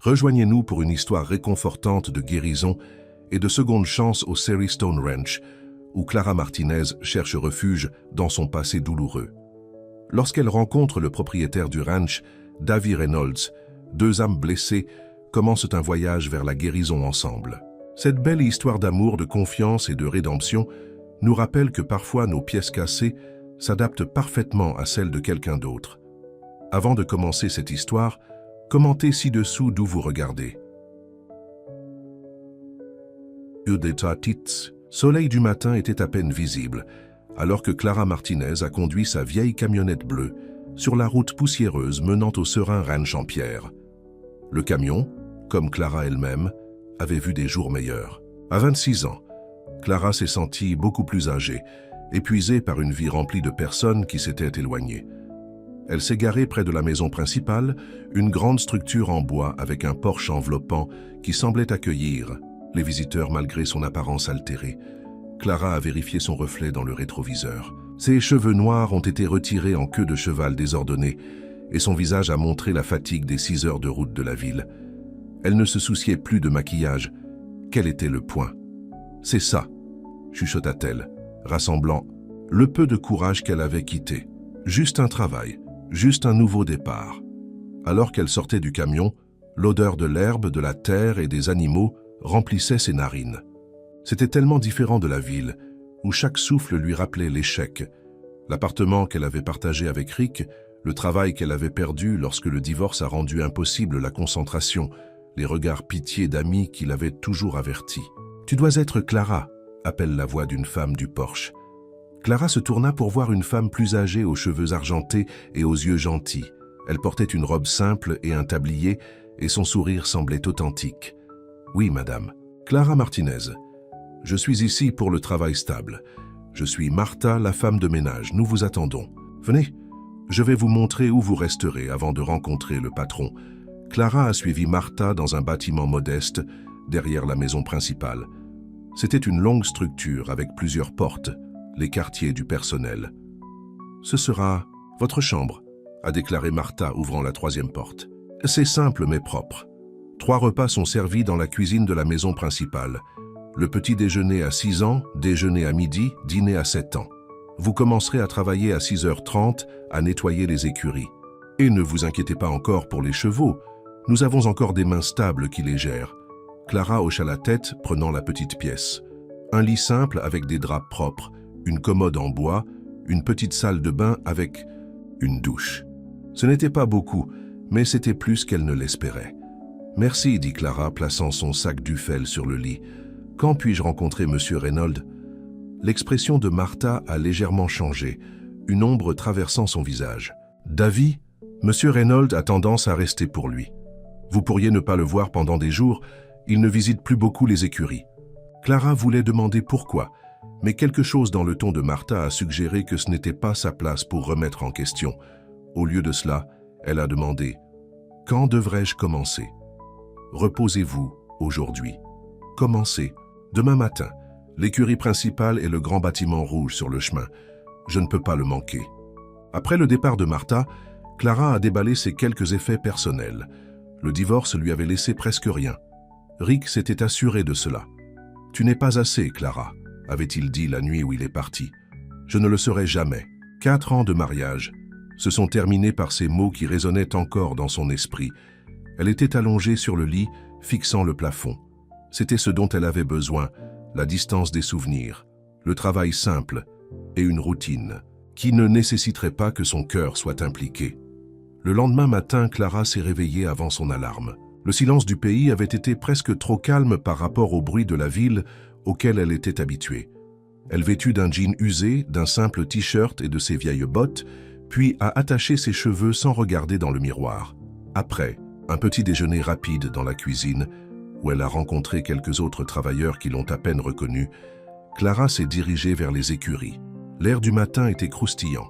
Rejoignez-nous pour une histoire réconfortante de guérison et de seconde chance au Sherry Stone Ranch, où Clara Martinez cherche refuge dans son passé douloureux. Lorsqu'elle rencontre le propriétaire du ranch, Davy Reynolds, deux âmes blessées commencent un voyage vers la guérison ensemble. Cette belle histoire d'amour, de confiance et de rédemption nous rappelle que parfois nos pièces cassées s'adaptent parfaitement à celles de quelqu'un d'autre. Avant de commencer cette histoire, commentez ci-dessous d'où vous regardez. Soleil du matin était à peine visible, alors que Clara Martinez a conduit sa vieille camionnette bleue sur la route poussiéreuse menant au serein ranch en pierre. Le camion, comme Clara elle-même, avait vu des jours meilleurs. À 26 ans, Clara s'est sentie beaucoup plus âgée, épuisée par une vie remplie de personnes qui s'étaient éloignées. Elle s'est garée près de la maison principale, une grande structure en bois avec un porche enveloppant qui semblait accueillir les visiteurs malgré son apparence altérée. Clara a vérifié son reflet dans le rétroviseur. Ses cheveux noirs ont été retirés en queue de cheval désordonnée et son visage a montré la fatigue des 6 heures de route de la ville. Elle ne se souciait plus de maquillage. Quel était le point? C'est ça, chuchota-t-elle, rassemblant le peu de courage qu'elle avait quitté. Juste un travail, juste un nouveau départ. Alors qu'elle sortait du camion, l'odeur de l'herbe, de la terre et des animaux remplissait ses narines. C'était tellement différent de la ville, où chaque souffle lui rappelait l'échec. L'appartement qu'elle avait partagé avec Rick, le travail qu'elle avait perdu lorsque le divorce a rendu impossible la concentration, les regards pitié d'amis qui l'avaient toujours averti. « Tu dois être Clara », appelle la voix d'une femme du porche. Clara se tourna pour voir une femme plus âgée aux cheveux argentés et aux yeux gentils. Elle portait une robe simple et un tablier, et son sourire semblait authentique. « Oui, madame. Clara Martinez. Je suis ici pour le travail stable. Je suis Martha, la femme de ménage. Nous vous attendons. Venez, je vais vous montrer où vous resterez avant de rencontrer le patron. » Clara a suivi Martha dans un bâtiment modeste, derrière la maison principale. C'était une longue structure avec plusieurs portes, les quartiers du personnel. « Ce sera votre chambre », a déclaré Martha, ouvrant la 3e porte. « C'est simple mais propre. 3 repas sont servis dans la cuisine de la maison principale. Le petit déjeuner à 6 ans, déjeuner à midi, dîner à 7 ans. Vous commencerez à travailler à 6h30 à nettoyer les écuries. Et ne vous inquiétez pas encore pour les chevaux. Nous avons encore des mains stables qui les gèrent. » Clara hocha la tête, prenant la petite pièce. Un lit simple avec des draps propres, une commode en bois, une petite salle de bain avec une douche. Ce n'était pas beaucoup, mais c'était plus qu'elle ne l'espérait. « Merci, dit Clara, plaçant son sac Duffel sur le lit. Quand puis-je rencontrer Monsieur Reynolds ?» L'expression de Martha a légèrement changé, une ombre traversant son visage. « Davy, Monsieur Reynolds a tendance à rester pour lui. Vous pourriez ne pas le voir pendant des jours, il ne visite plus beaucoup les écuries. » Clara voulait demander pourquoi, mais quelque chose dans le ton de Martha a suggéré que ce n'était pas sa place pour remettre en question. Au lieu de cela, elle a demandé « Quand devrais-je commencer ?»« Reposez-vous aujourd'hui. Commencez. Demain matin. L'écurie principale est le grand bâtiment rouge sur le chemin. Je ne peux pas le manquer. » Après le départ de Martha, Clara a déballé ses quelques effets personnels. Le divorce lui avait laissé presque rien. Rick s'était assuré de cela. « Tu n'es pas assez, Clara », avait-il dit la nuit où il est parti. « Je ne le serai jamais. 4 ans de mariage se sont terminés par ces mots qui résonnaient encore dans son esprit. Elle était allongée sur le lit, fixant le plafond. C'était ce dont elle avait besoin, la distance des souvenirs, le travail simple et une routine qui ne nécessiterait pas que son cœur soit impliqué. Le lendemain matin, Clara s'est réveillée avant son alarme. Le silence du pays avait été presque trop calme par rapport au bruit de la ville auquel elle était habituée. Elle vêtut d'un jean usé, d'un simple t-shirt et de ses vieilles bottes, puis a attaché ses cheveux sans regarder dans le miroir. Après, un petit déjeuner rapide dans la cuisine, où elle a rencontré quelques autres travailleurs qui l'ont à peine reconnue, Clara s'est dirigée vers les écuries. L'air du matin était croustillant,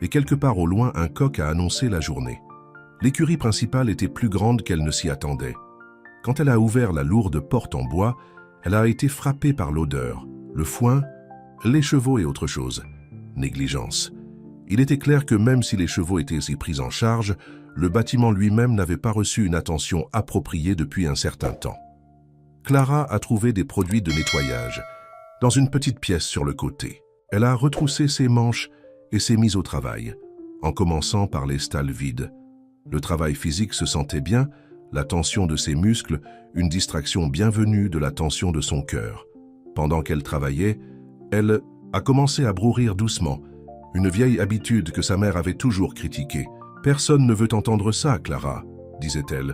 et quelque part au loin, un coq a annoncé la journée. L'écurie principale était plus grande qu'elle ne s'y attendait. Quand elle a ouvert la lourde porte en bois, elle a été frappée par l'odeur, le foin, les chevaux et autre chose. Négligence. Il était clair que même si les chevaux étaient pris en charge, le bâtiment lui-même n'avait pas reçu une attention appropriée depuis un certain temps. Clara a trouvé des produits de nettoyage dans une petite pièce sur le côté. Elle a retroussé ses manches et s'est mise au travail, en commençant par les stalles vides. Le travail physique se sentait bien, la tension de ses muscles, une distraction bienvenue de la tension de son cœur. Pendant qu'elle travaillait, elle a commencé à brourir doucement, une vieille habitude que sa mère avait toujours critiquée. « Personne ne veut entendre ça, Clara », disait-elle.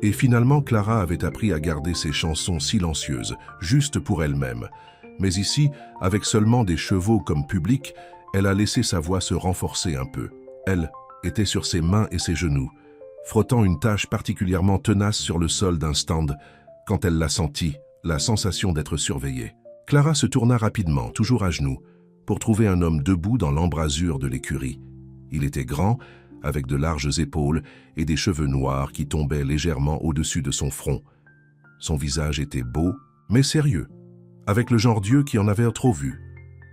Et finalement, Clara avait appris à garder ses chansons silencieuses, juste pour elle-même. Mais ici, avec seulement des chevaux comme public, elle a laissé sa voix se renforcer un peu. Elle était sur ses mains et ses genoux, frottant une tache particulièrement tenace sur le sol d'un stand, quand elle l'a senti, la sensation d'être surveillée. Clara se tourna rapidement, toujours à genoux, pour trouver un homme debout dans l'embrasure de l'écurie. Il était grand, avec de larges épaules et des cheveux noirs qui tombaient légèrement au-dessus de son front. Son visage était beau, mais sérieux, avec le genre d'yeux qui en avait trop vu.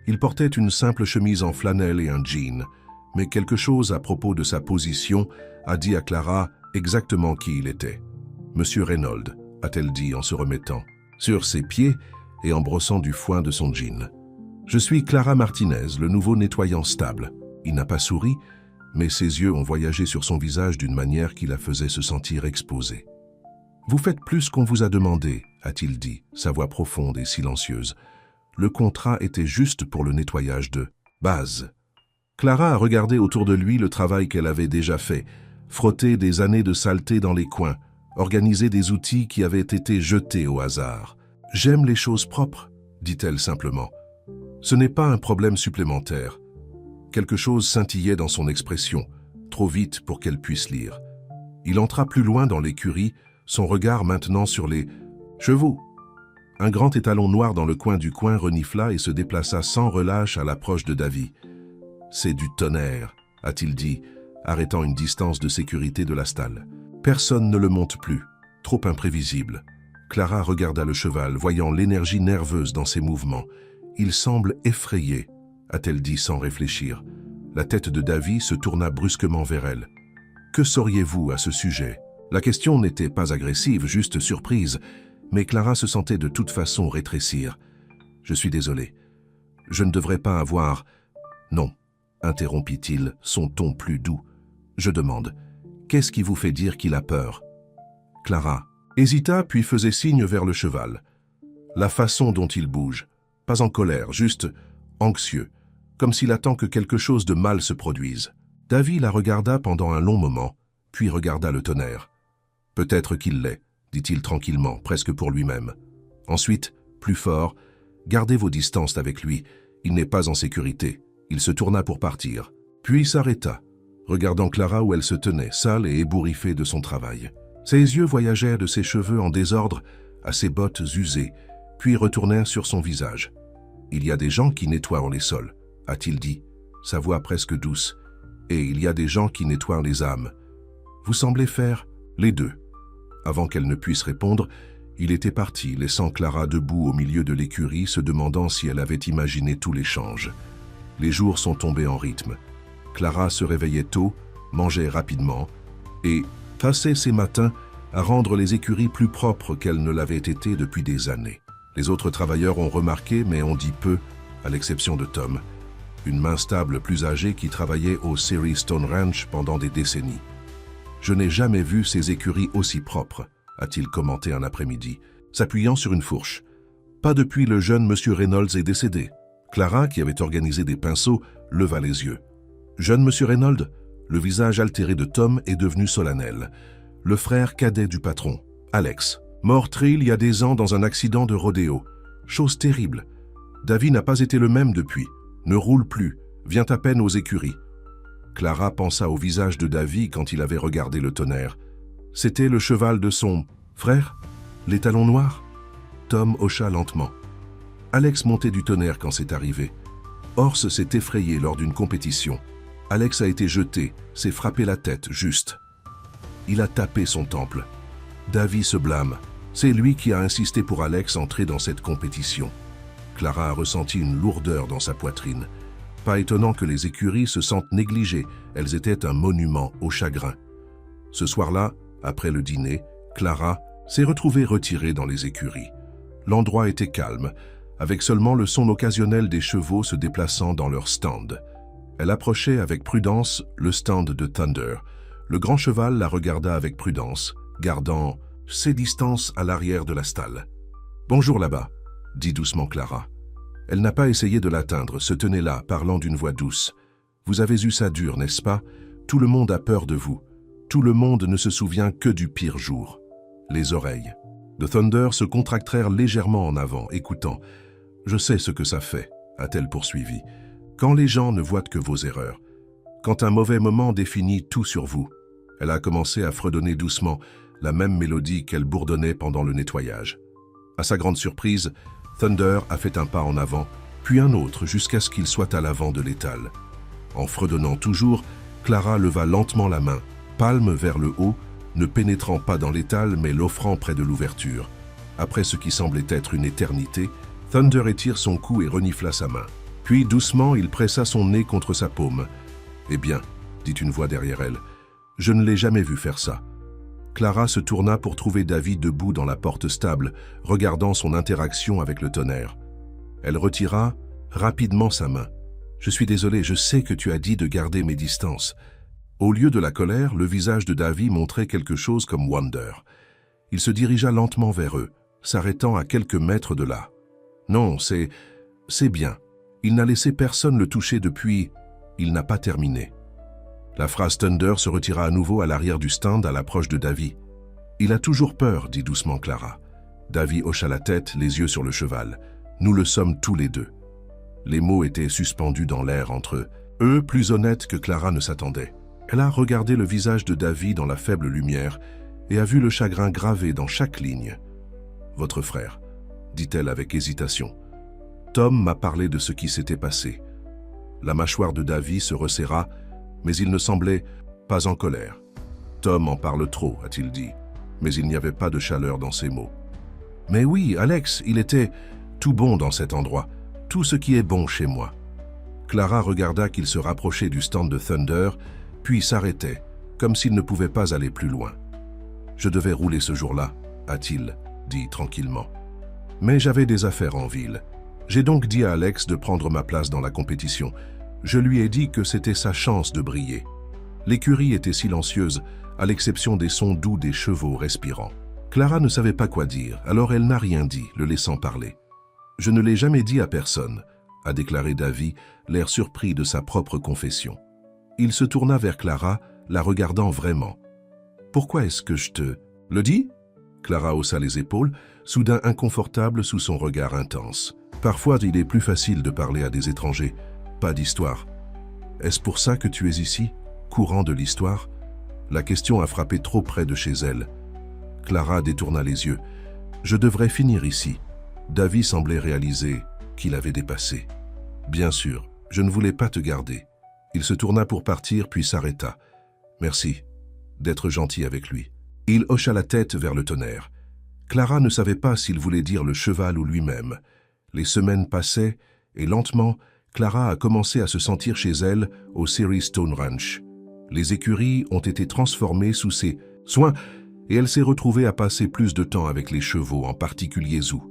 Il portait une simple chemise en flanelle et un jean, mais quelque chose à propos de sa position a dit à Clara exactement qui il était. « Monsieur Reynolds », a-t-elle dit en se remettant sur ses pieds et en brossant du foin de son jean. « Je suis Clara Martinez, le nouveau nettoyant stable. » Il n'a pas souri, mais ses yeux ont voyagé sur son visage d'une manière qui la faisait se sentir exposée. « Vous faites plus qu'on vous a demandé », a-t-il dit, sa voix profonde et silencieuse. Le contrat était juste pour le nettoyage de base. Clara a regardé autour de lui le travail qu'elle avait déjà fait, frotter des années de saleté dans les coins, organiser des outils qui avaient été jetés au hasard. « J'aime les choses propres », dit-elle simplement. Ce n'est pas un problème supplémentaire. Quelque chose scintillait dans son expression, trop vite pour qu'elle puisse lire. Il entra plus loin dans l'écurie, son regard maintenant sur les chevaux. Un grand étalon noir dans le coin du coin renifla et se déplaça sans relâche à l'approche de Davy. « C'est du tonnerre », a-t-il dit, arrêtant une distance de sécurité de la stalle. Personne ne le monte plus, trop imprévisible. Clara regarda le cheval, voyant l'énergie nerveuse dans ses mouvements. « Il semble effrayé », a-t-elle dit sans réfléchir. La tête de Davy se tourna brusquement vers elle. « Que sauriez-vous à ce sujet ?» La question n'était pas agressive, juste surprise, mais Clara se sentait de toute façon rétrécir. « Je suis désolé. Je ne devrais pas avoir... » « Non, » interrompit-il, son ton plus doux. « Je demande, qu'est-ce qui vous fait dire qu'il a peur ?» Clara hésita puis faisait signe vers le cheval. La façon dont il bouge, pas en colère, juste anxieux, comme s'il attend que quelque chose de mal se produise. Davy la regarda pendant un long moment, puis regarda le tonnerre. « Peut-être qu'il l'est, » dit-il tranquillement, presque pour lui-même. Ensuite, plus fort, « Gardez vos distances avec lui, il n'est pas en sécurité. » Il se tourna pour partir, puis s'arrêta, regardant Clara où elle se tenait, sale et ébouriffée de son travail. Ses yeux voyagèrent de ses cheveux en désordre à ses bottes usées, puis retournèrent sur son visage. « Il y a des gens qui nettoient les sols, » a-t-il dit, sa voix presque douce, « et il y a des gens qui nettoient les âmes. Vous semblez faire les deux. » Avant qu'elle ne puisse répondre, il était parti, laissant Clara debout au milieu de l'écurie, se demandant si elle avait imaginé tout l'échange. Les jours sont tombés en rythme. Clara se réveillait tôt, mangeait rapidement et passait ses matins à rendre les écuries plus propres qu'elles ne l'avaient été depuis des années. Les autres travailleurs ont remarqué, mais on dit peu, à l'exception de Tom, une main stable plus âgée qui travaillait au Series Stone Ranch pendant des décennies. « Je n'ai jamais vu ces écuries aussi propres », a-t-il commenté un après-midi, s'appuyant sur une fourche. « Pas depuis le jeune Monsieur Reynolds est décédé. » Clara, qui avait organisé des pinceaux, leva les yeux. « Jeune Monsieur Reynolds ?» Le visage altéré de Tom est devenu solennel. Le frère cadet du patron, Alex, meurtri il y a des ans dans un accident de rodéo. Chose terrible. Davy n'a pas été le même depuis, ne roule plus, vient à peine aux écuries. Clara pensa au visage de Davy quand il avait regardé le tonnerre. C'était le cheval de son frère, l'étalon noir. Tom hocha lentement. Alex montait du tonnerre quand c'est arrivé. Horse s'est effrayé lors d'une compétition. Alex a été jeté, s'est frappé la tête, juste. Il a tapé son temple. Davy se blâme. C'est lui qui a insisté pour Alex entrer dans cette compétition. Clara a ressenti une lourdeur dans sa poitrine. Pas étonnant que les écuries se sentent négligées, elles étaient un monument au chagrin. Ce soir-là, après le dîner, Clara s'est retrouvée retirée dans les écuries. L'endroit était calme, avec seulement le son occasionnel des chevaux se déplaçant dans leur stand. Elle approchait avec prudence le stand de Thunder. Le grand cheval la regarda avec prudence, gardant ses distances à l'arrière de la stalle. « Bonjour là-bas », dit doucement Clara. Elle n'a pas essayé de l'atteindre, se tenait là, parlant d'une voix douce. « Vous avez eu ça dur, n'est-ce pas? Tout le monde a peur de vous. Tout le monde ne se souvient que du pire jour. » Les oreilles de Thunder se contractèrent légèrement en avant, écoutant. « Je sais ce que ça fait », a-t-elle poursuivi. « Quand les gens ne voient que vos erreurs. Quand un mauvais moment définit tout sur vous. » Elle a commencé à fredonner doucement, la même mélodie qu'elle bourdonnait pendant le nettoyage. À sa grande surprise, Thunder a fait un pas en avant, puis un autre jusqu'à ce qu'il soit à l'avant de l'étal. En fredonnant toujours, Clara leva lentement la main, palme vers le haut, ne pénétrant pas dans l'étal mais l'offrant près de l'ouverture. Après ce qui semblait être une éternité, Thunder étire son cou et renifla sa main. Puis doucement, il pressa son nez contre sa paume. « Eh bien, » dit une voix derrière elle, « je ne l'ai jamais vu faire ça. » Clara se tourna pour trouver Davy debout dans la porte stable, regardant son interaction avec le tonnerre. Elle retira rapidement sa main. « Je suis désolée, je sais que tu as dit de garder mes distances. » Au lieu de la colère, le visage de Davy montrait quelque chose comme wonder. Il se dirigea lentement vers eux, s'arrêtant à quelques mètres de là. « Non, c'est bien. Il n'a laissé personne le toucher depuis... Il n'a pas terminé. » La phrase Thunder se retira à nouveau à l'arrière du stand à l'approche de Davy. « Il a toujours peur, » dit doucement Clara. Davy hocha la tête, les yeux sur le cheval. « Nous le sommes tous les deux. » Les mots étaient suspendus dans l'air entre eux, plus honnêtes que Clara ne s'attendait. Elle a regardé le visage de Davy dans la faible lumière et a vu le chagrin gravé dans chaque ligne. « Votre frère, » dit-elle avec hésitation. « Tom m'a parlé de ce qui s'était passé. » La mâchoire de Davy se resserra, mais il ne semblait pas en colère. « Tom en parle trop, a-t-il dit, mais il n'y avait pas de chaleur dans ses mots. »« Mais oui, Alex, il était tout bon dans cet endroit, tout ce qui est bon chez moi. » Clara regarda qu'il se rapprochait du stand de Thunder, puis s'arrêtait, comme s'il ne pouvait pas aller plus loin. « Je devais rouler ce jour-là, a-t-il dit tranquillement. Mais j'avais des affaires en ville. J'ai donc dit à Alex de prendre ma place dans la compétition. Je lui ai dit que c'était sa chance de briller. » L'écurie était silencieuse, à l'exception des sons doux des chevaux respirant. Clara ne savait pas quoi dire, alors elle n'a rien dit, le laissant parler. « Je ne l'ai jamais dit à personne, » a déclaré Davy, l'air surpris de sa propre confession. Il se tourna vers Clara, la regardant vraiment. « Pourquoi est-ce que je te... le dis ?» Clara haussa les épaules, soudain inconfortable sous son regard intense. « Parfois, il est plus facile de parler à des étrangers. Pas d'histoire. Est-ce pour ça que tu es ici, courant de l'histoire ?» La question a frappé trop près de chez elle. Clara détourna les yeux. « Je devrais finir ici. » Davy semblait réaliser qu'il avait dépassé. « Bien sûr, je ne voulais pas te garder. » Il se tourna pour partir, puis s'arrêta. « Merci d'être gentil avec lui. » Il hocha la tête vers le tonnerre. Clara ne savait pas s'il voulait dire le cheval ou lui-même. Les semaines passaient, et lentement, Clara a commencé à se sentir chez elle au Series Stone Ranch. Les écuries ont été transformées sous ses soins, et elle s'est retrouvée à passer plus de temps avec les chevaux, en particulier Zou.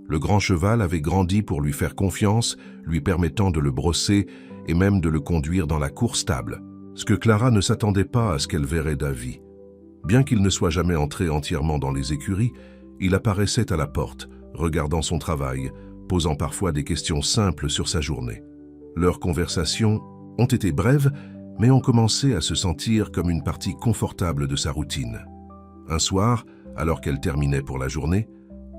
Le grand cheval avait grandi pour lui faire confiance, lui permettant de le brosser et même de le conduire dans la cour stable. Ce que Clara ne s'attendait pas à ce qu'elle verrait Davy. Bien qu'il ne soit jamais entré entièrement dans les écuries, il apparaissait à la porte, regardant son travail, posant parfois des questions simples sur sa journée. Leurs conversations ont été brèves, mais ont commencé à se sentir comme une partie confortable de sa routine. Un soir, alors qu'elle terminait pour la journée,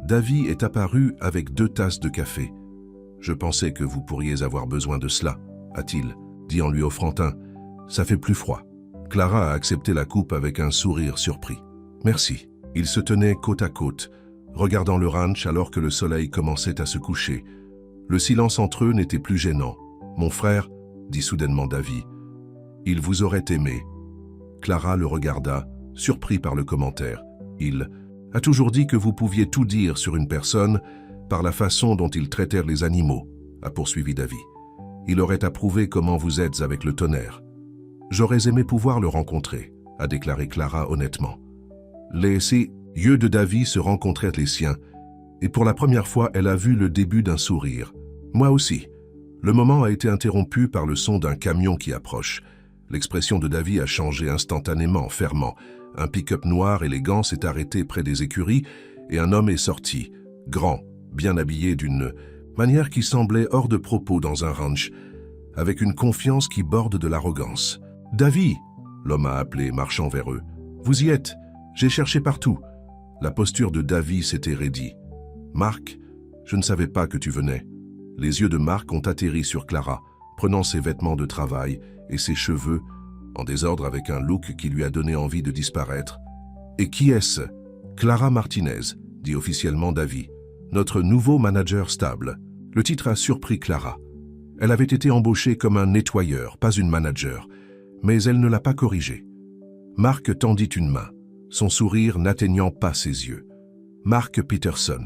Davy est apparu avec 2 tasses de café. « Je pensais que vous pourriez avoir besoin de cela, » a-t-il dit en lui offrant un. « Ça fait plus froid. » Clara a accepté la coupe avec un sourire surpris. « Merci. » Ils se tenaient côte à côte, regardant le ranch alors que le soleil commençait à se coucher. Le silence entre eux n'était plus gênant. « Mon frère, » dit soudainement Davy, « il vous aurait aimé. » Clara le regarda, surpris par le commentaire. « Il a toujours dit que vous pouviez tout dire sur une personne par la façon dont ils traitèrent les animaux, » a poursuivi Davy. « Il aurait approuvé comment vous êtes avec le tonnerre. J'aurais aimé pouvoir le rencontrer. » a déclaré Clara honnêtement. Les yeux de Davy se rencontraient les siens, et pour la première fois, elle a vu le début d'un sourire. Moi aussi. Le moment a été interrompu par le son d'un camion qui approche. L'expression de Davy a changé instantanément, fermant. Un pick-up noir élégant s'est arrêté près des écuries et un homme est sorti, grand, bien habillé d'une manière qui semblait hors de propos dans un ranch, avec une confiance qui borde de l'arrogance. « Davy !» l'homme a appelé, marchant vers eux. « Vous y êtes, j'ai cherché partout. » La posture de Davy s'était raidie. « Marc, je ne savais pas que tu venais. » Les yeux de Marc ont atterri sur Clara, prenant ses vêtements de travail et ses cheveux, en désordre avec un look qui lui a donné envie de disparaître. « Et qui est-ce ?»« Clara Martinez », dit officiellement Davy, « notre nouveau manager stable. » Le titre a surpris Clara. Elle avait été embauchée comme un nettoyeur, pas une manager, mais elle ne l'a pas corrigé. Marc tendit une main, son sourire n'atteignant pas ses yeux. Marc Peterson,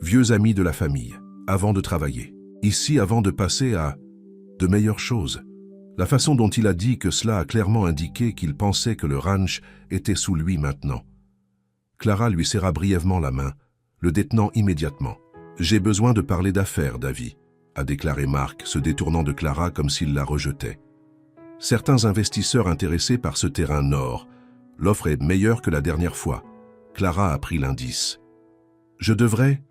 vieux ami de la famille, avant de travailler. Ici, avant de passer à de meilleures choses. La façon dont il a dit que cela a clairement indiqué qu'il pensait que le ranch était sous lui maintenant. Clara lui serra brièvement la main, le détenant immédiatement. « J'ai besoin de parler d'affaires, Davy », a déclaré Marc, se détournant de Clara comme s'il la rejetait. Certains investisseurs intéressés par ce terrain nord. L'offre est meilleure que la dernière fois. Clara a pris l'indice. « Je devrais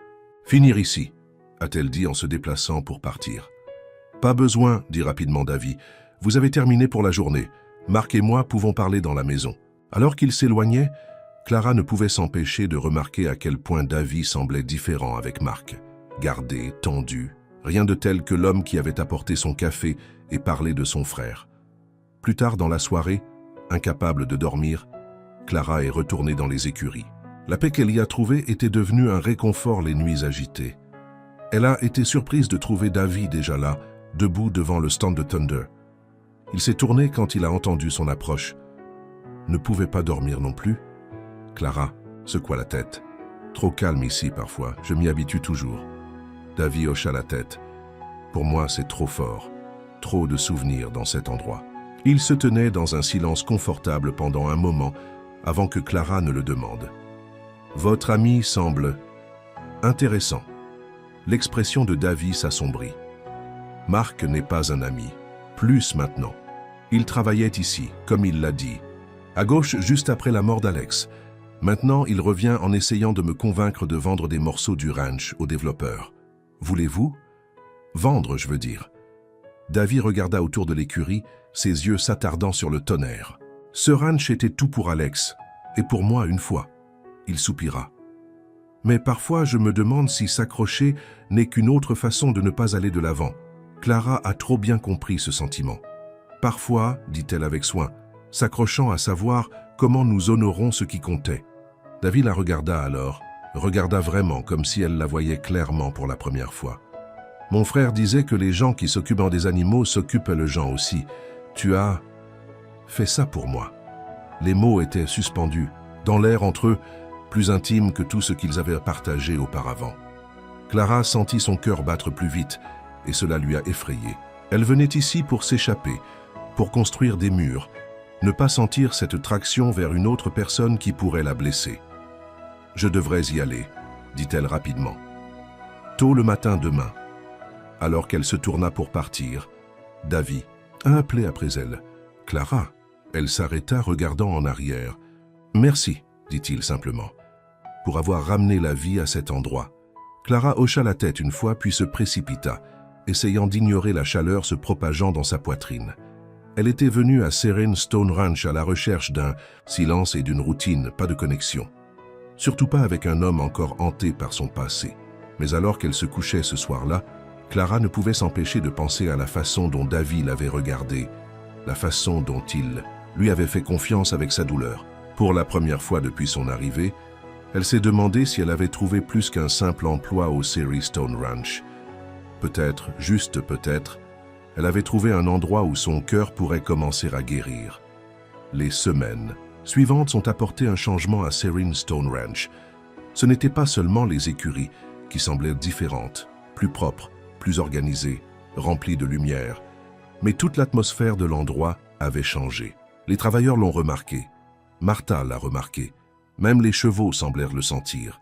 finir ici », a-t-elle dit en se déplaçant pour partir. « Pas besoin, dit rapidement Davy. Vous avez terminé pour la journée. Marc et moi pouvons parler dans la maison. » Alors qu'il s'éloignait, Clara ne pouvait s'empêcher de remarquer à quel point Davy semblait différent avec Marc. Gardé, tendu, rien de tel que l'homme qui avait apporté son café et parlé de son frère. Plus tard dans la soirée, incapable de dormir, Clara est retournée dans les écuries. La paix qu'elle y a trouvée était devenue un réconfort les nuits agitées. Elle a été surprise de trouver Davy déjà là, debout devant le stand de Thunder. Il s'est tourné quand il a entendu son approche. Ne pouvait pas dormir non plus. Clara secoua la tête. Trop calme ici parfois, je m'y habitue toujours. Davy hocha la tête. Pour moi, c'est trop fort. Trop de souvenirs dans cet endroit. Il se tenait dans un silence confortable pendant un moment avant que Clara ne le demande. Votre ami semble intéressant. L'expression de Davy s'assombrit. Marc n'est pas un ami. Plus maintenant. Il travaillait ici, comme il l'a dit. À gauche, juste après la mort d'Alex. Maintenant, il revient en essayant de me convaincre de vendre des morceaux du ranch aux développeurs. Voulez-vous? Vendre, je veux dire. Davy regarda autour de l'écurie, ses yeux s'attardant sur le tonnerre. Ce ranch était tout pour Alex, et pour moi une fois. Il soupira. Mais parfois, je me demande si s'accrocher n'est qu'une autre façon de ne pas aller de l'avant. Clara a trop bien compris ce sentiment. Parfois, dit-elle avec soin, s'accrochant à savoir comment nous honorons ce qui comptait. Davy la regarda alors, regarda vraiment comme si elle la voyait clairement pour la première fois. Mon frère disait que les gens qui s'occupent des animaux s'occupent les gens aussi. Tu as fait ça pour moi. Les mots étaient suspendus, dans l'air entre eux, plus intime que tout ce qu'ils avaient partagé auparavant. Clara sentit son cœur battre plus vite, et cela lui a effrayée. Elle venait ici pour s'échapper, pour construire des murs, ne pas sentir cette traction vers une autre personne qui pourrait la blesser. « Je devrais y aller », dit-elle rapidement. Tôt le matin demain, alors qu'elle se tourna pour partir, Davy a appelé après elle. « Clara !» Elle s'arrêta regardant en arrière. « Merci », dit-il simplement, « pour avoir ramené la vie à cet endroit. » Clara hocha la tête une fois puis se précipita, essayant d'ignorer la chaleur se propageant dans sa poitrine. Elle était venue à Serene Stone Ranch à la recherche d'un silence et d'une routine, pas de connexion. Surtout pas avec un homme encore hanté par son passé. Mais alors qu'elle se couchait ce soir-là, Clara ne pouvait s'empêcher de penser à la façon dont Davy l'avait regardée, la façon dont il lui avait fait confiance avec sa douleur. Pour la première fois depuis son arrivée, elle s'est demandé si elle avait trouvé plus qu'un simple emploi au Serene Stone Ranch. Peut-être, juste peut-être, elle avait trouvé un endroit où son cœur pourrait commencer à guérir. Les semaines suivantes sont apportées un changement à Serene Stone Ranch. Ce n'était pas seulement les écuries qui semblaient différentes, plus propres, plus organisées, remplies de lumière, mais toute l'atmosphère de l'endroit avait changé. Les travailleurs l'ont remarqué. Martha l'a remarqué. Même les chevaux semblèrent le sentir.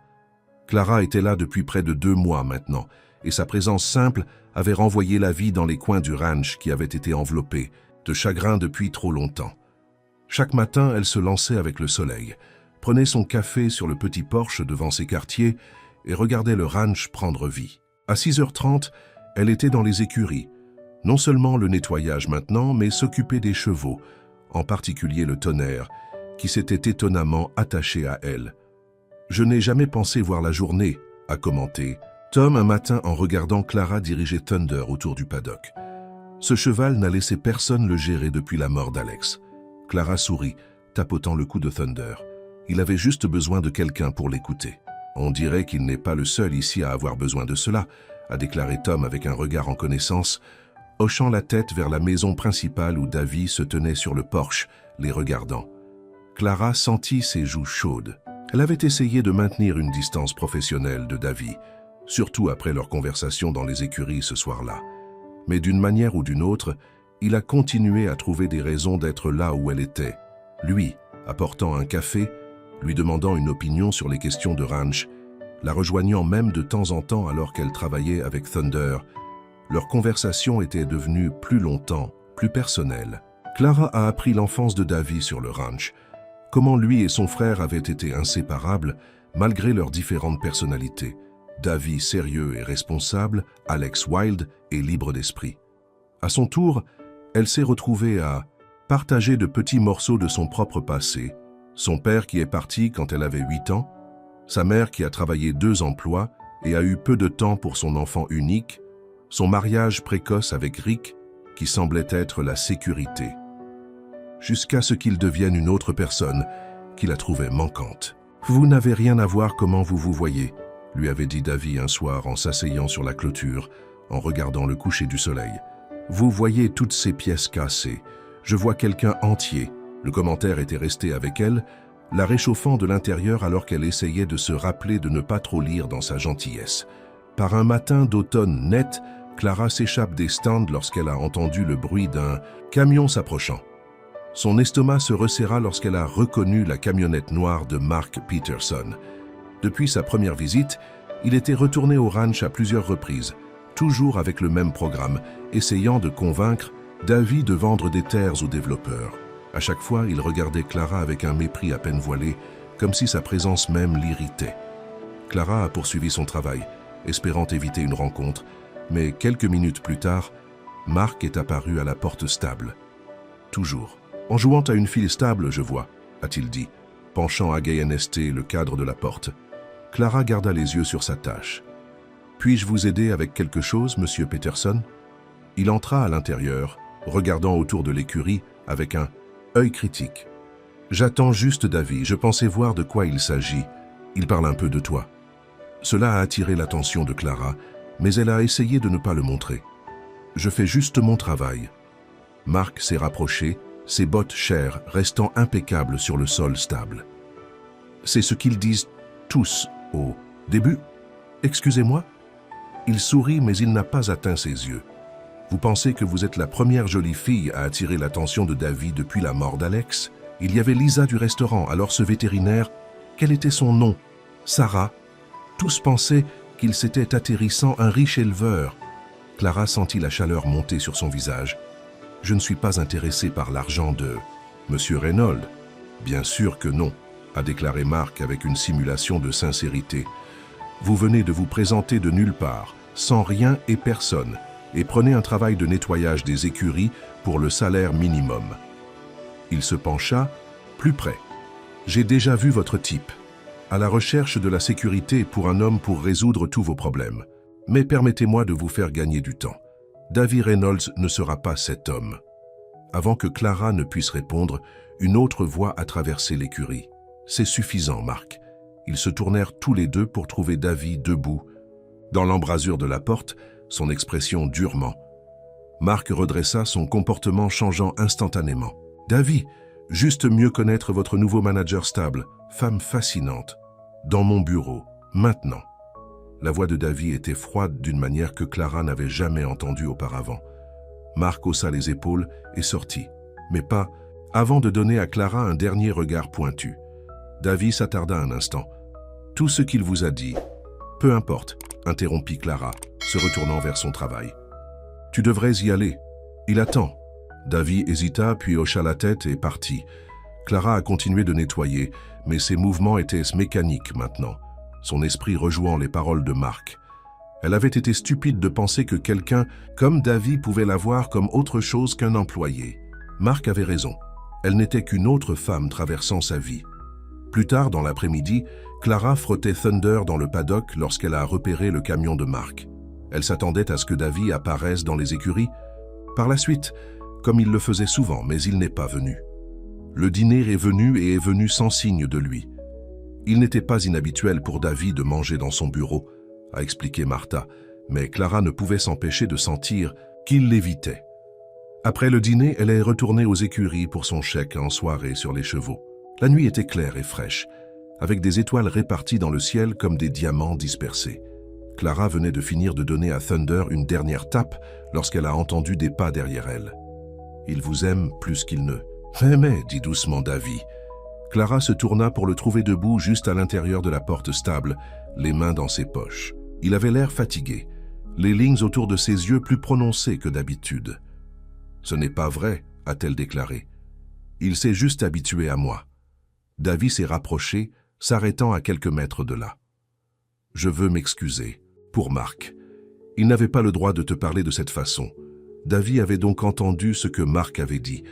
Clara était là depuis près de 2 mois maintenant, et sa présence simple avait renvoyé la vie dans les coins du ranch qui avait été enveloppé de chagrin depuis trop longtemps. Chaque matin, elle se lançait avec le soleil, prenait son café sur le petit porche devant ses quartiers et regardait le ranch prendre vie. À 6h30, elle était dans les écuries. Non seulement le nettoyage maintenant, mais s'occuper des chevaux, en particulier le Tonnerre, qui s'était étonnamment attaché à elle. « Je n'ai jamais pensé voir la journée », a commenté Tom un matin en regardant Clara diriger Thunder autour du paddock. Ce cheval n'a laissé personne le gérer depuis la mort d'Alex. Clara sourit, tapotant le cou de Thunder. Il avait juste besoin de quelqu'un pour l'écouter. « On dirait qu'il n'est pas le seul ici à avoir besoin de cela », a déclaré Tom avec un regard en connaissance, hochant la tête vers la maison principale où Davy se tenait sur le porche, les regardant. Clara sentit ses joues chaudes. Elle avait essayé de maintenir une distance professionnelle de Davy, surtout après leur conversation dans les écuries ce soir-là. Mais d'une manière ou d'une autre, il a continué à trouver des raisons d'être là où elle était. Lui, apportant un café, lui demandant une opinion sur les questions de ranch, la rejoignant même de temps en temps alors qu'elle travaillait avec Thunder. Leur conversation était devenue plus longtemps, plus personnelle. Clara a appris l'enfance de Davy sur le ranch, comment lui et son frère avaient été inséparables malgré leurs différentes personnalités. Davy sérieux et responsable, Alex wild et libre d'esprit. À son tour, elle s'est retrouvée à partager de petits morceaux de son propre passé, son père qui est parti quand elle avait 8 ans, sa mère qui a travaillé 2 emplois et a eu peu de temps pour son enfant unique, son mariage précoce avec Rick qui semblait être la sécurité, jusqu'à ce qu'il devienne une autre personne qui la trouvait manquante. « Vous n'avez rien à voir comment vous vous voyez », lui avait dit Davy un soir en s'asseyant sur la clôture, en regardant le coucher du soleil. « Vous voyez toutes ces pièces cassées. Je vois quelqu'un entier. » Le commentaire était resté avec elle, la réchauffant de l'intérieur alors qu'elle essayait de se rappeler de ne pas trop lire dans sa gentillesse. Par un matin d'automne net, Clara s'échappe des stands lorsqu'elle a entendu le bruit d'un camion s'approchant. Son estomac se resserra lorsqu'elle a reconnu la camionnette noire de Mark Peterson. Depuis sa première visite, il était retourné au ranch à plusieurs reprises, toujours avec le même programme, essayant de convaincre Davy de vendre des terres aux développeurs. À chaque fois, il regardait Clara avec un mépris à peine voilé, comme si sa présence même l'irritait. Clara a poursuivi son travail, espérant éviter une rencontre, mais quelques minutes plus tard, Mark est apparu à la porte stable. Toujours. « En jouant à une fille stable, je vois », a-t-il dit, penchant à gaillanester le cadre de la porte. Clara garda les yeux sur sa tâche. « Puis-je vous aider avec quelque chose, monsieur Peterson ?» Il entra à l'intérieur, regardant autour de l'écurie avec un œil critique. « J'attends juste Davy, je pensais voir de quoi il s'agit. Il parle un peu de toi. » Cela a attiré l'attention de Clara, mais elle a essayé de ne pas le montrer. « Je fais juste mon travail. » Mark s'est rapproché, ses bottes chères restant impeccables sur le sol stable. « C'est ce qu'ils disent tous au début. Excusez-moi ?» Il sourit, mais il n'a pas atteint ses yeux. « Vous pensez que vous êtes la première jolie fille à attirer l'attention de Davy depuis la mort d'Alex? Il y avait Lisa du restaurant, alors ce vétérinaire, quel était son nom? Sarah. Tous pensaient qu'il s'était atterrissant un riche éleveur. » Clara sentit la chaleur monter sur son visage. « Je ne suis pas intéressée par l'argent de Monsieur Reynolds. »« Bien sûr que non, » a déclaré Mark avec une simulation de sincérité. « Vous venez de vous présenter de nulle part, sans rien et personne, et prenez un travail de nettoyage des écuries pour le salaire minimum. » Il se pencha, plus près. « J'ai déjà vu votre type, à la recherche de la sécurité pour un homme pour résoudre tous vos problèmes. Mais permettez-moi de vous faire gagner du temps. Davy Reynolds ne sera pas cet homme. » Avant que Clara ne puisse répondre, une autre voix a traversé l'écurie. « C'est suffisant, Mark. » Ils se tournèrent tous les deux pour trouver Davy debout, dans l'embrasure de la porte, son expression durement. Mark redressa, son comportement changeant instantanément. « Davy, juste mieux connaître votre nouveau manager stable, femme fascinante. Dans mon bureau, maintenant. » La voix de Davy était froide d'une manière que Clara n'avait jamais entendue auparavant. Mark haussa les épaules et sortit. « Mais pas, Avant de donner à Clara un dernier regard pointu, Davy s'attarda un instant. « Tout ce qu'il vous a dit, peu importe, interrompit Clara, se retournant vers son travail. « Tu devrais y aller. Il attend. » Davy hésita, puis hocha la tête et partit. Clara a continué de nettoyer, mais ses mouvements étaient mécaniques maintenant, son esprit rejouant les paroles de Marc. Elle avait été stupide de penser que quelqu'un comme Davy pouvait la voir comme autre chose qu'un employé. Marc avait raison. Elle n'était qu'une autre femme traversant sa vie. Plus tard dans l'après-midi, Clara frottait Thunder dans le paddock lorsqu'elle a repéré le camion de Marc. Elle s'attendait à ce que Davy apparaisse dans les écuries. Par la suite, comme il le faisait souvent, mais il n'est pas venu. Le dîner est venu et est venu sans signe de lui. Il n'était pas inhabituel pour Davy de manger dans son bureau, a expliqué Martha, mais Clara ne pouvait s'empêcher de sentir qu'il l'évitait. Après le dîner, elle est retournée aux écuries pour son chèque en soirée sur les chevaux. La nuit était claire et fraîche, avec des étoiles réparties dans le ciel comme des diamants dispersés. Clara venait de finir de donner à Thunder une dernière tape lorsqu'elle a entendu des pas derrière elle. « Il vous aime plus qu'il ne... » « Mais, dit doucement Davy. Clara se tourna pour le trouver debout juste à l'intérieur de la porte stable, les mains dans ses poches. Il avait l'air fatigué, les lignes autour de ses yeux plus prononcées que d'habitude. « Ce n'est pas vrai, a-t-elle déclaré. Il s'est juste habitué à moi. » Davy s'est rapproché, s'arrêtant à quelques mètres de là. « Je veux m'excuser. Pour Marc. Il n'avait pas le droit de te parler de cette façon. » Davy avait donc entendu ce que Marc avait dit.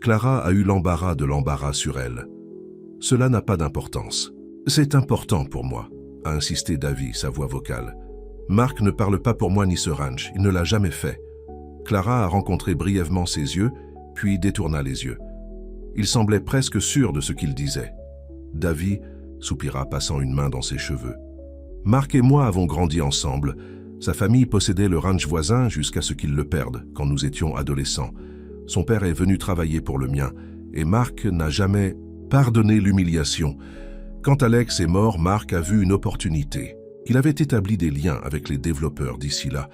Clara a eu l'embarras de l'embarras sur elle. « Cela n'a pas d'importance. C'est important pour moi, » a insisté Davy, sa voix vocale. « Marc ne parle pas pour moi ni ce ranch, il ne l'a jamais fait. » Clara a rencontré brièvement ses yeux, puis détourna les yeux. Il semblait presque sûr de ce qu'il disait. Davy soupira, passant une main dans ses cheveux. « Marc et moi avons grandi ensemble. Sa famille possédait le ranch voisin jusqu'à ce qu'il le perde quand nous étions adolescents. Son père est venu travailler pour le mien, et Marc n'a jamais pardonné l'humiliation. Quand Alex est mort, Marc a vu une opportunité. Il avait établi des liens avec les développeurs d'ici là,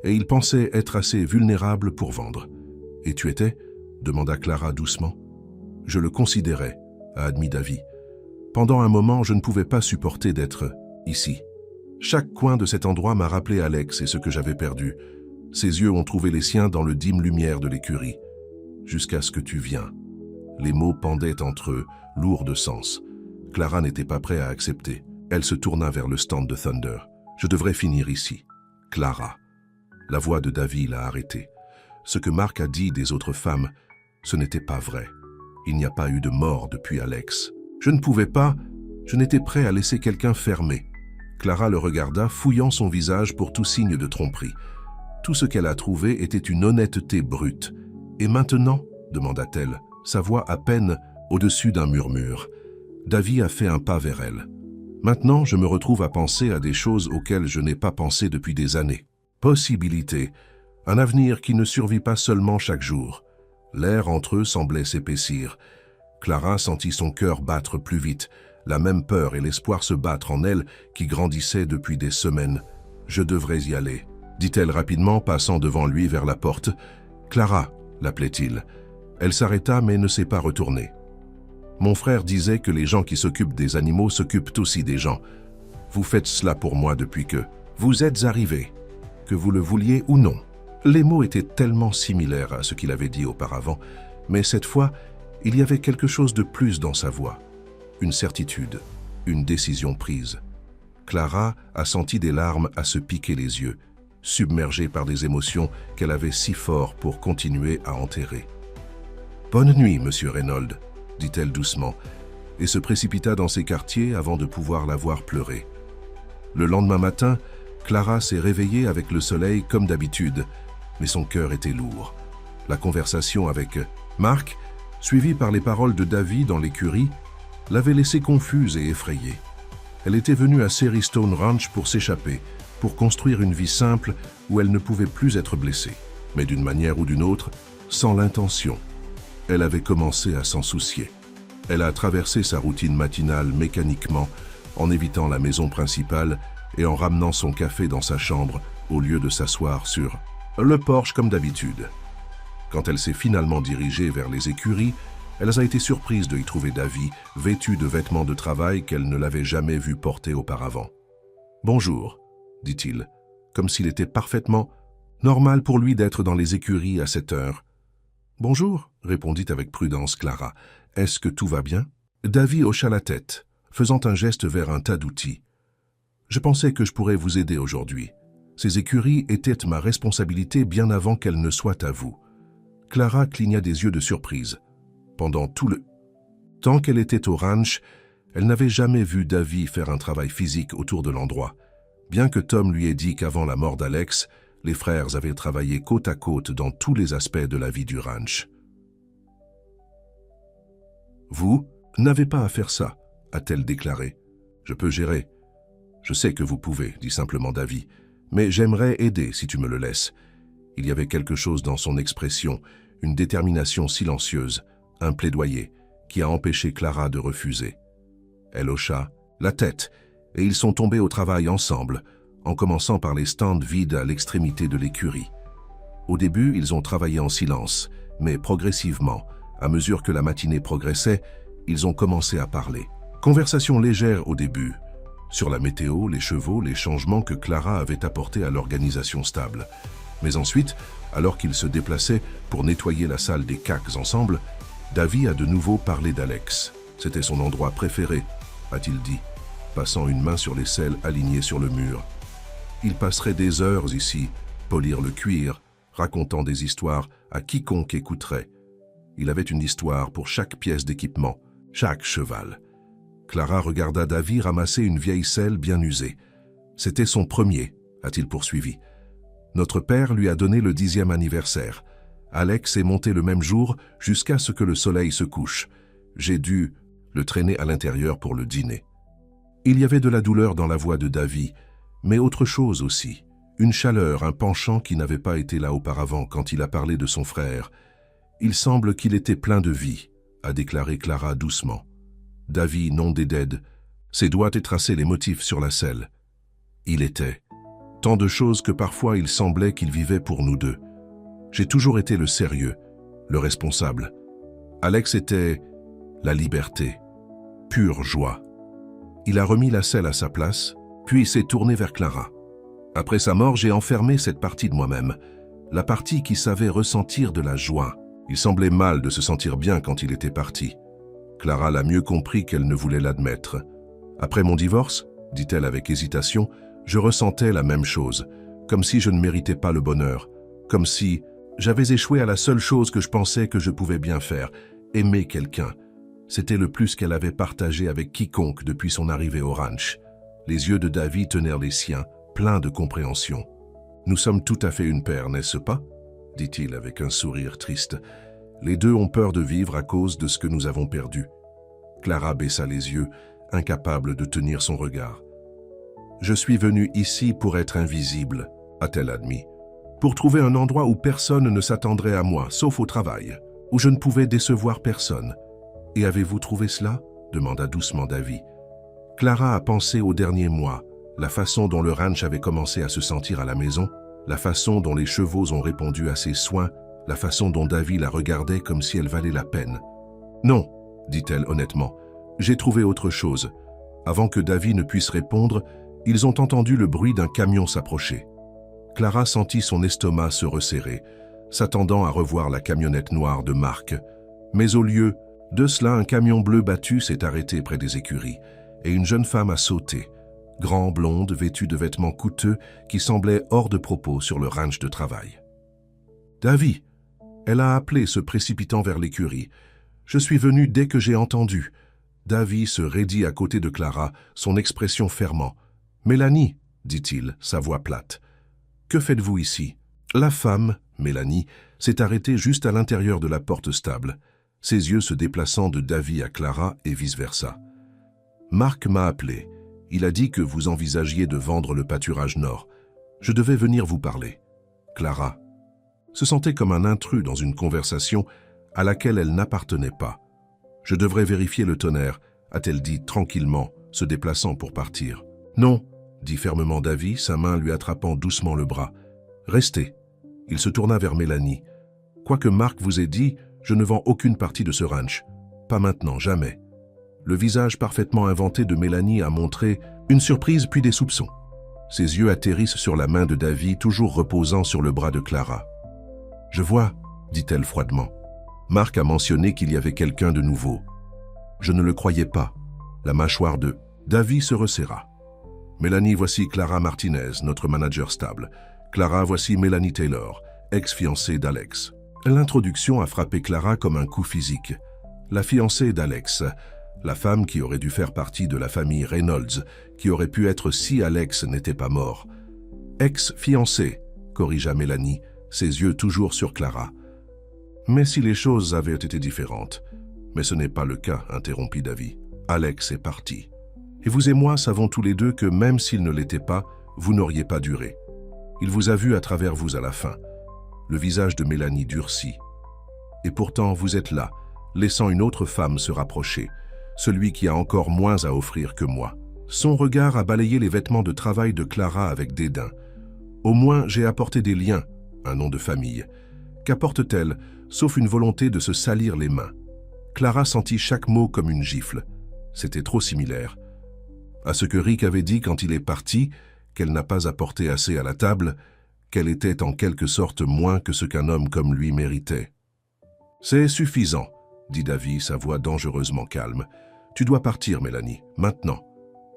et il pensait être assez vulnérable pour vendre. « Et tu étais » demanda Clara doucement. « Je le considérais » a admis Davy. « Pendant un moment, je ne pouvais pas supporter d'être ici. Chaque coin de cet endroit m'a rappelé Alex et ce que j'avais perdu. Ses yeux ont trouvé les siens dans le dîme lumière de l'écurie. Jusqu'à ce que tu viens. » Les mots pendaient entre eux, lourds de sens. Clara n'était pas prête à accepter. Elle se tourna vers le stand de Thunder. « Je devrais finir ici. Clara. » La voix de Davy l'a arrêtée. Ce que Marc a dit des autres femmes, ce n'était pas vrai. Il n'y a pas eu de mort depuis Alex. Je ne pouvais pas, je n'étais prêt à laisser quelqu'un fermer. Clara le regarda, fouillant son visage pour tout signe de tromperie. Tout ce qu'elle a trouvé était une honnêteté brute. « Et maintenant ?» demanda-t-elle, sa voix à peine au-dessus d'un murmure. Davy a fait un pas vers elle. « Maintenant, je me retrouve à penser à des choses auxquelles je n'ai pas pensé depuis des années. Possibilité, un avenir qui ne survit pas seulement chaque jour. » L'air entre eux semblait s'épaissir. Clara sentit son cœur battre plus vite, la même peur et l'espoir se battre en elle qui grandissait depuis des semaines. « Je devrais y aller, » dit-elle rapidement, passant devant lui vers la porte. « Clara » l'appelait-il. Elle s'arrêta mais ne s'est pas retournée. « Mon frère disait que les gens qui s'occupent des animaux s'occupent aussi des gens. Vous faites cela pour moi depuis que vous êtes arrivé, que vous le vouliez ou non. » Les mots étaient tellement similaires à ce qu'il avait dit auparavant, mais cette fois, il y avait quelque chose de plus dans sa voix. Une certitude, une décision prise. Clara a senti des larmes à se piquer les yeux, submergée par des émotions qu'elle avait si fort pour continuer à enterrer. « Bonne nuit, monsieur Reynolds, » dit-elle doucement, et se précipita dans ses quartiers avant de pouvoir la voir pleurer. Le lendemain matin, Clara s'est réveillée avec le soleil comme d'habitude, mais son cœur était lourd. La conversation avec Marc, suivie par les paroles de Davy dans l'écurie, l'avait laissée confuse et effrayée. Elle était venue à Serrystone Ranch pour s'échapper, pour construire une vie simple où elle ne pouvait plus être blessée. Mais d'une manière ou d'une autre, sans l'intention, elle avait commencé à s'en soucier. Elle a traversé sa routine matinale mécaniquement, en évitant la maison principale et en ramenant son café dans sa chambre au lieu de s'asseoir sur le porche comme d'habitude. Quand elle s'est finalement dirigée vers les écuries, Elle a été surprise de y trouver Davy, vêtu de vêtements de travail qu'elle ne l'avait jamais vu porter auparavant. « Bonjour », dit-il, comme s'il était parfaitement normal pour lui d'être dans les écuries à cette heure. « Bonjour », répondit avec prudence Clara. « Est-ce que tout va bien ?» Davy hocha la tête, faisant un geste vers un tas d'outils. « Je pensais que je pourrais vous aider aujourd'hui. Ces écuries étaient ma responsabilité bien avant qu'elles ne soient à vous. » Clara cligna des yeux de surprise. Pendant tout le temps qu'elle était au ranch, elle n'avait jamais vu Davy faire un travail physique autour de l'endroit, bien que Tom lui ait dit qu'avant la mort d'Alex, les frères avaient travaillé côte à côte dans tous les aspects de la vie du ranch. « Vous n'avez pas à faire ça, a-t-elle déclaré. « Je peux gérer. »« Je sais que vous pouvez, dit simplement Davy, mais j'aimerais aider si tu me le laisses. » Il y avait quelque chose dans son expression, une détermination silencieuse, un plaidoyer, qui a empêché Clara de refuser. Elle hocha la tête, et ils sont tombés au travail ensemble, en commençant par les stands vides à l'extrémité de l'écurie. Au début, ils ont travaillé en silence, mais progressivement, à mesure que la matinée progressait, ils ont commencé à parler. Conversation légère au début, sur la météo, les chevaux, les changements que Clara avait apportés à l'organisation stable. Mais ensuite, alors qu'ils se déplaçaient pour nettoyer la salle des caques ensemble, Davy a de nouveau parlé d'Alex. C'était son endroit préféré, a-t-il dit, passant une main sur les selles alignées sur le mur. Il passerait des heures ici, polir le cuir, racontant des histoires à quiconque écouterait. Il avait une histoire pour chaque pièce d'équipement, chaque cheval. Clara regarda Davy ramasser une vieille selle bien usée. C'était son premier, a-t-il poursuivi. Notre père lui a donné le 10e anniversaire. Alex est monté le même jour jusqu'à ce que le soleil se couche. J'ai dû le traîner à l'intérieur pour le dîner. Il y avait de la douleur dans la voix de Davy, mais autre chose aussi. Une chaleur, un penchant qui n'avait pas été là auparavant quand il a parlé de son frère. Il semble qu'il était plein de vie, a déclaré Clara doucement. Davy, non dédède, ses doigts traçaient les motifs sur la selle. Il était tant de choses que parfois il semblait qu'il vivait pour nous deux. J'ai toujours été le sérieux, le responsable. Alex était la liberté, pure joie. Il a remis la selle à sa place, puis s'est tourné vers Clara. Après sa mort, j'ai enfermé cette partie de moi-même, la partie qui savait ressentir de la joie. Il semblait mal de se sentir bien quand il était parti. Clara l'a mieux compris qu'elle ne voulait l'admettre. Après mon divorce, dit-elle avec hésitation, je ressentais la même chose, comme si je ne méritais pas le bonheur, comme si j'avais échoué à la seule chose que je pensais que je pouvais bien faire, aimer quelqu'un. C'était le plus qu'elle avait partagé avec quiconque depuis son arrivée au ranch. Les yeux de Davy tenaient les siens, pleins de compréhension. « Nous sommes tout à fait une paire, n'est-ce pas ?» dit-il avec un sourire triste. « Les deux ont peur de vivre à cause de ce que nous avons perdu. » Clara baissa les yeux, incapable de tenir son regard. « Je suis venue ici pour être invisible, » a-t-elle admis. « Pour trouver un endroit où personne ne s'attendrait à moi, sauf au travail, où je ne pouvais décevoir personne. »« Et avez-vous trouvé cela ?» demanda doucement Davy. Clara a pensé aux derniers mois, la façon dont le ranch avait commencé à se sentir à la maison, la façon dont les chevaux ont répondu à ses soins, la façon dont Davy la regardait comme si elle valait la peine. « Non, » dit-elle honnêtement, « j'ai trouvé autre chose. » Avant que Davy ne puisse répondre, ils ont entendu le bruit d'un camion s'approcher. Clara sentit son estomac se resserrer, s'attendant à revoir la camionnette noire de Marc. Mais au lieu de cela, un camion bleu battu s'est arrêté près des écuries, et une jeune femme a sauté, grand, blonde, vêtue de vêtements coûteux qui semblaient hors de propos sur le ranch de travail. « Davy !» Elle a appelé, se précipitant vers l'écurie. « Je suis venue dès que j'ai entendu. » Davy se raidit à côté de Clara, son expression fermant. « Mélanie !» dit-il, sa voix plate. « Que faites-vous ici ?» La femme, Mélanie, s'est arrêtée juste à l'intérieur de la porte stable, ses yeux se déplaçant de Davy à Clara et vice-versa. « Marc m'a appelé. Il a dit que vous envisagiez de vendre le pâturage nord. Je devais venir vous parler. » Clara se sentait comme un intrus dans une conversation à laquelle elle n'appartenait pas. « Je devrais vérifier le tonnerre, » a-t-elle dit tranquillement, se déplaçant pour partir. « Non, » dit fermement Davy, sa main lui attrapant doucement le bras. « Restez. » Il se tourna vers Mélanie. « Quoi que Marc vous ait dit, Je ne vends aucune partie de ce ranch. Pas maintenant, jamais. Le visage parfaitement inventé de Mélanie a montré une surprise puis des soupçons. Ses yeux atterrissent sur la main de Davy, toujours reposant sur le bras de Clara. « Je vois », dit-elle froidement. Marc a mentionné qu'il y avait quelqu'un de nouveau. Je ne le croyais pas. La mâchoire de Davy se resserra. « Mélanie, voici Clara Martinez, notre manager stable. Clara, voici Mélanie Taylor, ex-fiancée d'Alex. » L'introduction a frappé Clara comme un coup physique. La fiancée d'Alex, la femme qui aurait dû faire partie de la famille Reynolds, qui aurait pu être si Alex n'était pas mort. « Ex-fiancée », corrigea Mélanie, ses yeux toujours sur Clara. « Mais si les choses avaient été différentes. »« Mais ce n'est pas le cas, interrompit Davy. Alex est parti. Et vous et moi savons tous les deux que même s'il ne l'était pas, vous n'auriez pas duré. Il vous a vu à travers vous à la fin. » Le visage de Mélanie durcit. « Et pourtant, vous êtes là, laissant une autre femme se rapprocher, celui qui a encore moins à offrir que moi. » Son regard a balayé les vêtements de travail de Clara avec dédain. « Au moins, j'ai apporté des liens, un nom de famille. Qu'apporte-t-elle, sauf une volonté de se salir les mains ?» Clara sentit chaque mot comme une gifle. C'était trop similaire. À ce que Rick avait dit quand il est parti, qu'elle n'a pas apporté assez à la table, qu'elle était en quelque sorte moins que ce qu'un homme comme lui méritait. « C'est suffisant, » dit Davy, sa voix dangereusement calme. « Tu dois partir, Mélanie, maintenant. »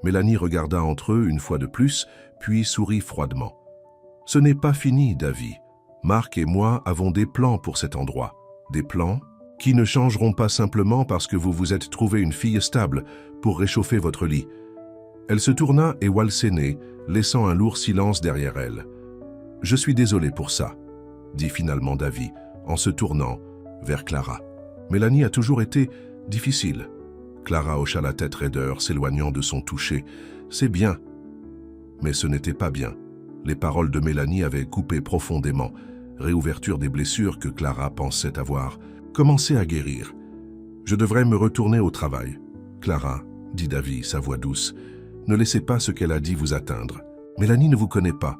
Mélanie regarda entre eux une fois de plus, puis sourit froidement. « Ce n'est pas fini, Davy. Marc et moi avons des plans pour cet endroit. Des plans qui ne changeront pas simplement parce que vous vous êtes trouvé une fille stable pour réchauffer votre lit. » Elle se tourna et walsait, laissant un lourd silence derrière elle. « Je suis désolé pour ça, » dit finalement Davy, en se tournant vers Clara. Mélanie a toujours été difficile. Clara hocha la tête raideur, s'éloignant de son toucher. « C'est bien. » Mais ce n'était pas bien. Les paroles de Mélanie avaient coupé profondément, réouverture des blessures que Clara pensait avoir commencé à guérir. « Je devrais me retourner au travail. »« Clara, » dit Davy, sa voix douce, « ne laissez pas ce qu'elle a dit vous atteindre. Mélanie ne vous connaît pas.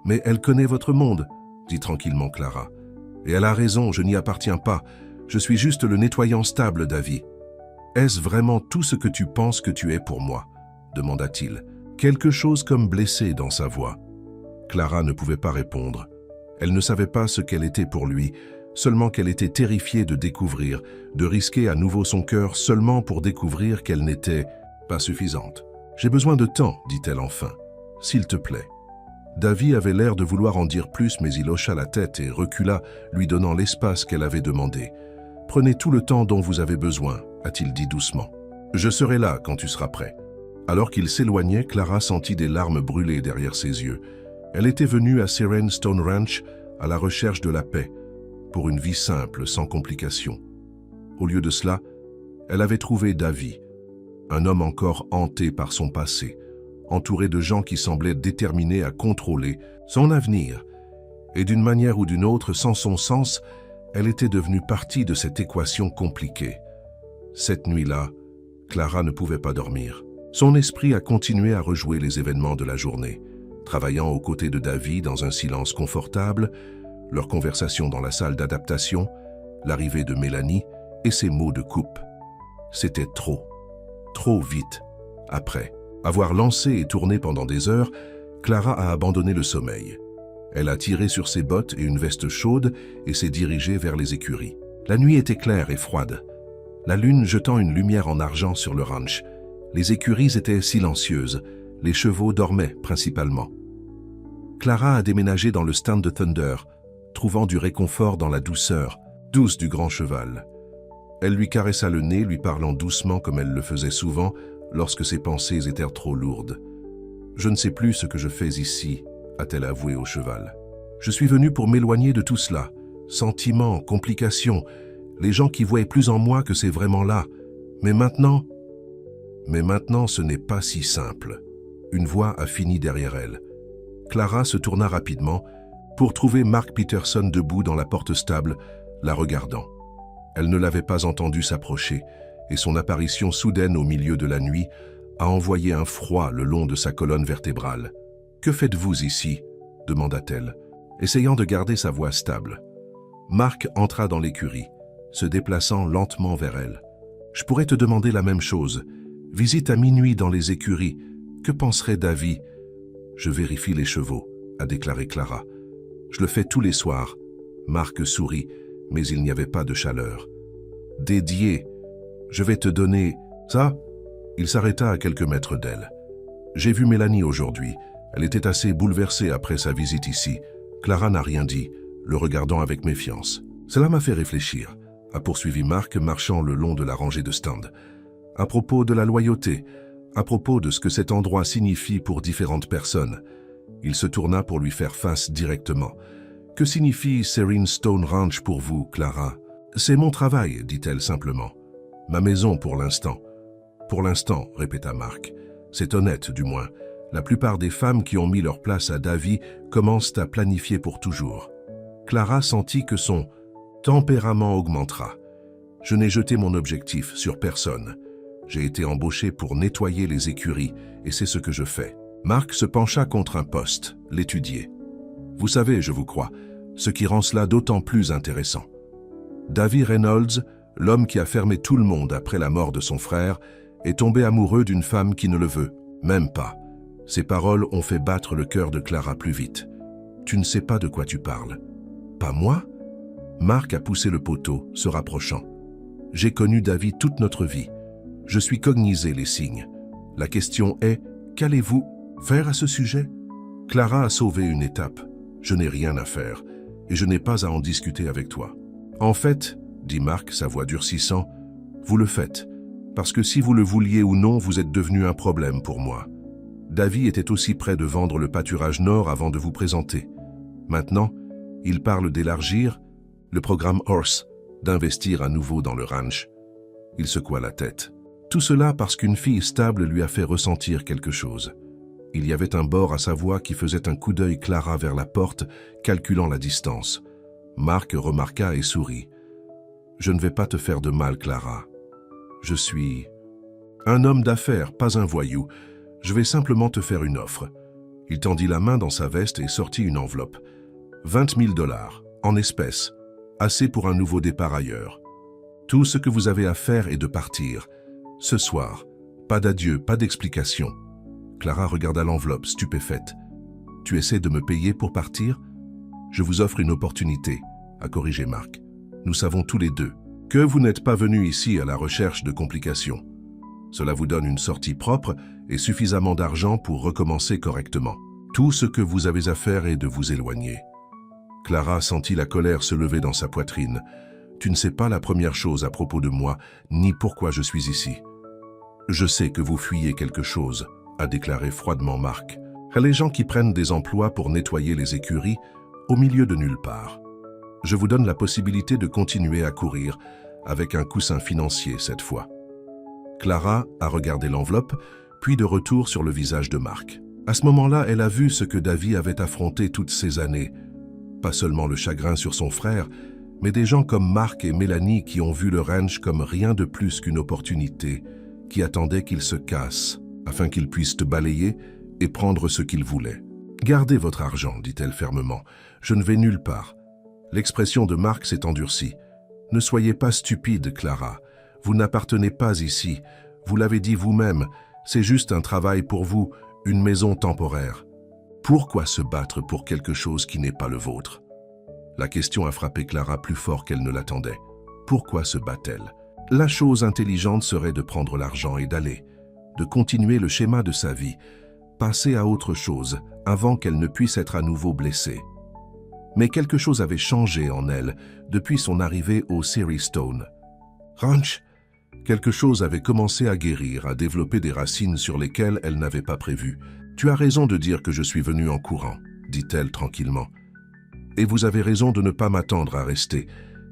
Mais elle connaît votre monde, » dit tranquillement Clara. « Et elle a raison, je n'y appartiens pas. Je suis juste le nettoyant stable, Davy. »« Est-ce vraiment tout ce que tu penses que tu es pour moi ?» demanda-t-il, quelque chose comme blessé dans sa voix. Clara ne pouvait pas répondre. Elle ne savait pas ce qu'elle était pour lui, seulement qu'elle était terrifiée de découvrir, de risquer à nouveau son cœur seulement pour découvrir qu'elle n'était pas suffisante. « J'ai besoin de temps, dit-elle enfin. S'il te plaît. » Davy avait l'air de vouloir en dire plus, mais il hocha la tête et recula, lui donnant l'espace qu'elle avait demandé. « Prenez tout le temps dont vous avez besoin, » a-t-il dit doucement. « Je serai là quand tu seras prêt. » Alors qu'il s'éloignait, Clara sentit des larmes brûler derrière ses yeux. Elle était venue à Siren Stone Ranch à la recherche de la paix, pour une vie simple, sans complications. Au lieu de cela, elle avait trouvé Davy, un homme encore hanté par son passé, entouré de gens qui semblaient déterminés à contrôler son avenir. Et d'une manière ou d'une autre, sans son sens, elle était devenue partie de cette équation compliquée. Cette nuit-là, Clara ne pouvait pas dormir. Son esprit a continué à rejouer les événements de la journée, travaillant aux côtés de Davy dans un silence confortable, leur conversation dans la salle d'adaptation, l'arrivée de Mélanie et ses mots de coupe. C'était trop vite. Après avoir lancé et tourné pendant des heures, Clara a abandonné le sommeil. Elle a tiré sur ses bottes et une veste chaude et s'est dirigée vers les écuries. La nuit était claire et froide, la lune jetant une lumière en argent sur le ranch. Les écuries étaient silencieuses, les chevaux dormaient principalement. Clara a déménagé dans le stand de Thunder, trouvant du réconfort dans la douceur douce du grand cheval. Elle lui caressa le nez, lui parlant doucement comme elle le faisait souvent lorsque ses pensées étaient trop lourdes. « Je ne sais plus ce que je fais ici », a-t-elle avoué au cheval. « Je suis venue pour m'éloigner de tout cela. Sentiments, complications, les gens qui voient plus en moi que c'est vraiment là. Mais maintenant, ce n'est pas si simple. » Une voix a fini derrière elle. Clara se tourna rapidement pour trouver Mark Peterson debout dans la porte stable, la regardant. Elle ne l'avait pas entendu s'approcher, et son apparition soudaine au milieu de la nuit a envoyé un froid le long de sa colonne vertébrale. « Que faites-vous ici ?» demanda-t-elle, essayant de garder sa voix stable. Mark entra dans l'écurie. se déplaçant lentement vers elle. « Je pourrais te demander la même chose. Visite à minuit dans les écuries. Que penserait Davy ?»« Je vérifie les chevaux, » a déclaré Clara. « Je le fais tous les soirs. » Marc sourit, mais il n'y avait pas de chaleur. « Dédié, je vais te donner ça ?» Il s'arrêta à quelques mètres d'elle. « J'ai vu Mélanie aujourd'hui. Elle était assez bouleversée après sa visite ici. » Clara n'a rien dit, le regardant avec méfiance. « Cela m'a fait réfléchir, » a poursuivi Marc, marchant le long de la rangée de stands. « À propos de la loyauté, à propos de ce que cet endroit signifie pour différentes personnes. » Il se tourna pour lui faire face directement. « Que signifie Serene Stone Ranch pour vous, Clara ?»« C'est mon travail, dit-elle simplement. Ma maison pour l'instant. » « Pour l'instant, répéta Marc. C'est honnête, du moins. La plupart des femmes qui ont mis leur place à Davy commencent à planifier pour toujours. Clara sentit que son tempérament augmentera. Je n'ai jeté mon objectif sur personne. J'ai été embauché pour nettoyer les écuries, et c'est ce que je fais. Marc se pencha contre un poste, l'étudier. Vous savez, je vous crois, ce qui rend cela d'autant plus intéressant. Davy Reynolds, l'homme qui a fermé tout le monde après la mort de son frère, est tombé amoureux d'une femme qui ne le veut, même pas. Ces paroles ont fait battre le cœur de Clara plus vite. Tu ne sais pas de quoi tu parles. Pas moi? Marc a poussé le poteau, se rapprochant. J'ai connu Davy toute notre vie. Je suis cognisé les signes. La question est, qu'allez-vous faire à ce sujet? Clara a sauvé une étape. Je n'ai rien à faire, et je n'ai pas à en discuter avec toi. En fait, dit Marc, sa voix durcissant, vous le faites. Parce que si vous le vouliez ou non, vous êtes devenu un problème pour moi. Davy était aussi près de vendre le pâturage nord avant de vous présenter. Maintenant, il parle d'élargir le programme Horse, d'investir à nouveau dans le ranch. Il secoua la tête. Tout cela parce qu'une fille stable lui a fait ressentir quelque chose. Il y avait un bord à sa voix qui faisait un coup d'œil Clara vers la porte, calculant la distance. Marc remarqua et sourit. « Je ne vais pas te faire de mal, Clara. Je suis un homme d'affaires, pas un voyou. Je vais simplement te faire une offre. » Il tendit la main dans sa veste et sortit une enveloppe. 20 000 $, en espèces. Assez pour un nouveau départ ailleurs. Tout ce que vous avez à faire est de partir. Ce soir. Pas d'adieu, pas d'explication. Clara regarda l'enveloppe, stupéfaite. « Tu essaies de me payer pour partir ?»« Je vous offre une opportunité, » a corrigé Marc. « Nous savons tous les deux que vous n'êtes pas venu ici à la recherche de complications. Cela vous donne une sortie propre et suffisamment d'argent pour recommencer correctement. Tout ce que vous avez à faire est de vous éloigner. » Clara sentit la colère se lever dans sa poitrine. « Tu ne sais pas la première chose à propos de moi, ni pourquoi je suis ici. »« Je sais que vous fuyez quelque chose, » a déclaré froidement Marc. « Les gens qui prennent des emplois pour nettoyer les écuries au milieu de nulle part. Je vous donne la possibilité de continuer à courir, avec un coussin financier cette fois. » Clara a regardé l'enveloppe, puis de retour sur le visage de Marc. À ce moment-là, elle a vu ce que Davy avait affronté toutes ces années. Pas seulement le chagrin sur son frère, mais des gens comme Marc et Mélanie qui ont vu le ranch comme rien de plus qu'une opportunité, qui attendaient qu'il se casse, afin qu'ils puissent te balayer et prendre ce qu'ils voulaient. « Gardez votre argent, dit-elle fermement. Je ne vais nulle part. » L'expression de Marc s'est endurcie. « Ne soyez pas stupide, Clara. Vous n'appartenez pas ici. Vous l'avez dit vous-même, c'est juste un travail pour vous, une maison temporaire. Pourquoi se battre pour quelque chose qui n'est pas le vôtre ?» La question a frappé Clara plus fort qu'elle ne l'attendait. Pourquoi se bat-elle? La chose intelligente serait de prendre l'argent et d'aller, de continuer le schéma de sa vie, passer à autre chose avant qu'elle ne puisse être à nouveau blessée. Mais quelque chose avait changé en elle depuis son arrivée au Serene Stone Ranch. Quelque chose avait commencé à guérir, à développer des racines sur lesquelles elle n'avait pas prévu. « Tu as raison de dire que je suis venue en courant, » dit-elle tranquillement. « Et vous avez raison de ne pas m'attendre à rester.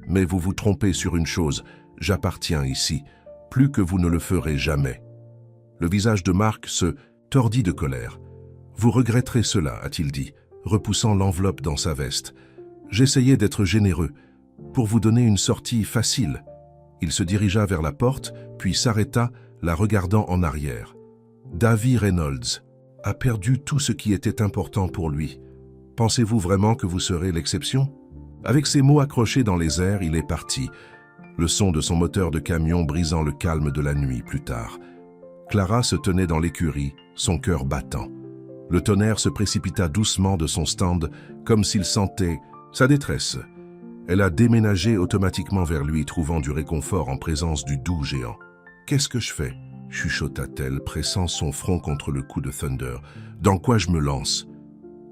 Mais vous vous trompez sur une chose, j'appartiens ici, plus que vous ne le ferez jamais. » Le visage de Marc se tordit de colère. « Vous regretterez cela, a-t-il dit, repoussant l'enveloppe dans sa veste. J'essayais d'être généreux, pour vous donner une sortie facile. » Il se dirigea vers la porte, puis s'arrêta, la regardant en arrière. Davy Reynolds a perdu tout ce qui était important pour lui. Pensez-vous vraiment que vous serez l'exception? Avec ces mots accrochés dans les airs, il est parti, le son de son moteur de camion brisant le calme de la nuit plus tard. Clara se tenait dans l'écurie, son cœur battant. Le tonnerre se précipita doucement de son stand, comme s'il sentait sa détresse. Elle a déménagé automatiquement vers lui, trouvant du réconfort en présence du doux géant. « Qu'est-ce que je fais ?» chuchota-t-elle, pressant son front contre le cou de Thunder. « Dans quoi je me lance ?»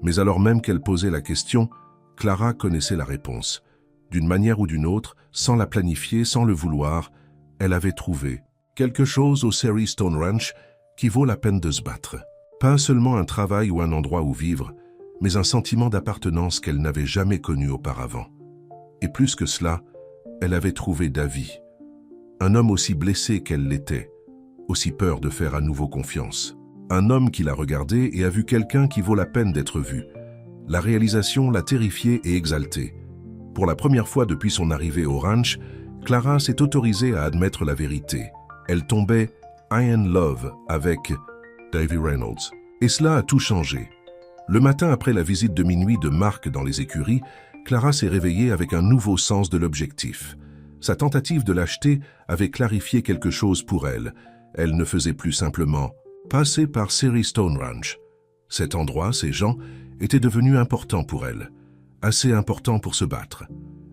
Mais alors même qu'elle posait la question, Clara connaissait la réponse. D'une manière ou d'une autre, sans la planifier, sans le vouloir, elle avait trouvé quelque chose au Sherry Stone Ranch qui vaut la peine de se battre. Pas seulement un travail ou un endroit où vivre, mais un sentiment d'appartenance qu'elle n'avait jamais connu auparavant. Et plus que cela, elle avait trouvé Davy. Un homme aussi blessé qu'elle l'était, aussi peur de faire à nouveau confiance. Un homme qui l'a regardé et a vu quelqu'un qui vaut la peine d'être vu. La réalisation l'a terrifiée et exaltée. Pour la première fois depuis son arrivée au ranch, Clara s'est autorisée à admettre la vérité. Elle tombait in love avec Davy Reynolds. Et cela a tout changé. Le matin après la visite de minuit de Mark dans les écuries, Clara s'est réveillée avec un nouveau sens de l'objectif. Sa tentative de l'acheter avait clarifié quelque chose pour elle. Elle ne faisait plus simplement passer par Sherry Stone Ranch. Cet endroit, ces gens, étaient devenus importants pour elle. Assez importants pour se battre.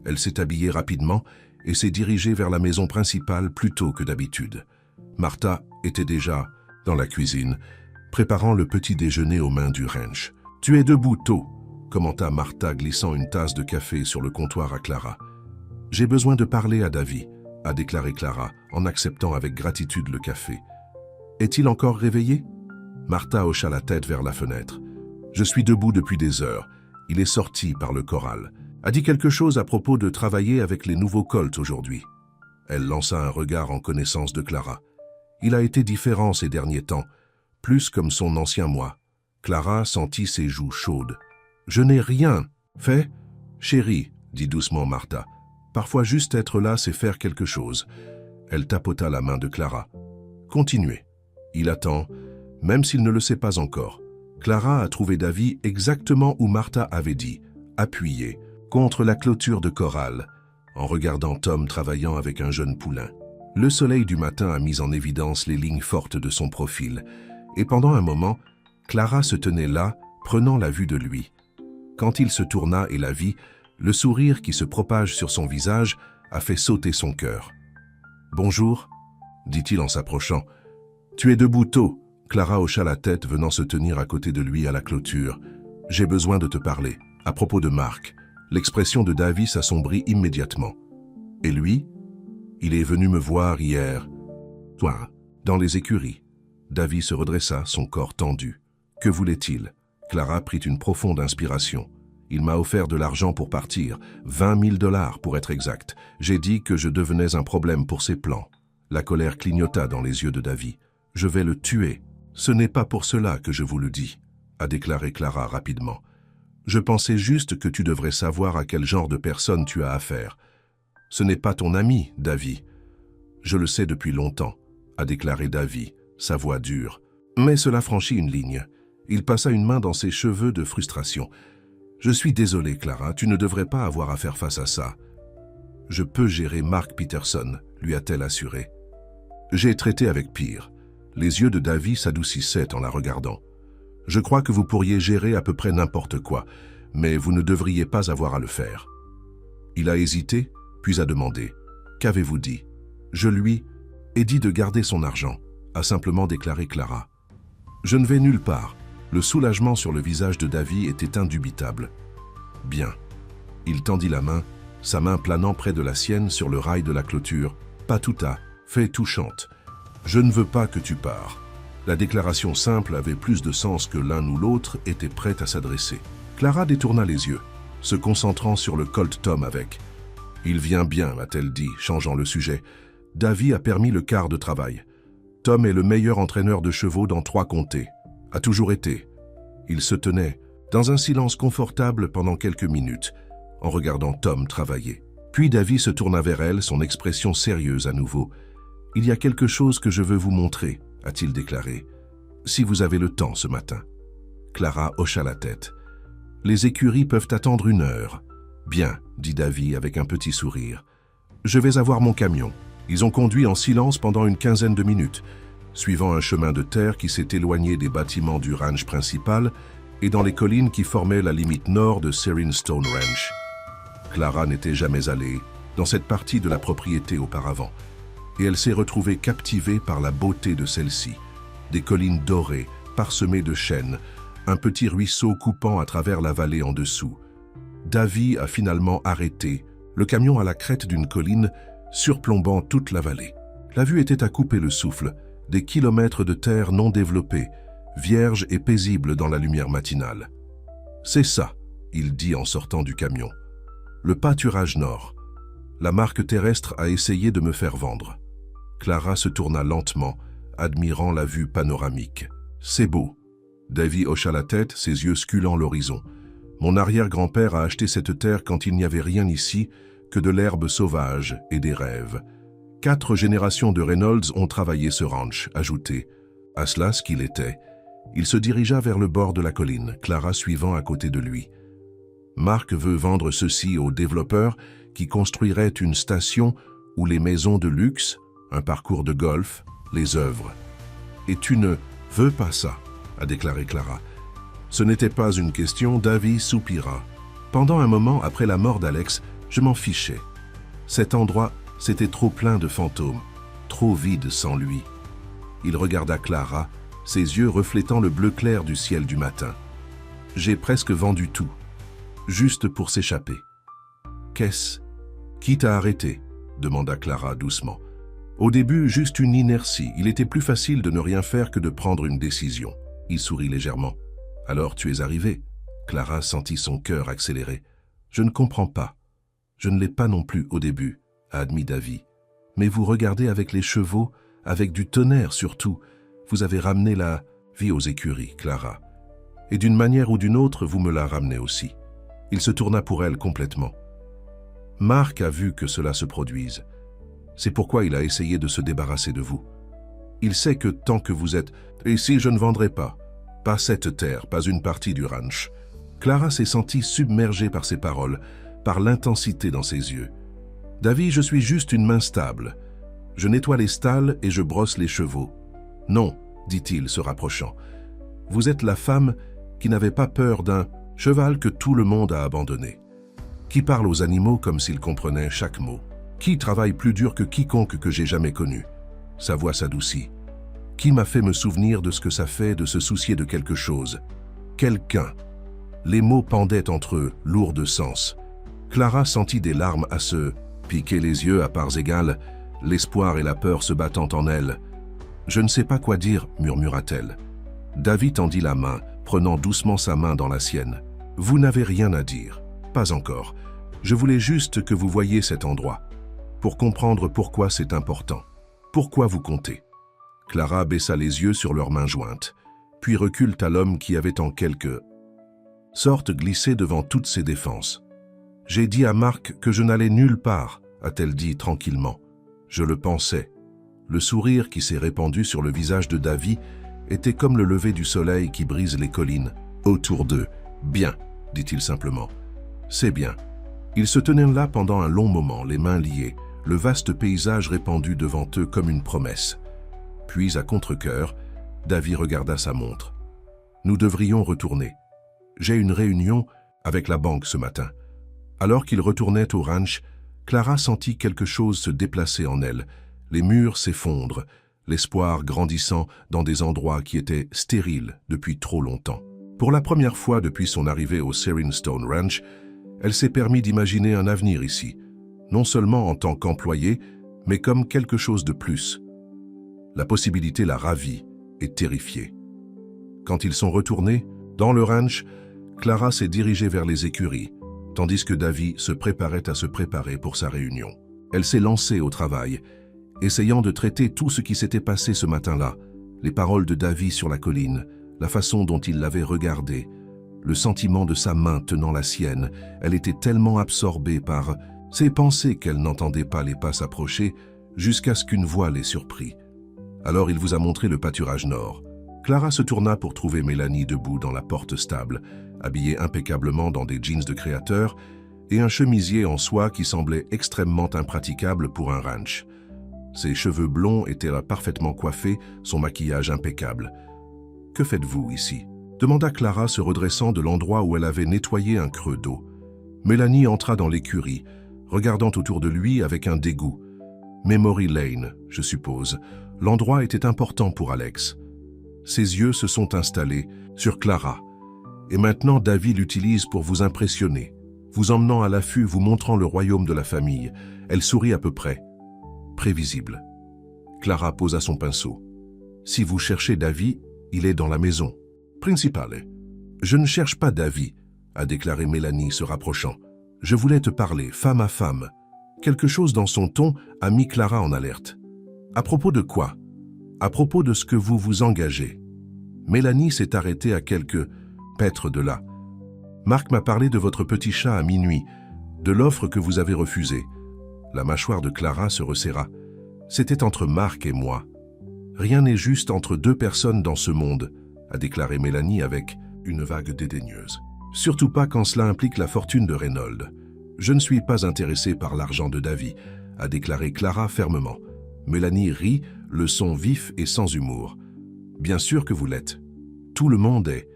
Elle s'est habillée rapidement et s'est dirigée vers la maison principale plus tôt que d'habitude. Martha était déjà dans la cuisine, préparant le petit déjeuner aux mains du ranch. « Tu es debout tôt », commenta Martha glissant une tasse de café sur le comptoir à Clara. « J'ai besoin de parler à Davy », a déclaré Clara, en acceptant avec gratitude le café. « Est-il encore réveillé ?» Martha hocha la tête vers la fenêtre. « Je suis debout depuis des heures. Il est sorti par le corral. A dit quelque chose à propos de travailler avec les nouveaux Colts aujourd'hui. » Elle lança un regard en connaissance de Clara. Il a été différent ces derniers temps, plus comme son ancien moi. Clara sentit ses joues chaudes. « Je n'ai rien fait, chérie, » dit doucement Martha. « Parfois juste être là, c'est faire quelque chose. » Elle tapota la main de Clara. « Continuez. Il attend, même s'il ne le sait pas encore. » Clara a trouvé Davy exactement où Martha avait dit, appuyé, contre la clôture de corral, en regardant Tom travaillant avec un jeune poulain. Le soleil du matin a mis en évidence les lignes fortes de son profil, et pendant un moment, Clara se tenait là, prenant la vue de lui. Quand il se tourna et la vit, le sourire qui se propage sur son visage a fait sauter son cœur. « Bonjour », dit-il en s'approchant. « Tu es debout tôt ». Clara hocha la tête, venant se tenir à côté de lui à la clôture. « J'ai besoin de te parler. À propos de Mark. » L'expression de Davy s'assombrit immédiatement. « Et lui ? Il est venu me voir hier. » « Toi, dans les écuries. » Davy se redressa, son corps tendu. « Que voulait-il » Clara prit une profonde inspiration. « Il m'a offert de l'argent pour partir, 20 000 $ pour être exact. J'ai dit que je devenais un problème pour ses plans. » La colère clignota dans les yeux de Davy. « Je vais le tuer. » « Ce n'est pas pour cela que je vous le dis, » a déclaré Clara rapidement. « Je pensais juste que tu devrais savoir à quel genre de personne tu as affaire. Ce n'est pas ton ami, Davy. »« Je le sais depuis longtemps, » a déclaré Davy, sa voix dure. Mais cela franchit une ligne. Il passa une main dans ses cheveux de frustration. « Je suis désolé, Clara, tu ne devrais pas avoir à faire face à ça. »« Je peux gérer Mark Peterson, » lui a-t-elle assuré. « J'ai traité avec pire. » Les yeux de Davy s'adoucissaient en la regardant. « Je crois que vous pourriez gérer à peu près n'importe quoi, mais vous ne devriez pas avoir à le faire. » Il a hésité, puis a demandé « Qu'avez-vous dit ?»« Je lui ai dit de garder son argent, » a simplement déclaré Clara. « Je ne vais nulle part. » Le soulagement sur le visage de Davy était indubitable. « Bien. » Il tendit la main, sa main planant près de la sienne sur le rail de la clôture. « Pas tout à fait touchante. » « Je ne veux pas que tu pars. » La déclaration simple avait plus de sens que l'un ou l'autre était prêt à s'adresser. Clara détourna les yeux, se concentrant sur le Colt Tom avec. « Il vient bien, m'a-t-elle dit, changeant le sujet. Davy a permis le quart de travail. Tom est le meilleur entraîneur de chevaux dans 3 comtés. A toujours été. » Il se tenait, dans un silence confortable pendant quelques minutes, en regardant Tom travailler. Puis Davy se tourna vers elle, son expression sérieuse à nouveau. « Il y a quelque chose que je veux vous montrer, » a-t-il déclaré, « si vous avez le temps ce matin. » Clara hocha la tête. « Les écuries peuvent attendre 1 heure. »« Bien, » dit Davy avec un petit sourire. Je vais avoir mon camion. » Ils ont conduit en silence pendant une quinzaine de minutes, suivant un chemin de terre qui s'est éloigné des bâtiments du ranch principal et dans les collines qui formaient la limite nord de Serene Stone Ranch. Clara n'était jamais allée dans cette partie de la propriété auparavant, et elle s'est retrouvée captivée par la beauté de celle-ci. Des collines dorées, parsemées de chênes, un petit ruisseau coupant à travers la vallée en dessous. Davy a finalement arrêté, le camion à la crête d'une colline, surplombant toute la vallée. La vue était à couper le souffle, des kilomètres de terre non développée, vierge et paisible dans la lumière matinale. « C'est ça, » il dit en sortant du camion. « Le pâturage nord. La marque terrestre a essayé de me faire vendre. » Clara se tourna lentement, admirant la vue panoramique. « C'est beau. » Davy hocha la tête, ses yeux sculant l'horizon. « Mon arrière-grand-père a acheté cette terre quand il n'y avait rien ici que de l'herbe sauvage et des rêves. 4 générations de Reynolds ont travaillé ce ranch, ajouté. À cela ce qu'il était. Il se dirigea vers le bord de la colline, Clara suivant à côté de lui. Marc veut vendre ceci aux développeurs qui construiraient une station où les maisons de luxe, un parcours de golf, les œuvres. « Et tu ne veux pas ça », a déclaré Clara. Ce n'était pas une question, Davy soupira. Pendant un moment après la mort d'Alex, je m'en fichais. Cet endroit, c'était trop plein de fantômes, trop vide sans lui. Il regarda Clara, ses yeux reflétant le bleu clair du ciel du matin. J'ai presque vendu tout, juste pour s'échapper. Qu'est-ce? Qui t'a arrêté? Demanda Clara doucement. Au début, juste une inertie. Il était plus facile de ne rien faire que de prendre une décision. Il sourit légèrement. Alors tu es arrivé. Clara sentit son cœur accélérer. Je ne comprends pas. Je ne l'ai pas non plus au début, a admis Davy. Mais vous regardez avec les chevaux, avec du tonnerre surtout. Vous avez ramené la vie aux écuries, Clara. Et d'une manière ou d'une autre, vous me la ramenez aussi. Il se tourna pour elle complètement. Marc a vu que cela se produise. C'est pourquoi il a essayé de se débarrasser de vous. Il sait que tant que vous êtes... Et si je ne vendrai pas cette terre, pas une partie du ranch. Clara s'est sentie submergée par ses paroles, par l'intensité dans ses yeux. Davy, je suis juste une main stable. Je nettoie les stalles et je brosse les chevaux. Non, dit-il, se rapprochant. Vous êtes la femme qui n'avait pas peur d'un cheval que tout le monde a abandonné. Qui parle aux animaux comme s'ils comprenaient chaque mot. Qui travaille plus dur que quiconque que j'ai jamais connu. Sa voix s'adoucit. Qui m'a fait me souvenir de ce que ça fait de se soucier de quelque chose. Quelqu'un. Les mots pendaient entre eux, lourds de sens. Clara sentit des larmes à se piquer les yeux à parts égales, l'espoir et la peur se battant en elle. « Je ne sais pas quoi dire », murmura-t-elle. Davy tendit la main, prenant doucement sa main dans la sienne. « Vous n'avez rien à dire. Pas encore. Je voulais juste que vous voyiez cet endroit, pour comprendre pourquoi c'est important. Pourquoi vous comptez. » Clara baissa les yeux sur leurs mains jointes, puis recula à l'homme qui avait en quelque sorte glissé devant toutes ses défenses. « J'ai dit à Marc que je n'allais nulle part, a-t-elle dit tranquillement. Je le pensais. » Le sourire qui s'est répandu sur le visage de Davy était comme le lever du soleil qui brise les collines autour d'eux. « Bien, dit-il simplement. C'est bien. » Ils se tenaient là pendant un long moment, les mains liées, le vaste paysage répandu devant eux comme une promesse. Puis, à contre-cœur, Davy regarda sa montre. « Nous devrions retourner. J'ai une réunion avec la banque ce matin. » Alors qu'ils retournaient au ranch, Clara sentit quelque chose se déplacer en elle, les murs s'effondrent, l'espoir grandissant dans des endroits qui étaient stériles depuis trop longtemps. Pour la première fois depuis son arrivée au Serene Stone Ranch, elle s'est permis d'imaginer un avenir ici, non seulement en tant qu'employée, mais comme quelque chose de plus. La possibilité la ravit et terrifiée. Quand ils sont retournés, dans le ranch, Clara s'est dirigée vers les écuries, tandis que Davy se préparait à se préparer pour sa réunion. Elle s'est lancée au travail, essayant de traiter tout ce qui s'était passé ce matin-là, les paroles de Davy sur la colline, la façon dont il l'avait regardé, le sentiment de sa main tenant la sienne. Elle était tellement absorbée par ses pensées qu'elle n'entendait pas les pas s'approcher jusqu'à ce qu'une voix les surprit. Alors il vous a montré le pâturage nord. Clara se tourna pour trouver Mélanie debout dans la porte stable, habillée impeccablement dans des jeans de créateur et un chemisier en soie qui semblait extrêmement impraticable pour un ranch. Ses cheveux blonds étaient là parfaitement coiffés, son maquillage impeccable. « Que faites-vous ici ?» demanda Clara se redressant de l'endroit où elle avait nettoyé un creux d'eau. Mélanie entra dans l'écurie, regardant autour de lui avec un dégoût. Memory Lane, je suppose. L'endroit était important pour Alex. Ses yeux se sont installés sur Clara. Et maintenant Davy l'utilise pour vous impressionner, vous emmenant à l'affût, vous montrant le royaume de la famille. Elle sourit à peu près. Prévisible. Clara posa son pinceau. Si vous cherchez Davy, il est dans la maison. Principale. Je ne cherche pas Davy, a déclaré Mélanie se rapprochant. Je voulais te parler, femme à femme. Quelque chose dans son ton a mis Clara en alerte. À propos de quoi? À propos de ce que vous vous engagez. Mélanie s'est arrêtée à quelques pètres de là. Marc m'a parlé de votre petit chat à minuit, de l'offre que vous avez refusée. La mâchoire de Clara se resserra. C'était entre Marc et moi. Rien n'est juste entre deux personnes dans ce monde, a déclaré Mélanie avec une vague dédaigneuse. Surtout pas quand cela implique la fortune de Reynolds. Je ne suis pas intéressée par l'argent de Davy, a déclaré Clara fermement. Mélanie rit, le son vif et sans humour. Bien sûr que vous l'êtes. Tout le monde est.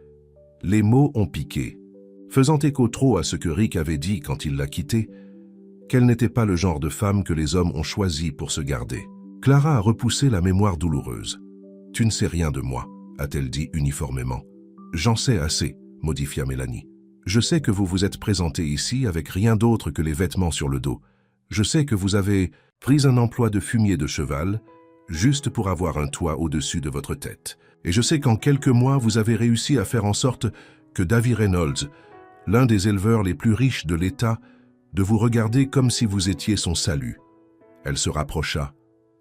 Les mots ont piqué, faisant écho trop à ce que Rick avait dit quand il l'a quittée, qu'elle n'était pas le genre de femme que les hommes ont choisi pour se garder. Clara a repoussé la mémoire douloureuse. « Tu ne sais rien de moi », a-t-elle dit uniformément. « J'en sais assez », modifia Mélanie. « Je sais que vous vous êtes présenté ici avec rien d'autre que les vêtements sur le dos. Je sais que vous avez pris un emploi de fumier de cheval, juste pour avoir un toit au-dessus de votre tête. Et je sais qu'en quelques mois, vous avez réussi à faire en sorte que Davy Reynolds, l'un des éleveurs les plus riches de l'État, de vous regarder comme si vous étiez son salut. » Elle se rapprocha,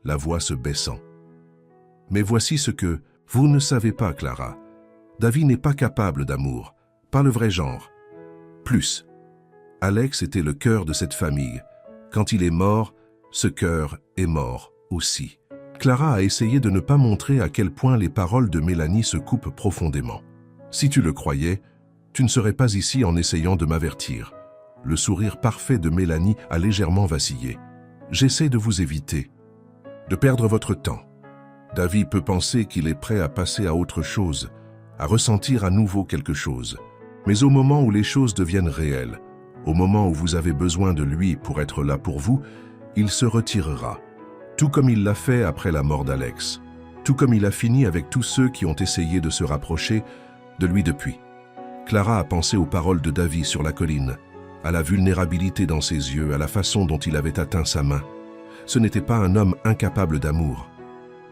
la voix se baissant. « Mais voici ce que vous ne savez pas, Clara. Davy n'est pas capable d'amour, pas le vrai genre. Plus, Alex était le cœur de cette famille. Quand il est mort, ce cœur est mort aussi. » Clara a essayé de ne pas montrer à quel point les paroles de Mélanie se coupent profondément. « Si tu le croyais, tu ne serais pas ici en essayant de m'avertir. » Le sourire parfait de Mélanie a légèrement vacillé. « J'essaie de vous éviter, de perdre votre temps. Davy peut penser qu'il est prêt à passer à autre chose, à ressentir à nouveau quelque chose. Mais au moment où les choses deviennent réelles, au moment où vous avez besoin de lui pour être là pour vous, il se retirera. Tout comme il l'a fait après la mort d'Alex. Tout comme il a fini avec tous ceux qui ont essayé de se rapprocher de lui depuis. » Clara a pensé aux paroles de Davy sur la colline, à la vulnérabilité dans ses yeux, à la façon dont il avait atteint sa main. Ce n'était pas un homme incapable d'amour.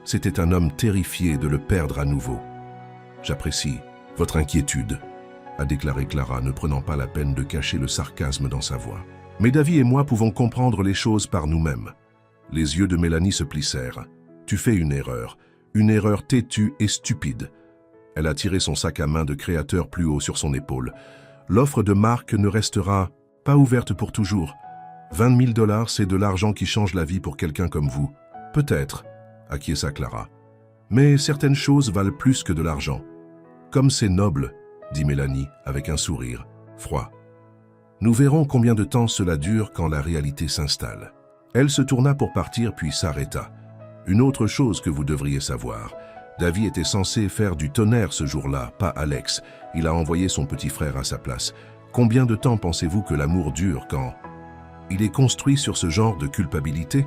C'était un homme terrifié de le perdre à nouveau. « J'apprécie votre inquiétude, » a déclaré Clara, ne prenant pas la peine de cacher le sarcasme dans sa voix. « Mais Davy et moi pouvons comprendre les choses par nous-mêmes. » Les yeux de Mélanie se plissèrent. « Tu fais une erreur têtue et stupide. » Elle a tiré son sac à main de créateur plus haut sur son épaule. « L'offre de Marc ne restera pas ouverte pour toujours. 20 000 $, c'est de l'argent qui change la vie pour quelqu'un comme vous. Peut-être, acquiesça Clara. Mais certaines choses valent plus que de l'argent. Comme c'est noble, dit Mélanie avec un sourire froid. Nous verrons combien de temps cela dure quand la réalité s'installe. Elle se tourna pour partir puis s'arrêta. Une autre chose que vous devriez savoir. Davy était censé faire du tonnerre ce jour-là, pas Alex. Il a envoyé son petit frère à sa place. Combien de temps pensez-vous que l'amour dure quand il est construit sur ce genre de culpabilité?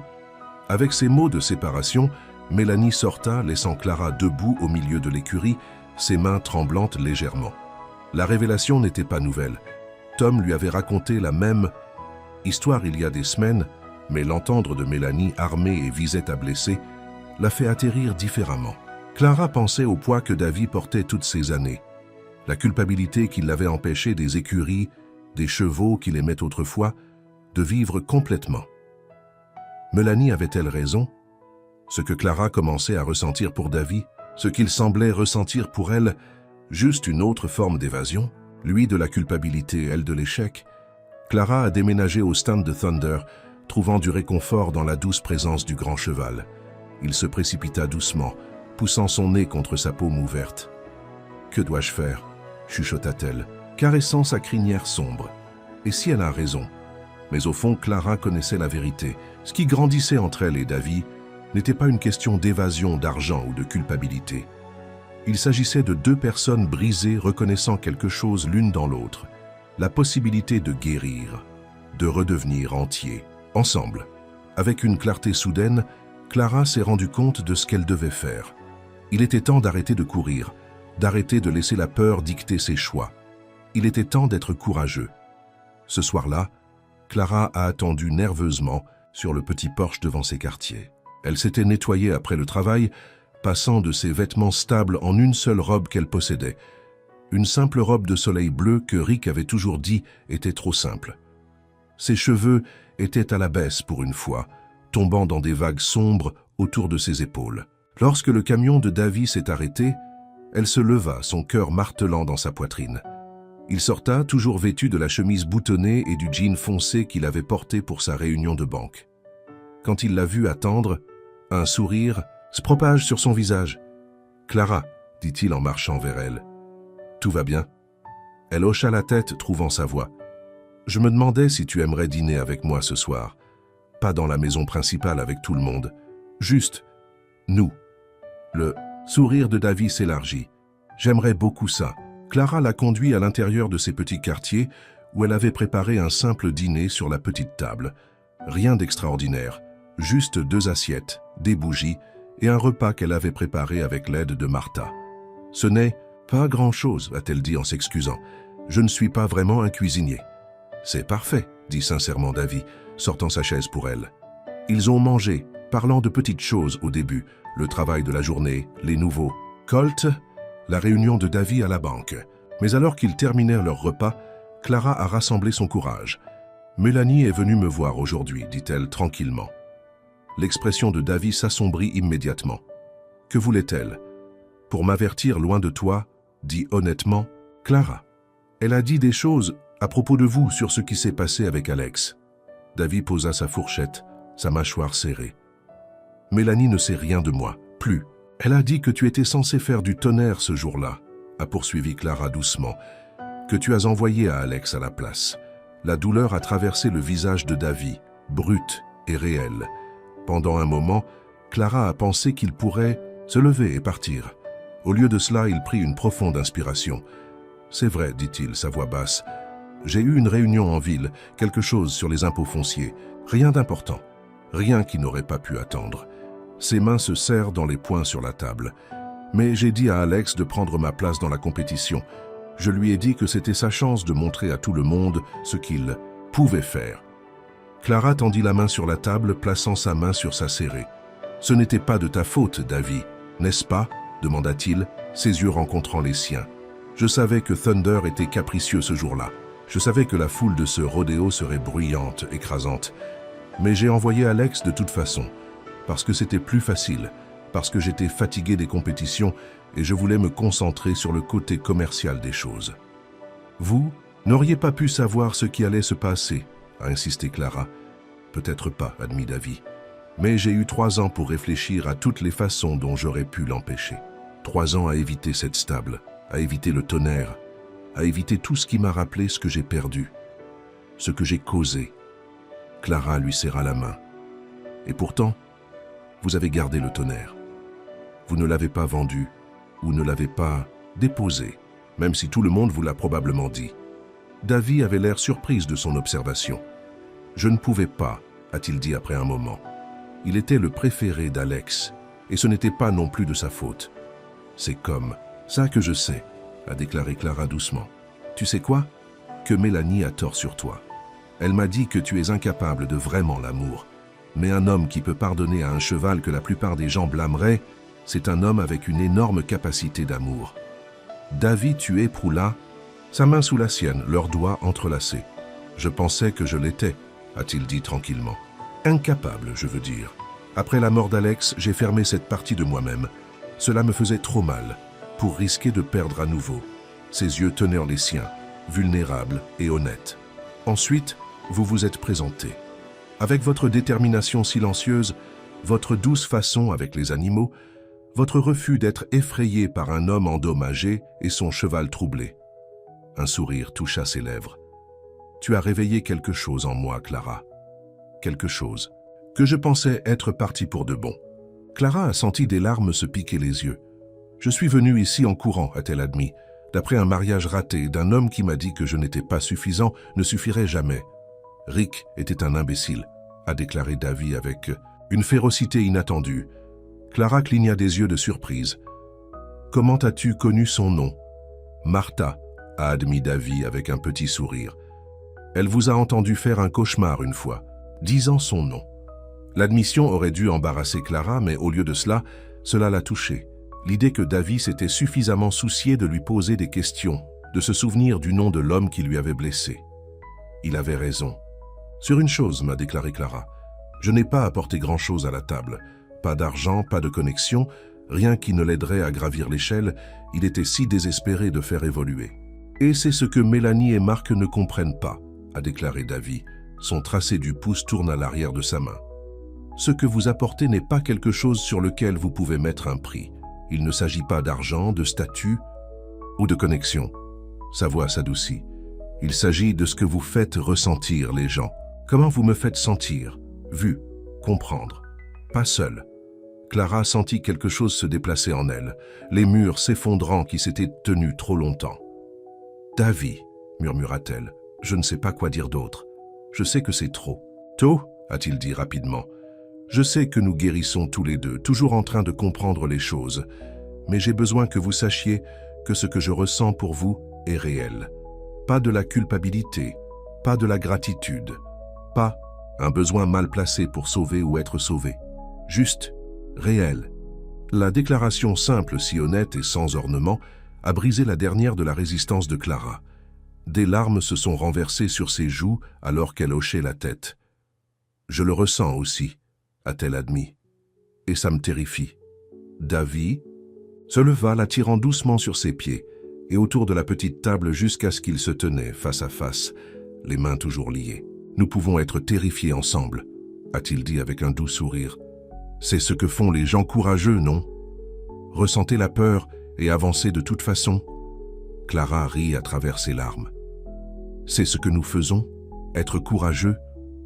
Avec ces mots de séparation, Mélanie sorta, laissant Clara debout au milieu de l'écurie, ses mains tremblantes légèrement. La révélation n'était pas nouvelle. Tom lui avait raconté la même histoire il y a des semaines, mais l'entendre de Mélanie armée et visée à blesser l'a fait atterrir différemment. Clara pensait au poids que Davy portait toutes ces années, la culpabilité qui l'avait empêché des écuries, des chevaux qu'il aimait autrefois, de vivre complètement. Mélanie avait-elle raison? Ce que Clara commençait à ressentir pour Davy, ce qu'il semblait ressentir pour elle, juste une autre forme d'évasion, lui de la culpabilité, elle de l'échec. Clara a déménagé au stand de Thunder, trouvant du réconfort dans la douce présence du grand cheval. Il se précipita doucement, poussant son nez contre sa paume ouverte. « Que dois-je faire » chuchota-t-elle, caressant sa crinière sombre. « Et si elle a raison, Mais au fond, Clara connaissait la vérité. Ce qui grandissait entre elle et Davy n'était pas une question d'évasion d'argent ou de culpabilité. Il s'agissait de deux personnes brisées reconnaissant quelque chose l'une dans l'autre, la possibilité de guérir, de redevenir entiers, ensemble. Avec une clarté soudaine, Clara s'est rendue compte de ce qu'elle devait faire. Il était temps d'arrêter de courir, d'arrêter de laisser la peur dicter ses choix. Il était temps d'être courageux. Ce soir-là, Clara a attendu nerveusement sur le petit porche devant ses quartiers. Elle s'était nettoyée après le travail, passant de ses vêtements stables en une seule robe qu'elle possédait. Une simple robe de soleil bleu que Rick avait toujours dit était trop simple. Ses cheveux étaient à la baisse pour une fois, tombant dans des vagues sombres autour de ses épaules. Lorsque le camion de Davy s'est arrêté, elle se leva, son cœur martelant dans sa poitrine. Il sorta, toujours vêtu de la chemise boutonnée et du jean foncé qu'il avait porté pour sa réunion de banque. Quand il l'a vue attendre, un sourire se propage sur son visage. « Clara », dit-il en marchant vers elle. « Tout va bien ?» Elle hocha la tête, trouvant sa voix. « Je me demandais si tu aimerais dîner avec moi ce soir. Pas dans la maison principale avec tout le monde. Juste, nous. » Le sourire de Davy s'élargit. « J'aimerais beaucoup ça. » Clara l'a conduit à l'intérieur de ses petits quartiers où elle avait préparé un simple dîner sur la petite table. Rien d'extraordinaire, juste 2 assiettes, des bougies et un repas qu'elle avait préparé avec l'aide de Martha. « Ce n'est pas grand-chose », a-t-elle dit en s'excusant. « Je ne suis pas vraiment un cuisinier. »« C'est parfait », dit sincèrement Davy, sortant sa chaise pour elle. Ils ont mangé, parlant de petites choses au début, le travail de la journée, les nouveaux. Colt, la réunion de Davy à la banque. Mais alors qu'ils terminèrent leur repas, Clara a rassemblé son courage. « Mélanie est venue me voir aujourd'hui », dit-elle tranquillement. L'expression de Davy s'assombrit immédiatement. Que voulait-elle? Pour m'avertir loin de toi, dit honnêtement Clara. Elle a dit des choses à propos de vous sur ce qui s'est passé avec Alex. Davy posa sa fourchette, sa mâchoire serrée. Mélanie ne sait rien de moi, plus. Elle a dit que tu étais censé faire du tonnerre ce jour-là, a poursuivi Clara doucement, que tu as envoyé à Alex à la place. La douleur a traversé le visage de Davy, brute et réelle. Pendant un moment, Clara a pensé qu'il pourrait se lever et partir. Au lieu de cela, il prit une profonde inspiration. « C'est vrai, dit-il, sa voix basse. J'ai eu une réunion en ville, quelque chose sur les impôts fonciers. Rien d'important, rien qui n'aurait pas pu attendre. » Ses mains se serrent dans les poings sur la table. Mais j'ai dit à Alex de prendre ma place dans la compétition. Je lui ai dit que c'était sa chance de montrer à tout le monde ce qu'il pouvait faire. Clara tendit la main sur la table, plaçant sa main sur sa serrée. « Ce n'était pas de ta faute, Davy, n'est-ce pas ?» demanda-t-il, ses yeux rencontrant les siens. « Je savais que Thunder était capricieux ce jour-là. Je savais que la foule de ce rodéo serait bruyante, écrasante. Mais j'ai envoyé Alex de toute façon, parce que c'était plus facile, parce que j'étais fatigué des compétitions et je voulais me concentrer sur le côté commercial des choses. Vous n'auriez pas pu savoir ce qui allait se passer, a insisté Clara. Peut-être pas, admit Davy. Mais j'ai eu 3 ans pour réfléchir à toutes les façons dont j'aurais pu l'empêcher. 3 ans à éviter cette stable, à éviter le tonnerre, à éviter tout ce qui m'a rappelé ce que j'ai perdu, ce que j'ai causé. Clara lui serra la main. Et pourtant, vous avez gardé le tonnerre. Vous ne l'avez pas vendu ou ne l'avez pas déposé, même si tout le monde vous l'a probablement dit. Davy avait l'air surprise de son observation. « Je ne pouvais pas », a-t-il dit après un moment. Il était le préféré d'Alex, et ce n'était pas non plus de sa faute. « C'est comme ça que je sais », a déclaré Clara doucement. « Tu sais quoi? Que Mélanie a tort sur toi. Elle m'a dit que tu es incapable de vraiment l'amour. Mais un homme qui peut pardonner à un cheval que la plupart des gens blâmeraient, c'est un homme avec une énorme capacité d'amour. Davy tué Proula, sa main sous la sienne, leurs doigts entrelacés. Je pensais que je l'étais, a-t-il dit tranquillement. Incapable, je veux dire. Après la mort d'Alex, j'ai fermé cette partie de moi-même. Cela me faisait trop mal, pour risquer de perdre à nouveau. Ses yeux tenèrent les siens, vulnérables et honnêtes. Ensuite, vous vous êtes présenté. Avec votre détermination silencieuse, votre douce façon avec les animaux, votre refus d'être effrayé par un homme endommagé et son cheval troublé. Un sourire toucha ses lèvres. « Tu as réveillé quelque chose en moi, Clara. Quelque chose que je pensais être parti pour de bon. Clara a senti des larmes se piquer les yeux. Je suis venue ici en courant, a-t-elle admis, d'après un mariage raté d'un homme qui m'a dit que je n'étais pas suffisant, ne suffirait jamais. Rick était un imbécile, a déclaré Davy avec une férocité inattendue. Clara cligna des yeux de surprise. Comment as-tu connu son nom? Martha, a admis Davy avec un petit sourire. Elle vous a entendu faire un cauchemar une fois, disant son nom. L'admission aurait dû embarrasser Clara, mais au lieu de cela l'a touchée. L'idée que Davy s'était suffisamment soucié de lui poser des questions, de se souvenir du nom de l'homme qui lui avait blessé. Il avait raison. Sur une chose, m'a déclaré Clara. Je n'ai pas apporté grand-chose à la table. Pas d'argent, pas de connexion, rien qui ne l'aiderait à gravir l'échelle. Il était si désespéré de faire évoluer. Et c'est ce que Mélanie et Marc ne comprennent pas, a déclaré Davy. Son tracé du pouce tourne à l'arrière de sa main. Ce que vous apportez n'est pas quelque chose sur lequel vous pouvez mettre un prix. Il ne s'agit pas d'argent, de statut ou de connexion. Sa voix s'adoucit. Il s'agit de ce que vous faites ressentir les gens. Comment vous me faites sentir, vu, comprendre. Pas seul. Clara sentit quelque chose se déplacer en elle, les murs s'effondrant qui s'étaient tenus trop longtemps. « Davy, murmura-t-elle, je ne sais pas quoi dire d'autre. Je sais que c'est trop. »« Tôt » a-t-il dit rapidement. « Je sais que nous guérissons tous les deux, toujours en train de comprendre les choses, mais j'ai besoin que vous sachiez que ce que je ressens pour vous est réel. Pas de la culpabilité, pas de la gratitude, pas un besoin mal placé pour sauver ou être sauvé. Juste, réel. » La déclaration simple, si honnête et sans ornement, a brisé la dernière de la résistance de Clara. Des larmes se sont renversées sur ses joues alors qu'elle hochait la tête. « Je le ressens aussi, » a-t-elle admis. « Et ça me terrifie. » Davy se leva, la tirant doucement sur ses pieds, et autour de la petite table jusqu'à ce qu'ils se tenaient face à face, les mains toujours liées. « Nous pouvons être terrifiés ensemble, » a-t-il dit avec un doux sourire. « C'est ce que font les gens courageux, non? Ressentez la peur et avancez de toute façon. » Clara rit à travers ses larmes. « C'est ce que nous faisons, être courageux? »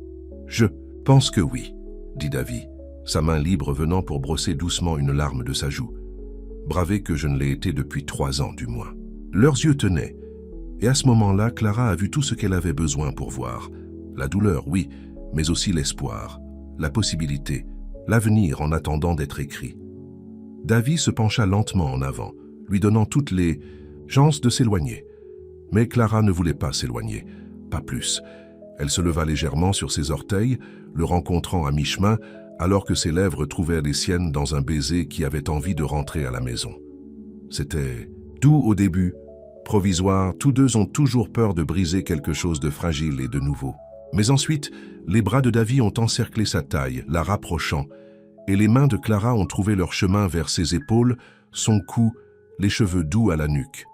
« Je pense que oui, » dit Davy, sa main libre venant pour brosser doucement une larme de sa joue. Bravé que je ne l'ai été depuis 3 ans du moins. Leurs yeux tenaient, et à ce moment-là, Clara a vu tout ce qu'elle avait besoin pour voir. La douleur, oui, mais aussi l'espoir, la possibilité, l'avenir en attendant d'être écrit. Davy se pencha lentement en avant, lui donnant toutes les chances de s'éloigner. Mais Clara ne voulait pas s'éloigner, pas plus. Elle se leva légèrement sur ses orteils, le rencontrant à mi-chemin, alors que ses lèvres trouvaient les siennes dans un baiser qui avait envie de rentrer à la maison. C'était doux au début, provisoire, tous deux ont toujours peur de briser quelque chose de fragile et de nouveau. Mais ensuite, les bras de Davy ont encerclé sa taille, la rapprochant, et les mains de Clara ont trouvé leur chemin vers ses épaules, son cou, les cheveux doux à la nuque.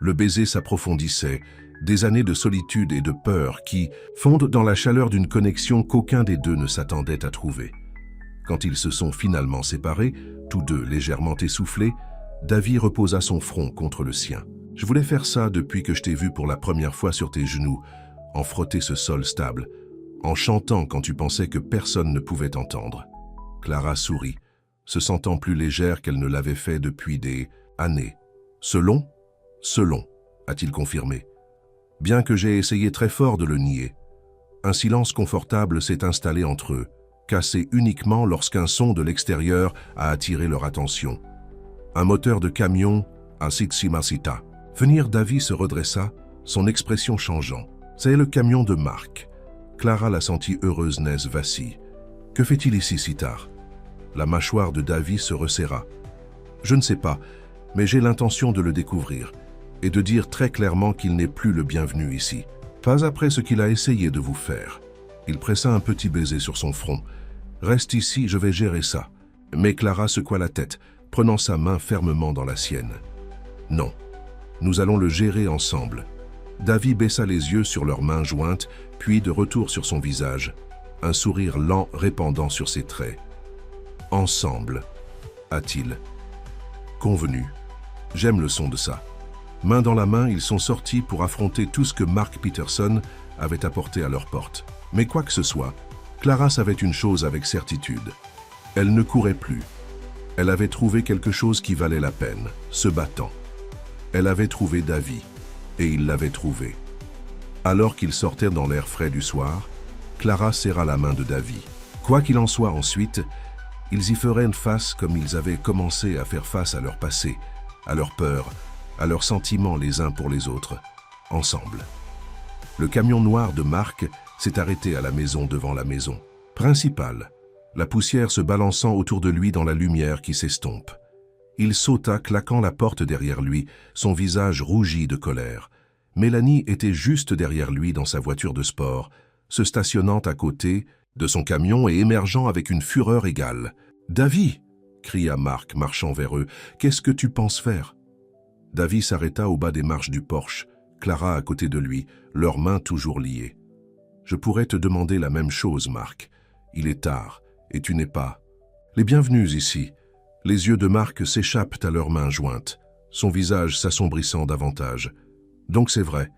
Le baiser s'approfondissait, des années de solitude et de peur qui fondent dans la chaleur d'une connexion qu'aucun des deux ne s'attendait à trouver. Quand ils se sont finalement séparés, tous deux légèrement essoufflés, Davy reposa son front contre le sien. « Je voulais faire ça depuis que je t'ai vu pour la première fois sur tes genoux, en frotter ce sol stable, en chantant quand tu pensais que personne ne pouvait t'entendre. » Clara sourit, se sentant plus légère qu'elle ne l'avait fait depuis des années. « Selon, a-t-il confirmé. Bien que j'ai essayé très fort de le nier. Un silence confortable s'est installé entre eux, cassé uniquement lorsqu'un son de l'extérieur a attiré leur attention. Un moteur de camion à Sitsimasita. Venir Davy se redressa, son expression changeant. C'est le camion de Marc. Clara la sentit heureuse naise vacille. Que fait-il ici si tard? La mâchoire de Davy se resserra. Je ne sais pas, mais j'ai l'intention de le découvrir et de dire très clairement qu'il n'est plus le bienvenu ici. Pas après ce qu'il a essayé de vous faire. Il pressa un petit baiser sur son front. Reste ici, je vais gérer ça. Mais Clara secoua la tête, prenant sa main fermement dans la sienne. Non, nous allons le gérer ensemble. Davy baissa les yeux sur leurs mains jointes, puis de retour sur son visage, un sourire lent répandant sur ses traits. Ensemble, a-t-il. Convenu. J'aime le son de ça. Main dans la main, ils sont sortis pour affronter tout ce que Mark Peterson avait apporté à leur porte. Mais quoi que ce soit, Clara savait une chose avec certitude. Elle ne courait plus. Elle avait trouvé quelque chose qui valait la peine, se battant. Elle avait trouvé Davy, et il l'avait trouvé. Alors qu'ils sortaient dans l'air frais du soir, Clara serra la main de Davy. Quoi qu'il en soit ensuite, ils y feraient une face comme ils avaient commencé à faire face à leur passé, à leurs peurs, à leurs sentiments les uns pour les autres, ensemble. Le camion noir de Marc s'est arrêté à la maison devant la maison principale, la poussière se balançant autour de lui dans la lumière qui s'estompe. Il sauta, claquant la porte derrière lui, son visage rougi de colère. Mélanie était juste derrière lui dans sa voiture de sport, se stationnant à côté de son camion et émergeant avec une fureur égale. « Davy !» cria Marc, marchant vers eux. « Qu'est-ce que tu penses faire ?» Davy s'arrêta au bas des marches du Porsche, Clara à côté de lui, leurs mains toujours liées. « Je pourrais te demander la même chose, Marc. Il est tard, et tu n'es pas. Les bienvenus ici. » Les yeux de Marc s'échappent à leurs mains jointes, son visage s'assombrissant davantage. « Donc c'est vrai,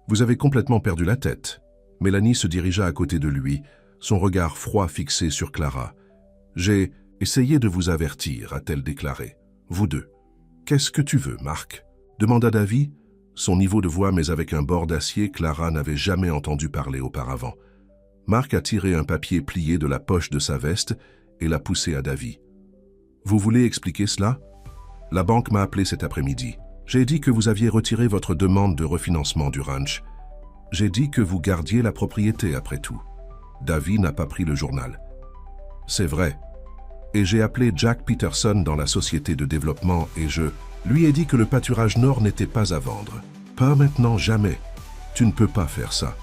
vous avez complètement perdu la tête. » Mélanie se dirigea à côté de lui, son regard froid fixé sur Clara. « J'ai essayé de vous avertir, a-t-elle déclaré. Vous deux. »« Qu'est-ce que tu veux, Marc ?» demanda Davy. Son niveau de voix mais avec un bord d'acier, Clara n'avait jamais entendu parler auparavant. Marc a tiré un papier plié de la poche de sa veste et l'a poussé à Davy. « Vous voulez expliquer cela ? La banque m'a appelé cet après-midi. J'ai dit que vous aviez retiré votre demande de refinancement du ranch. J'ai dit que vous gardiez la propriété après tout. » Davy n'a pas pris le journal. « C'est vrai. Et j'ai appelé Jack Peterson dans la société de développement et je lui ai dit que le pâturage nord n'était pas à vendre. Pas maintenant, jamais. Tu ne peux pas faire ça. »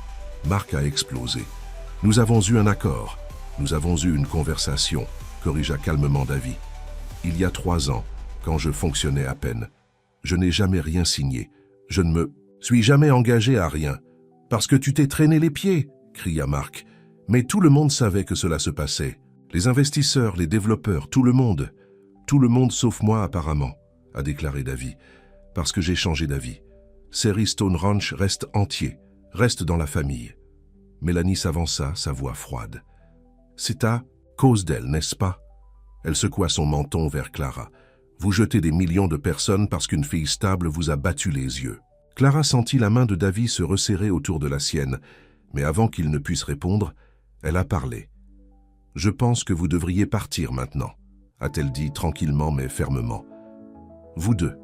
Marc a explosé. « Nous avons eu un accord. Nous avons eu une conversation, » corrigea calmement Davy. « Il y a 3 ans, quand je fonctionnais à peine. Je n'ai jamais rien signé. Je ne me suis jamais engagé à rien. Parce que tu t'es traîné les pieds, » cria Marc. « Mais tout le monde savait que cela se passait. Les investisseurs, les développeurs, tout le monde. Tout le monde sauf moi apparemment, » a déclaré Davy. « Parce que j'ai changé d'avis. Sherry Stone Ranch reste entier, reste dans la famille. » Mélanie s'avança, sa voix froide. « C'est à cause d'elle, n'est-ce pas ?» Elle secoua son menton vers Clara. « Vous jetez des millions de personnes parce qu'une fille stable vous a battu les yeux. » Clara sentit la main de Davy se resserrer autour de la sienne, mais avant qu'il ne puisse répondre, elle a parlé. « Je pense que vous devriez partir maintenant, » a-t-elle dit tranquillement mais fermement. « Vous deux. »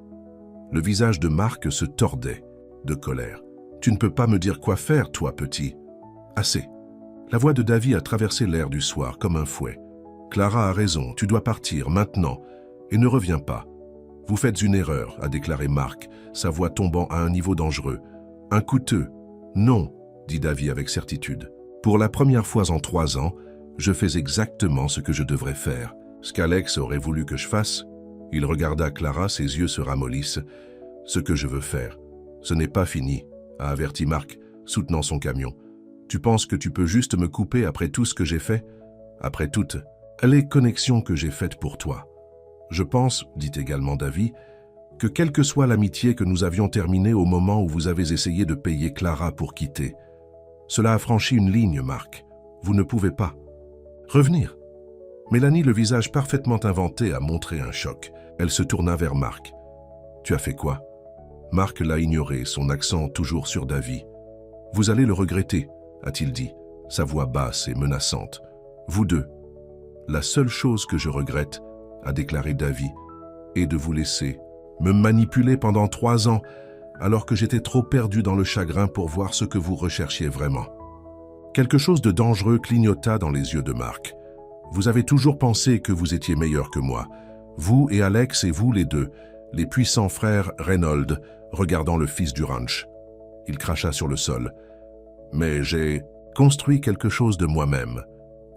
Le visage de Marc se tordait de colère. « Tu ne peux pas me dire quoi faire, toi, petit. » « Assez. » La voix de Davy a traversé l'air du soir comme un fouet. « Clara a raison, tu dois partir maintenant et ne reviens pas. »« Vous faites une erreur, » a déclaré Marc, sa voix tombant à un niveau dangereux. « Un coûteux. »« Non, » dit Davy avec certitude. « Pour la première fois en 3 ans, je fais exactement ce que je devrais faire. Ce qu'Alex aurait voulu que je fasse. » Il regarda Clara, ses yeux se ramollissent. « Ce que je veux faire. Ce n'est pas fini, » a averti Marc, soutenant son camion. « Tu penses que tu peux juste me couper après tout ce que j'ai fait? Après toutes les connexions que j'ai faites pour toi. Je pense, » dit également Davy, « que quelle que soit l'amitié que nous avions terminée au moment où vous avez essayé de payer Clara pour quitter, cela a franchi une ligne, Marc. Vous ne pouvez pas. Revenir. » Mélanie, le visage parfaitement inventé, a montré un choc. Elle se tourna vers Marc. « Tu as fait quoi ?» Marc l'a ignoré, son accent toujours sur Davy. « Vous allez le regretter, » a-t-il dit, sa voix basse et menaçante. « Vous deux. »« La seule chose que je regrette, » a déclaré Davy, « est de vous laisser me manipuler pendant 3 ans, alors que j'étais trop perdu dans le chagrin pour voir ce que vous recherchiez vraiment. » Quelque chose de dangereux clignota dans les yeux de Marc. « Vous avez toujours pensé que vous étiez meilleur que moi. Vous et Alex et vous les deux, les puissants frères Reynolds, regardant le fils du ranch. » Il cracha sur le sol. « Mais j'ai construit quelque chose de moi-même.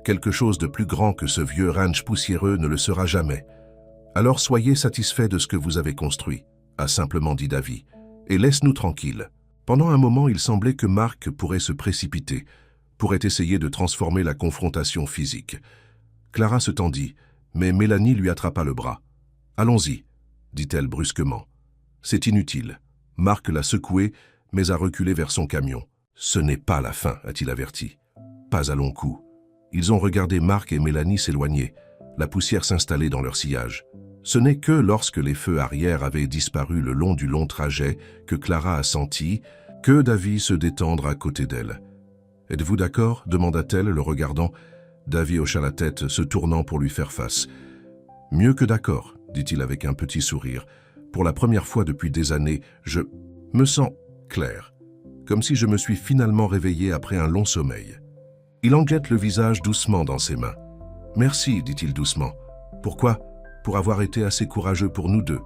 Quelque chose de plus grand que ce vieux ranch poussiéreux ne le sera jamais. Alors soyez satisfaits de ce que vous avez construit, » a simplement dit Davy, « et laisse-nous tranquilles. » Pendant un moment, il semblait que Marc pourrait se précipiter, pourrait essayer de transformer la confrontation physique. Clara se tendit, mais Mélanie lui attrapa le bras. « Allons-y, » dit-elle brusquement. « C'est inutile. » Marc l'a secoué, mais a reculé vers son camion. Ce n'est pas la fin, a-t-il averti. Pas à long coup. Ils ont regardé Marc et Mélanie s'éloigner, la poussière s'installer dans leur sillage. Ce n'est que lorsque les feux arrière avaient disparu le long du long trajet que Clara a senti que Davy se détendre à côté d'elle. « Êtes-vous d'accord » demanda-t-elle, le regardant. Davy hocha la tête, se tournant pour lui faire face. « Mieux que d'accord » dit-il avec un petit sourire. « Pour la première fois depuis des années, je me sens clair, comme si je me suis finalement réveillé après un long sommeil. » Il enguette le visage doucement dans ses mains. « Merci » dit-il doucement. « Pourquoi ? Pour avoir été assez courageux pour nous deux,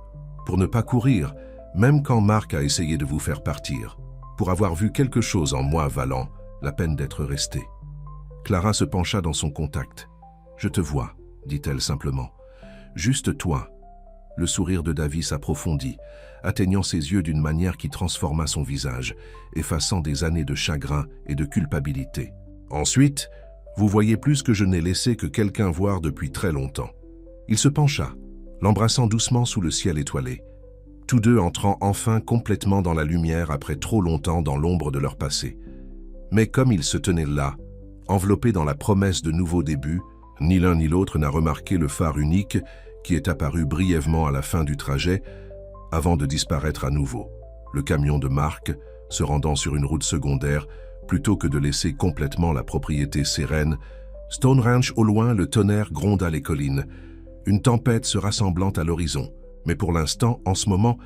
pour ne pas courir, même quand Marc a essayé de vous faire partir, pour avoir vu quelque chose en moi valant la peine d'être resté. » Clara se pencha dans son contact. « Je te vois » dit-elle simplement. « Juste toi. » Le sourire de Davy s'approfondit, atteignant ses yeux d'une manière qui transforma son visage, effaçant des années de chagrin et de culpabilité. « Ensuite, vous voyez plus que je n'ai laissé que quelqu'un voir depuis très longtemps. » Il se pencha, l'embrassant doucement sous le ciel étoilé, tous deux entrant enfin complètement dans la lumière après trop longtemps dans l'ombre de leur passé. Mais comme ils se tenaient là, enveloppés dans la promesse de nouveaux débuts, ni l'un ni l'autre n'a remarqué le phare unique qui est apparu brièvement à la fin du trajet, avant de disparaître à nouveau, le camion de Marc se rendant sur une route secondaire plutôt que de laisser complètement la propriété séréne. Stone Ranch au loin, le tonnerre gronda les collines, une tempête se rassemblant à l'horizon. Mais pour l'instant, en ce moment,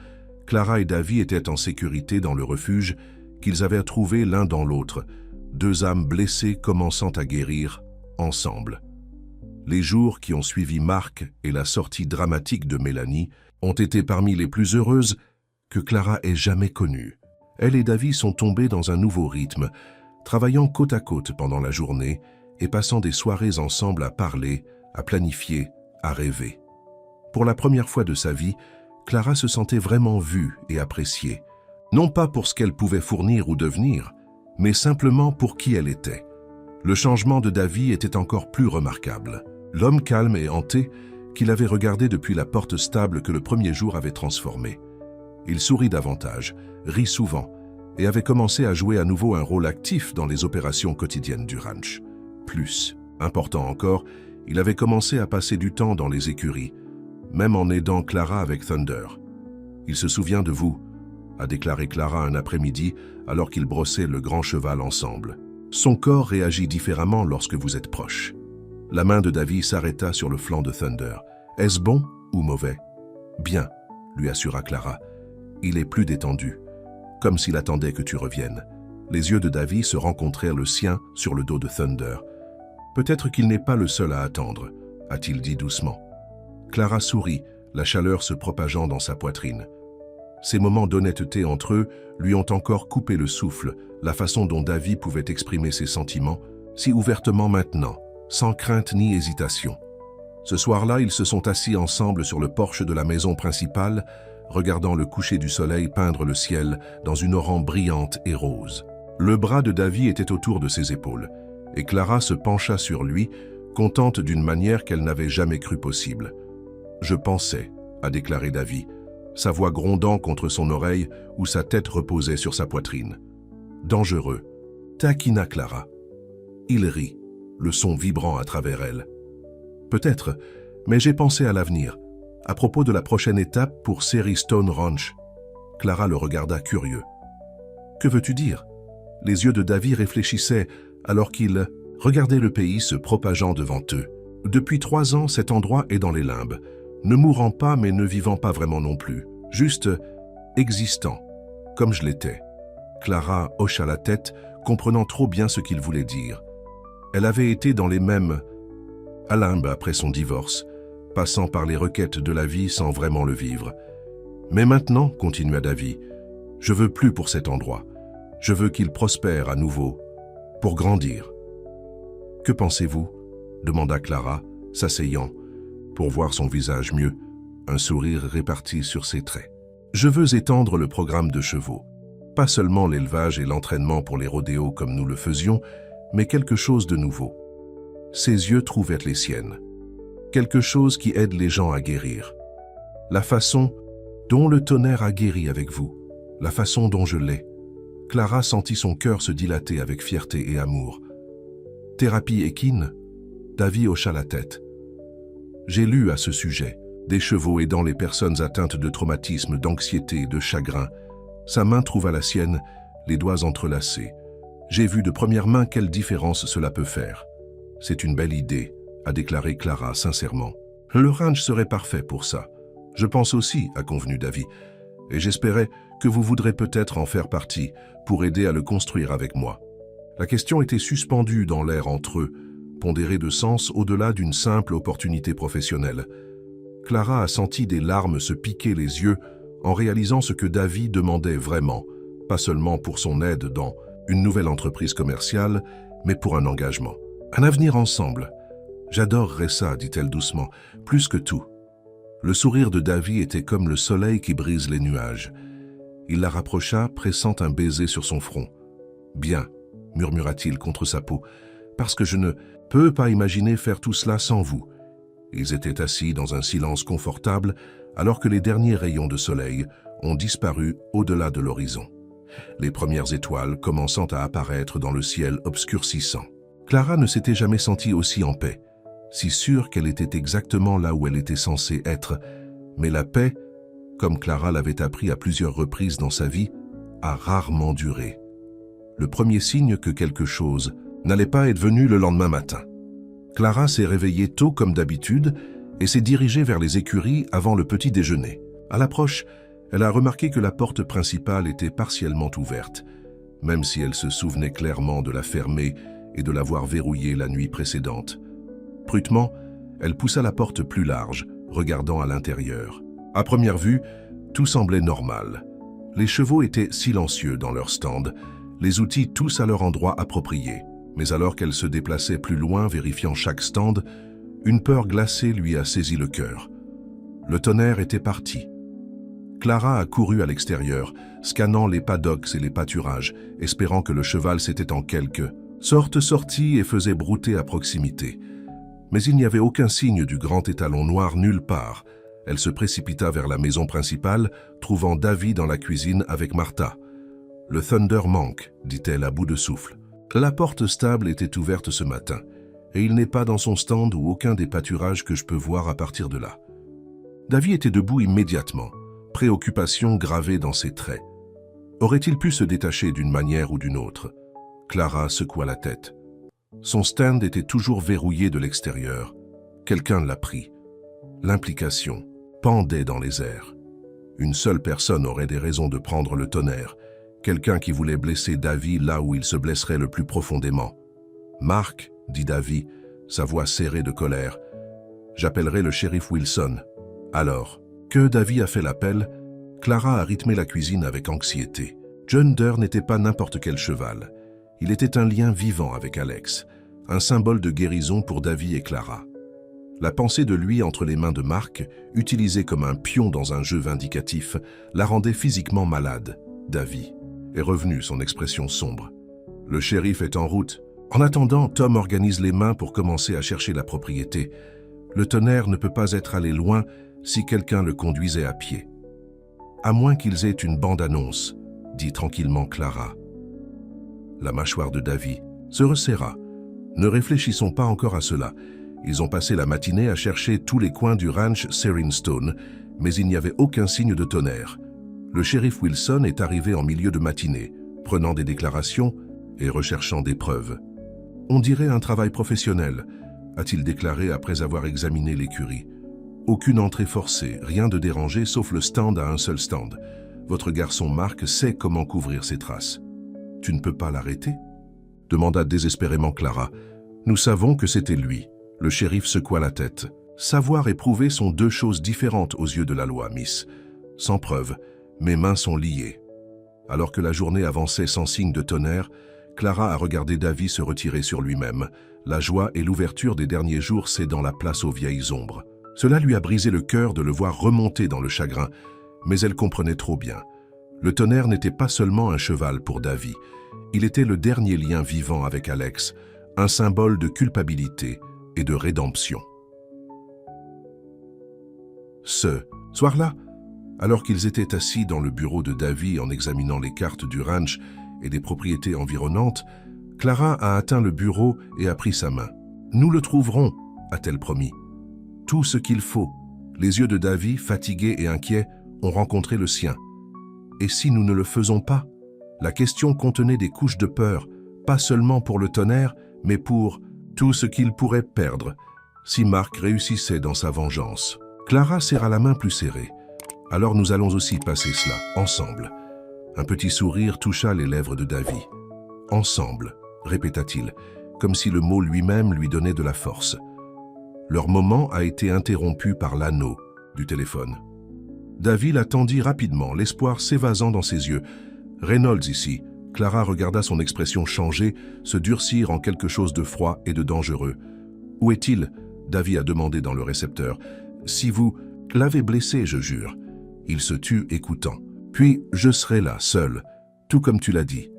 Clara et Davy étaient en sécurité dans le refuge qu'ils avaient trouvé l'un dans l'autre, deux âmes blessées commençant à guérir ensemble. Les jours qui ont suivi Marc et la sortie dramatique de Mélanie ont été parmi les plus heureuses que Clara ait jamais connues. Elle et Davy sont tombés dans un nouveau rythme, travaillant côte à côte pendant la journée et passant des soirées ensemble à parler, à planifier, à rêver. Pour la première fois de sa vie, Clara se sentait vraiment vue et appréciée, non pas pour ce qu'elle pouvait fournir ou devenir, mais simplement pour qui elle était. Le changement de Davy était encore plus remarquable. L'homme calme et hanté qu'il avait regardé depuis la porte stable que le premier jour avait transformé. Il sourit davantage, rit souvent, et avait commencé à jouer à nouveau un rôle actif dans les opérations quotidiennes du ranch. Plus important encore, il avait commencé à passer du temps dans les écuries, même en aidant Clara avec Thunder. « Il se souvient de vous », a déclaré Clara un après-midi alors qu'ils brossaient le grand cheval ensemble. « Son corps réagit différemment lorsque vous êtes proche. » La main de Davy s'arrêta sur le flanc de Thunder. « Est-ce bon ou mauvais ?»« Bien », lui assura Clara. « Il est plus détendu, comme s'il attendait que tu reviennes. » Les yeux de Davy se rencontrèrent le sien sur le dos de Thunder. « Peut-être qu'il n'est pas le seul à attendre », a-t-il dit doucement. Clara sourit, la chaleur se propageant dans sa poitrine. Ces moments d'honnêteté entre eux lui ont encore coupé le souffle, la façon dont Davy pouvait exprimer ses sentiments, si ouvertement maintenant, sans crainte ni hésitation. Ce soir-là, ils se sont assis ensemble sur le porche de la maison principale, regardant le coucher du soleil peindre le ciel dans une aurore brillante et rose. Le bras de Davy était autour de ses épaules, et Clara se pencha sur lui, contente d'une manière qu'elle n'avait jamais cru possible. « Je pensais », a déclaré Davy, sa voix grondant contre son oreille où sa tête reposait sur sa poitrine. « Dangereux », taquina Clara. Il rit, le son vibrant à travers elle. « Peut-être, mais j'ai pensé à l'avenir, à propos de la prochaine étape pour Série Stone Ranch. » Clara le regarda curieux. « Que veux-tu dire ?» Les yeux de Davy réfléchissaient alors qu'il regardait le pays se propageant devant eux. « Depuis 3 ans, cet endroit est dans les limbes, ne mourant pas mais ne vivant pas vraiment non plus, juste existant, comme je l'étais. » Clara hocha la tête, comprenant trop bien ce qu'il voulait dire. Elle avait été dans les mêmes limbes après son divorce, passant par les requêtes de la vie sans vraiment le vivre. « Mais maintenant, continua Davy, je veux plus pour cet endroit. Je veux qu'il prospère à nouveau, pour grandir. »« Que pensez-vous » demanda Clara, s'asseyant, pour voir son visage mieux, un sourire réparti sur ses traits. « Je veux étendre le programme de chevaux, pas seulement l'élevage et l'entraînement pour les rodéos comme nous le faisions, mais quelque chose de nouveau. » Ses yeux trouvaient les siennes. Quelque chose qui aide les gens à guérir. La façon dont le tonnerre a guéri avec vous, la façon dont je l'ai. Clara sentit son cœur se dilater avec fierté et amour. « Thérapie équine ?» Davy hocha la tête. « J'ai lu à ce sujet. Des chevaux aidant les personnes atteintes de traumatisme, d'anxiété, de chagrin. » Sa main trouva la sienne, les doigts entrelacés. « J'ai vu de première main quelle différence cela peut faire. »« C'est une belle idée, » a déclaré Clara sincèrement. « Le ranch serait parfait pour ça. Je pense aussi, » a convenu Davy. « Et j'espérais que vous voudrez peut-être en faire partie pour aider à le construire avec moi. » La question était suspendue dans l'air entre eux, pondérée de sens au-delà d'une simple opportunité professionnelle. Clara a senti des larmes se piquer les yeux en réalisant ce que Davy demandait vraiment, pas seulement pour son aide dans une nouvelle entreprise commerciale, mais pour un engagement. Un avenir ensemble. J'adorerais ça, dit-elle doucement, plus que tout. Le sourire de Davy était comme le soleil qui brise les nuages. Il la rapprocha, pressant un baiser sur son front. Bien, murmura-t-il contre sa peau, parce que je ne peux pas imaginer faire tout cela sans vous. Ils étaient assis dans un silence confortable alors que les derniers rayons de soleil ont disparu au-delà de l'horizon, les premières étoiles commençant à apparaître dans le ciel obscurcissant. Clara ne s'était jamais sentie aussi en paix, si sûre qu'elle était exactement là où elle était censée être, mais la paix, comme Clara l'avait appris à plusieurs reprises dans sa vie, a rarement duré. Le premier signe que quelque chose n'allait pas être venu le lendemain matin. Clara s'est réveillée tôt comme d'habitude et s'est dirigée vers les écuries avant le petit déjeuner. À l'approche, elle a remarqué que la porte principale était partiellement ouverte, même si elle se souvenait clairement de la fermer et de l'avoir verrouillée la nuit précédente. Prutement, elle poussa la porte plus large, regardant à l'intérieur. À première vue, tout semblait normal. Les chevaux étaient silencieux dans leur stand, les outils tous à leur endroit approprié. Mais alors qu'elle se déplaçait plus loin, vérifiant chaque stand, une peur glacée lui a saisi le cœur. Le tonnerre était parti. Clara a couru à l'extérieur, scannant les paddocks et les pâturages, espérant que le cheval s'était en quelque sorte sorti et faisait brouter à proximité. Mais il n'y avait aucun signe du grand étalon noir nulle part. Elle se précipita vers la maison principale, trouvant Davy dans la cuisine avec Martha. « Le Thunder manque », dit-elle à bout de souffle. La porte stable était ouverte ce matin, et il n'est pas dans son stand ou aucun des pâturages que je peux voir à partir de là. Davy était debout immédiatement, préoccupation gravée dans ses traits. Aurait-il pu se détacher d'une manière ou d'une autre? Clara secoua la tête. Son stand était toujours verrouillé de l'extérieur. Quelqu'un l'a pris. L'implication pendait dans les airs. Une seule personne aurait des raisons de prendre le tonnerre, quelqu'un qui voulait blesser Davy là où il se blesserait le plus profondément. « Marc, » dit Davy, sa voix serrée de colère, « j'appellerai le shérif Wilson. » Alors, que Davy a fait l'appel, Clara a rythmé la cuisine avec anxiété. John Durr n'était pas n'importe quel cheval. Il était un lien vivant avec Alex, un symbole de guérison pour Davy et Clara. La pensée de lui entre les mains de Marc, utilisée comme un pion dans un jeu vindicatif, la rendait physiquement malade. Davy est revenu, son expression sombre. Le shérif est en route. En attendant, Tom organise les mains pour commencer à chercher la propriété. Le tonnerre ne peut pas être allé loin si quelqu'un le conduisait à pied. À moins qu'ils aient une bande-annonce, dit tranquillement Clara. La mâchoire de Davy se resserra. Ne réfléchissons pas encore à cela. Ils ont passé la matinée à chercher tous les coins du ranch Serenstone, mais il n'y avait aucun signe de tonnerre. Le shérif Wilson est arrivé en milieu de matinée, prenant des déclarations et recherchant des preuves. « On dirait un travail professionnel », a-t-il déclaré après avoir examiné l'écurie. « Aucune entrée forcée, rien de dérangé sauf le stand à un seul stand. Votre garçon Marc sait comment couvrir ses traces. »« Tu ne peux pas l'arrêter » demanda désespérément Clara. « Nous savons que c'était lui. » Le shérif secoua la tête. « Savoir et prouver sont deux choses différentes aux yeux de la loi, Miss. Sans preuve, mes mains sont liées. » Alors que la journée avançait sans signe de tonnerre, Clara a regardé Davy se retirer sur lui-même, la joie et l'ouverture des derniers jours cédant la place aux vieilles ombres. Cela lui a brisé le cœur de le voir remonter dans le chagrin, mais elle comprenait trop bien. Le tonnerre n'était pas seulement un cheval pour Davy, il était le dernier lien vivant avec Alex, un symbole de culpabilité et de rédemption. Ce soir-là, alors qu'ils étaient assis dans le bureau de Davy en examinant les cartes du ranch et des propriétés environnantes, Clara a atteint le bureau et a pris sa main. « Nous le trouverons », a-t-elle promis. Tout ce qu'il faut. Les yeux de Davy, fatigués et inquiets, ont rencontré le sien. Et si nous ne le faisons pas? La question contenait des couches de peur, pas seulement pour le tonnerre, mais pour tout ce qu'il pourrait perdre, si Mark réussissait dans sa vengeance. Clara serra la main plus serrée. « Alors nous allons aussi passer cela, ensemble. » Un petit sourire toucha les lèvres de Davy. « Ensemble », répéta-t-il, comme si le mot lui-même lui donnait de la force. Leur moment a été interrompu par l'anneau du téléphone. Davy l'attendit rapidement, l'espoir s'évasant dans ses yeux. « Reynolds ici. » Clara regarda son expression changer, se durcir en quelque chose de froid et de dangereux. « Où est-il » Davy a demandé dans le récepteur. « Si vous l'avez blessé, je jure. » Il se tut, écoutant. « Puis, je serai là, seul, tout comme tu l'as dit. »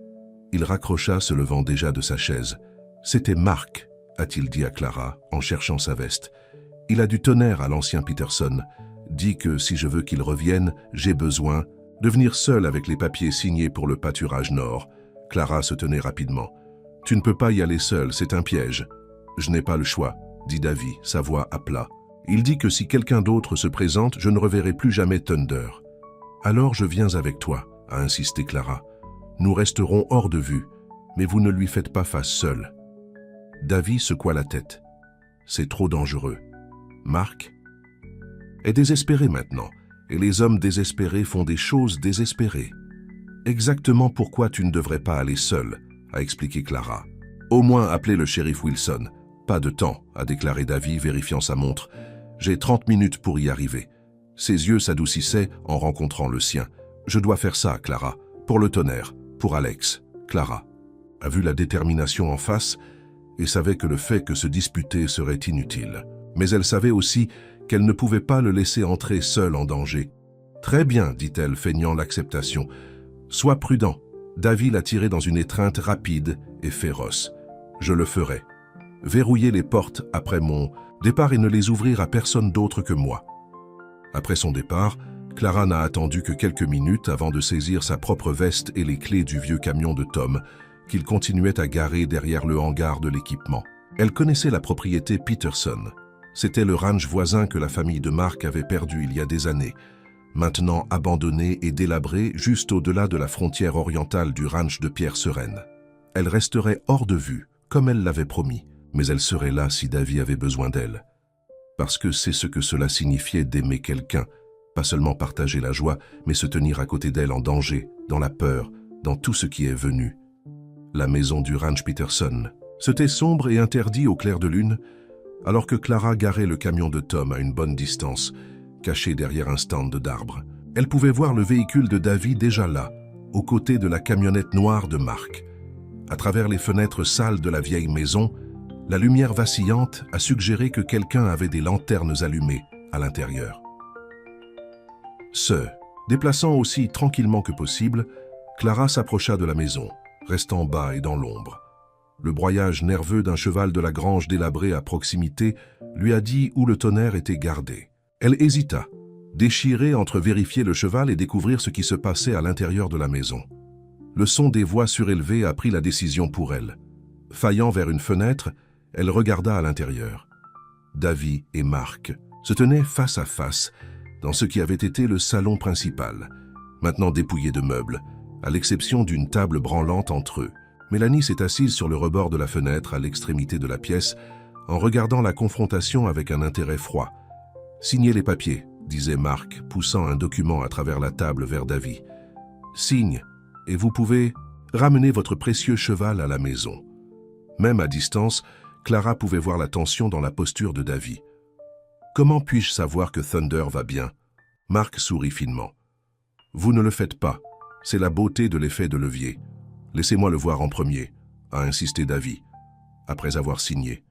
Il raccrocha, se levant déjà de sa chaise. « C'était Mark, » a-t-il dit à Clara, en cherchant sa veste. « Il a du tonnerre à l'ancien Peterson. Dit que si je veux qu'il revienne, j'ai besoin de venir seul avec les papiers signés pour le pâturage nord. » Clara se tenait rapidement. « Tu ne peux pas y aller seul, c'est un piège. »« Je n'ai pas le choix, » dit Davy, sa voix à plat. « Il dit que si quelqu'un d'autre se présente, je ne reverrai plus jamais Thunder. »« Alors je viens avec toi, » a insisté Clara. « Nous resterons hors de vue, mais vous ne lui faites pas face seul. » Davy secoua la tête. « C'est trop dangereux. » Mark est désespéré maintenant, et les hommes désespérés font des choses désespérées. « Exactement pourquoi tu ne devrais pas aller seul, » a expliqué Clara. « Au moins appeler le shérif Wilson. »« Pas de temps, » a déclaré Davy, vérifiant sa montre. « J'ai 30 minutes pour y arriver. » Ses yeux s'adoucissaient en rencontrant le sien. « Je dois faire ça, Clara. Pour le tonnerre. Pour Alex. » Clara a vu la détermination en face et savait que le fait que se disputer serait inutile. Mais elle savait aussi qu'elle ne pouvait pas le laisser entrer seul en danger. « Très bien, » dit-elle, feignant l'acceptation. « Sois prudent. » Davy l'a tiré dans une étreinte rapide et féroce. « Je le ferai. Verrouiller les portes après mon départ et ne les ouvrir à personne d'autre que moi. » Après son départ, Clara n'a attendu que quelques minutes avant de saisir sa propre veste et les clés du vieux camion de Tom, qu'il continuait à garer derrière le hangar de l'équipement. Elle connaissait la propriété Peterson. C'était le ranch voisin que la famille de Mark avait perdu il y a des années, maintenant abandonné et délabré juste au-delà de la frontière orientale du ranch de Pierre Sereine. Elle resterait hors de vue, comme elle l'avait promis, mais elle serait là si Davy avait besoin d'elle. Parce que c'est ce que cela signifiait d'aimer quelqu'un, pas seulement partager la joie, mais se tenir à côté d'elle en danger, dans la peur, dans tout ce qui est venu. La maison du ranch Peterson. C'était sombre et interdit au clair de lune, alors que Clara garait le camion de Tom à une bonne distance, caché derrière un stand d'arbres. Elle pouvait voir le véhicule de Davy déjà là, aux côtés de la camionnette noire de Mark. À travers les fenêtres sales de la vieille maison, la lumière vacillante a suggéré que quelqu'un avait des lanternes allumées à l'intérieur. Se déplaçant aussi tranquillement que possible, Clara s'approcha de la maison, restant bas et dans l'ombre. Le broyage nerveux d'un cheval de la grange délabrée à proximité lui a dit où le tonnerre était gardé. Elle hésita, déchirée entre vérifier le cheval et découvrir ce qui se passait à l'intérieur de la maison. Le son des voix surélevées a pris la décision pour elle. Faillant vers une fenêtre, elle regarda à l'intérieur. Davy et Mark se tenaient face à face dans ce qui avait été le salon principal, maintenant dépouillé de meubles, à l'exception d'une table branlante entre eux. Mélanie s'est assise sur le rebord de la fenêtre à l'extrémité de la pièce, en regardant la confrontation avec un intérêt froid. « Signez les papiers », disait Mark, poussant un document à travers la table vers Davy. « Signe, et vous pouvez ramener votre précieux cheval à la maison. » Même à distance, Clara pouvait voir la tension dans la posture de Davy. « Comment puis-je savoir que Thunder va bien ?» Mark sourit finement. « Vous ne le faites pas. C'est la beauté de l'effet de levier. Laissez-moi le voir en premier, » a insisté Davy, après avoir signé.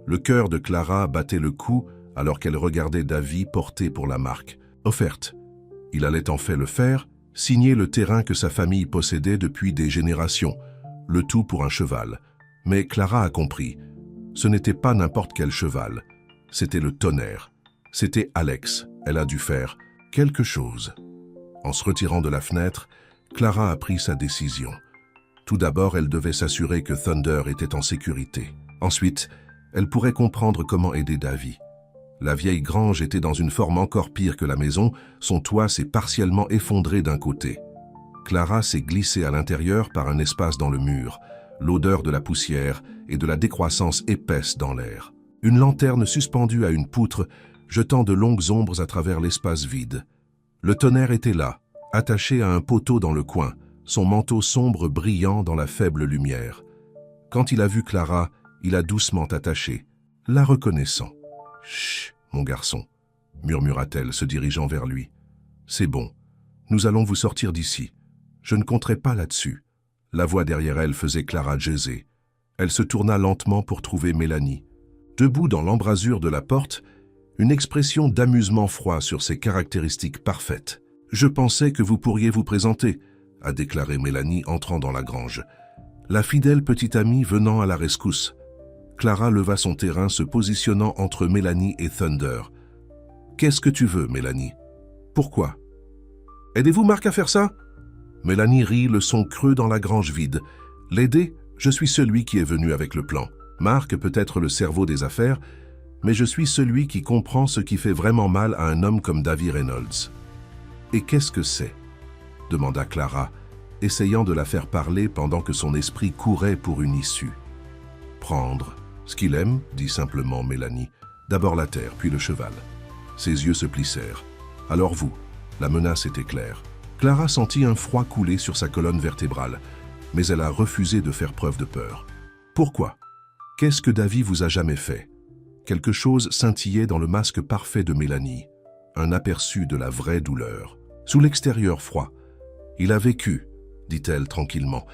Le cœur de Clara battait le coup alors qu'elle regardait Davy porter pour la marque. Offerte. Il allait en fait le faire, signer le terrain que sa famille possédait depuis des générations, le tout pour un cheval. Mais Clara a compris. Ce n'était pas n'importe quel cheval. C'était le tonnerre. C'était Alex. Elle a dû faire quelque chose. En se retirant de la fenêtre, Clara a pris sa décision. Tout d'abord, elle devait s'assurer que Thunder était en sécurité. Ensuite, elle pourrait comprendre comment aider Davy. La vieille grange était dans une forme encore pire que la maison, son toit s'est partiellement effondré d'un côté. Clara s'est glissée à l'intérieur par un espace dans le mur, l'odeur de la poussière et de la décroissance épaisse dans l'air. Une lanterne suspendue à une poutre, jetant de longues ombres à travers l'espace vide. Le tonnerre était là, attaché à un poteau dans le coin, son manteau sombre brillant dans la faible lumière. Quand il a vu Clara, il a doucement attaché, la reconnaissant. « Chut, mon garçon », murmura-t-elle, se dirigeant vers lui. « C'est bon, nous allons vous sortir d'ici. Je ne compterai pas là-dessus. » La voix derrière elle faisait Clara jaiser. Elle se tourna lentement pour trouver Mélanie. Debout dans l'embrasure de la porte, une expression d'amusement froid sur ses caractéristiques parfaites. « Je pensais que vous pourriez vous présenter », a déclaré Mélanie entrant dans la grange. La fidèle petite amie venant à la rescousse. Clara leva son terrain, se positionnant entre Mélanie et Thunder. « Qu'est-ce que tu veux, Mélanie ? Pourquoi ? Aidez-vous Marc à faire ça ?» Mélanie rit, le son creux dans la grange vide. « L'aider ? Je suis celui qui est venu avec le plan. Marc peut être le cerveau des affaires, mais je suis celui qui comprend ce qui fait vraiment mal à un homme comme Davy Reynolds. »« Et qu'est-ce que c'est ?» demanda Clara, essayant de la faire parler pendant que son esprit courait pour une issue. « Prendre ce qu'il aime, dit simplement Mélanie. D'abord la terre, puis le cheval. » Ses yeux se plissèrent. « Alors vous ?» La menace était claire. Clara sentit un froid couler sur sa colonne vertébrale, mais elle a refusé de faire preuve de peur. « Pourquoi ? Qu'est-ce que Davy vous a jamais fait ?» Quelque chose scintillait dans le masque parfait de Mélanie, un aperçu de la vraie douleur. Sous l'extérieur froid, « Il a vécu, dit-elle tranquillement.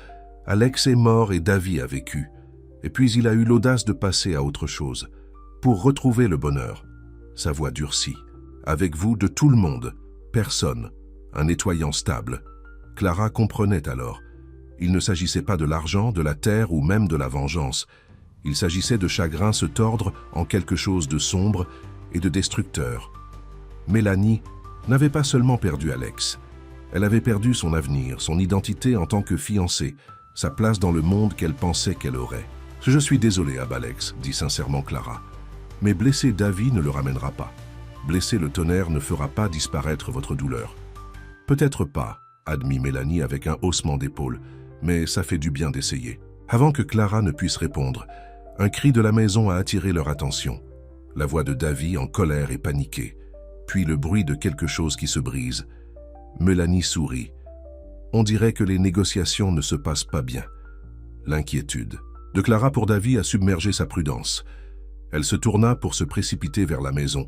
Alex est mort et Davy a vécu. Et puis il a eu l'audace de passer à autre chose, pour retrouver le bonheur. » Sa voix durcit. « Avec vous, de tout le monde, personne, un nettoyant stable. » Clara comprenait alors. Il ne s'agissait pas de l'argent, de la terre ou même de la vengeance. Il s'agissait de chagrin se tordre en quelque chose de sombre et de destructeur. Mélanie n'avait pas seulement perdu Alex. Elle avait perdu son avenir, son identité en tant que fiancée, sa place dans le monde qu'elle pensait qu'elle aurait. « Je suis désolé, Alex, dit sincèrement Clara. Mais blesser Davy ne le ramènera pas. Blesser le tonnerre ne fera pas disparaître votre douleur. »« Peut-être pas, » admit Mélanie avec un haussement d'épaule, « mais ça fait du bien d'essayer. » Avant que Clara ne puisse répondre, un cri de la maison a attiré leur attention. La voix de Davy en colère et paniquée, puis le bruit de quelque chose qui se brise. Mélanie sourit. On dirait que les négociations ne se passent pas bien. L'inquiétude de Clara pour Davy a submergé sa prudence. Elle se tourna pour se précipiter vers la maison,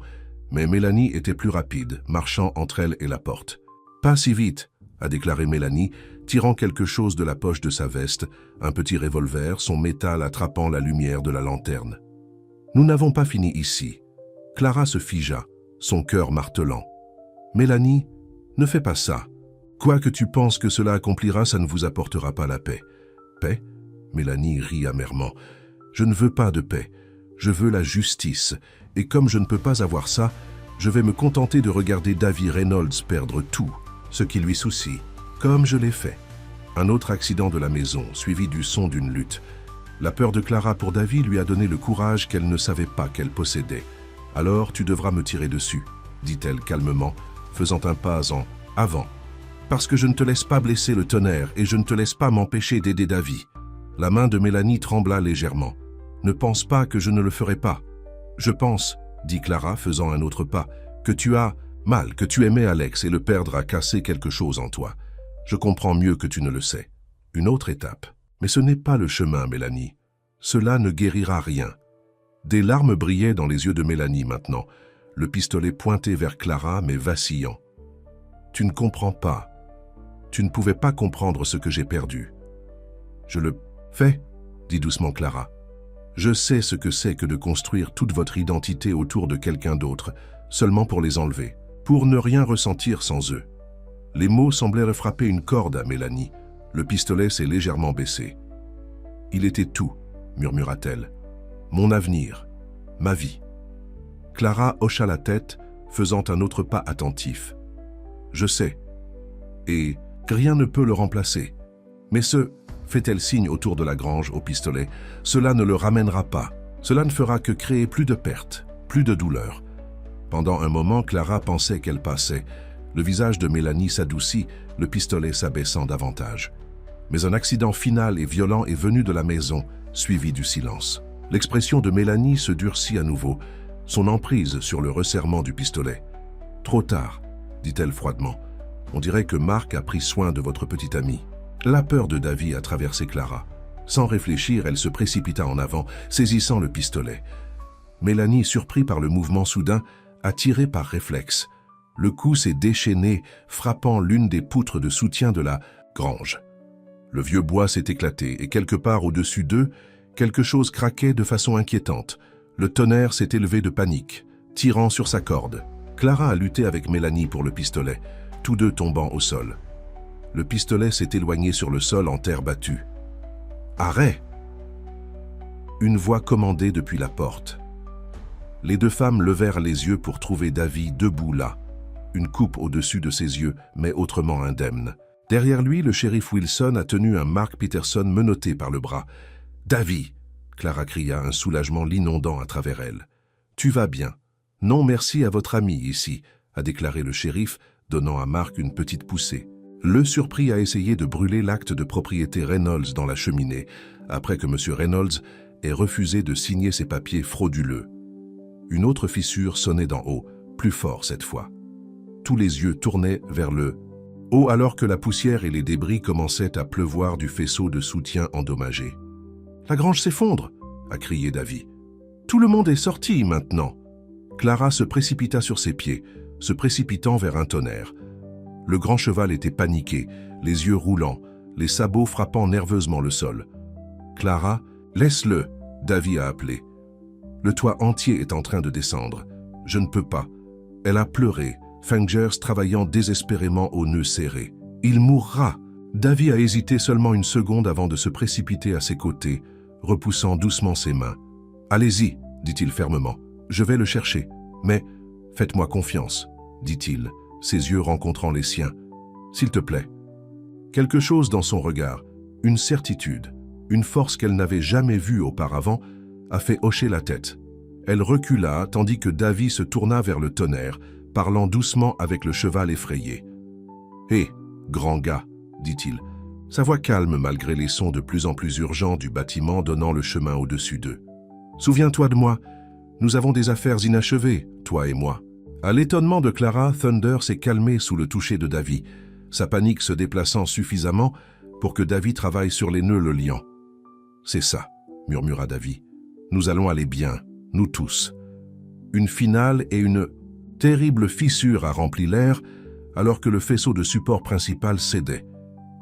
mais Mélanie était plus rapide, marchant entre elle et la porte. « Pas si vite !» a déclaré Mélanie, tirant quelque chose de la poche de sa veste, un petit revolver, son métal attrapant la lumière de la lanterne. « Nous n'avons pas fini ici. » Clara se figea, son cœur martelant. « Mélanie, ne fais pas ça. Quoi que tu penses que cela accomplira, ça ne vous apportera pas la paix. »« Paix ?» Mélanie rit amèrement. « Je ne veux pas de paix. Je veux la justice. Et comme je ne peux pas avoir ça, je vais me contenter de regarder Davy Reynolds perdre tout, ce qui lui soucie, comme je l'ai fait. » Un autre accident de la maison, suivi du son d'une lutte. La peur de Clara pour Davy lui a donné le courage qu'elle ne savait pas qu'elle possédait. « Alors tu devras me tirer dessus, » dit-elle calmement, faisant un pas en avant. « Parce que je ne te laisse pas blesser le tonnerre et je ne te laisse pas m'empêcher d'aider Davy. » La main de Mélanie trembla légèrement. « Ne pense pas que je ne le ferai pas. »« Je pense, » dit Clara, faisant un autre pas, « que tu as mal, que tu aimais Alex et le perdre a cassé quelque chose en toi. Je comprends mieux que tu ne le sais. Une autre étape. Mais ce n'est pas le chemin, Mélanie. Cela ne guérira rien. » Des larmes brillaient dans les yeux de Mélanie maintenant, le pistolet pointé vers Clara mais vacillant. « Tu ne comprends pas. Tu ne pouvais pas comprendre ce que j'ai perdu. »« Je le fais, » dit doucement Clara. « Je sais ce que c'est que de construire toute votre identité autour de quelqu'un d'autre, seulement pour les enlever, pour ne rien ressentir sans eux. » Les mots semblaient frapper une corde à Mélanie. Le pistolet s'est légèrement baissé. « Il était tout, » murmura-t-elle. « Mon avenir, ma vie. » Clara hocha la tête, faisant un autre pas attentif. « Je sais. Et rien ne peut le remplacer. Mais ce fait-elle signe autour de la grange au pistolet. Cela ne le ramènera pas. Cela ne fera que créer plus de pertes, plus de douleur. Pendant un moment, Clara pensait qu'elle passait. Le visage de Mélanie s'adoucit, le pistolet s'abaissant davantage. Mais un accident final et violent est venu de la maison, suivi du silence. L'expression de Mélanie se durcit à nouveau, son emprise sur le resserrement du pistolet. « Trop tard », dit-elle froidement. « On dirait que Marc a pris soin de votre petite amie. » La peur de Davy a traversé Clara. Sans réfléchir, elle se précipita en avant, saisissant le pistolet. Mélanie, surpris par le mouvement soudain, a tiré par réflexe. Le coup s'est déchaîné, frappant l'une des poutres de soutien de la grange. Le vieux bois s'est éclaté et quelque part au-dessus d'eux, quelque chose craquait de façon inquiétante. Le tonnerre s'est élevé de panique, tirant sur sa corde. Clara a lutté avec Mélanie pour le pistolet, tous deux tombant au sol. Le pistolet s'est éloigné sur le sol en terre battue. « Arrête !» Une voix commandait depuis la porte. Les deux femmes levèrent les yeux pour trouver Davy debout là, une coupe au-dessus de ses yeux, mais autrement indemne. Derrière lui, le shérif Wilson a tenu un Mark Peterson menotté par le bras. « Davy !» Clara cria, un soulagement l'inondant à travers elle. « Tu vas bien. Non merci à votre ami ici, » a déclaré le shérif, donnant à Mark une petite poussée. Le surpris a essayé de brûler l'acte de propriété Reynolds dans la cheminée, après que M. Reynolds ait refusé de signer ses papiers frauduleux. Une autre fissure sonnait d'en haut, plus fort cette fois. Tous les yeux tournaient vers le haut alors que la poussière et les débris commençaient à pleuvoir du faisceau de soutien endommagé. « La grange s'effondre !» a crié Davy. « Tout le monde est sorti maintenant !» Clara se précipita sur ses pieds, se précipitant vers un tonnerre. Le grand cheval était paniqué, les yeux roulants, les sabots frappant nerveusement le sol. « Clara, laisse-le !» Davy a appelé. « Le toit entier est en train de descendre. Je ne peux pas. » Elle a pleuré, Fengers travaillant désespérément au nœud serré. « Il mourra !» Davy a hésité seulement une seconde avant de se précipiter à ses côtés, repoussant doucement ses mains. « Allez-y !» dit-il fermement. « Je vais le chercher. Mais faites-moi confiance, » dit-il, ses yeux rencontrant les siens. « S'il te plaît. » Quelque chose dans son regard, une certitude, une force qu'elle n'avait jamais vue auparavant, a fait hocher la tête. Elle recula tandis que Davy se tourna vers le tonnerre, parlant doucement avec le cheval effrayé. « Hé, grand gars !» dit-il, sa voix calme malgré les sons de plus en plus urgents du bâtiment donnant le chemin au-dessus d'eux. « Souviens-toi de moi, nous avons des affaires inachevées, toi et moi. » À l'étonnement de Clara, Thunder s'est calmé sous le toucher de Davy, sa panique se déplaçant suffisamment pour que Davy travaille sur les nœuds le liant. « C'est ça, » murmura Davy. « Nous allons aller bien, nous tous. » Une finale et une terrible fissure a rempli l'air alors que le faisceau de support principal cédait.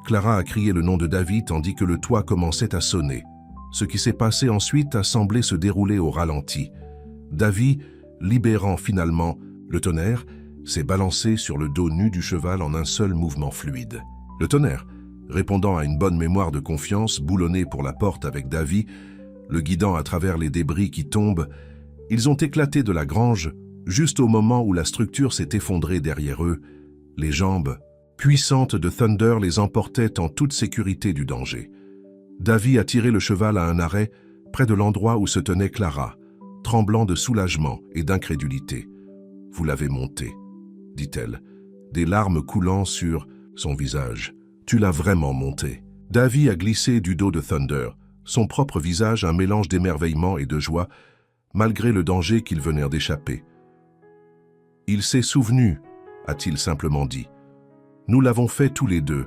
Clara a crié le nom de Davy tandis que le toit commençait à sonner. Ce qui s'est passé ensuite a semblé se dérouler au ralenti. Davy, libérant finalement le tonnerre, s'est balancé sur le dos nu du cheval en un seul mouvement fluide. Le tonnerre, répondant à une bonne mémoire de confiance, boulonnait pour la porte avec Davy, le guidant à travers les débris qui tombent. Ils ont éclaté de la grange juste au moment où la structure s'est effondrée derrière eux. Les jambes puissantes de Thunder les emportaient en toute sécurité du danger. Davy a tiré le cheval à un arrêt près de l'endroit où se tenait Clara, tremblant de soulagement et d'incrédulité. « Vous l'avez monté, » dit-elle, des larmes coulant sur son visage. « Tu l'as vraiment monté. » Davy a glissé du dos de Thunder, son propre visage un mélange d'émerveillement et de joie, malgré le danger qu'il venait d'échapper. « Il s'est souvenu, » a-t-il simplement dit. « Nous l'avons fait tous les deux. »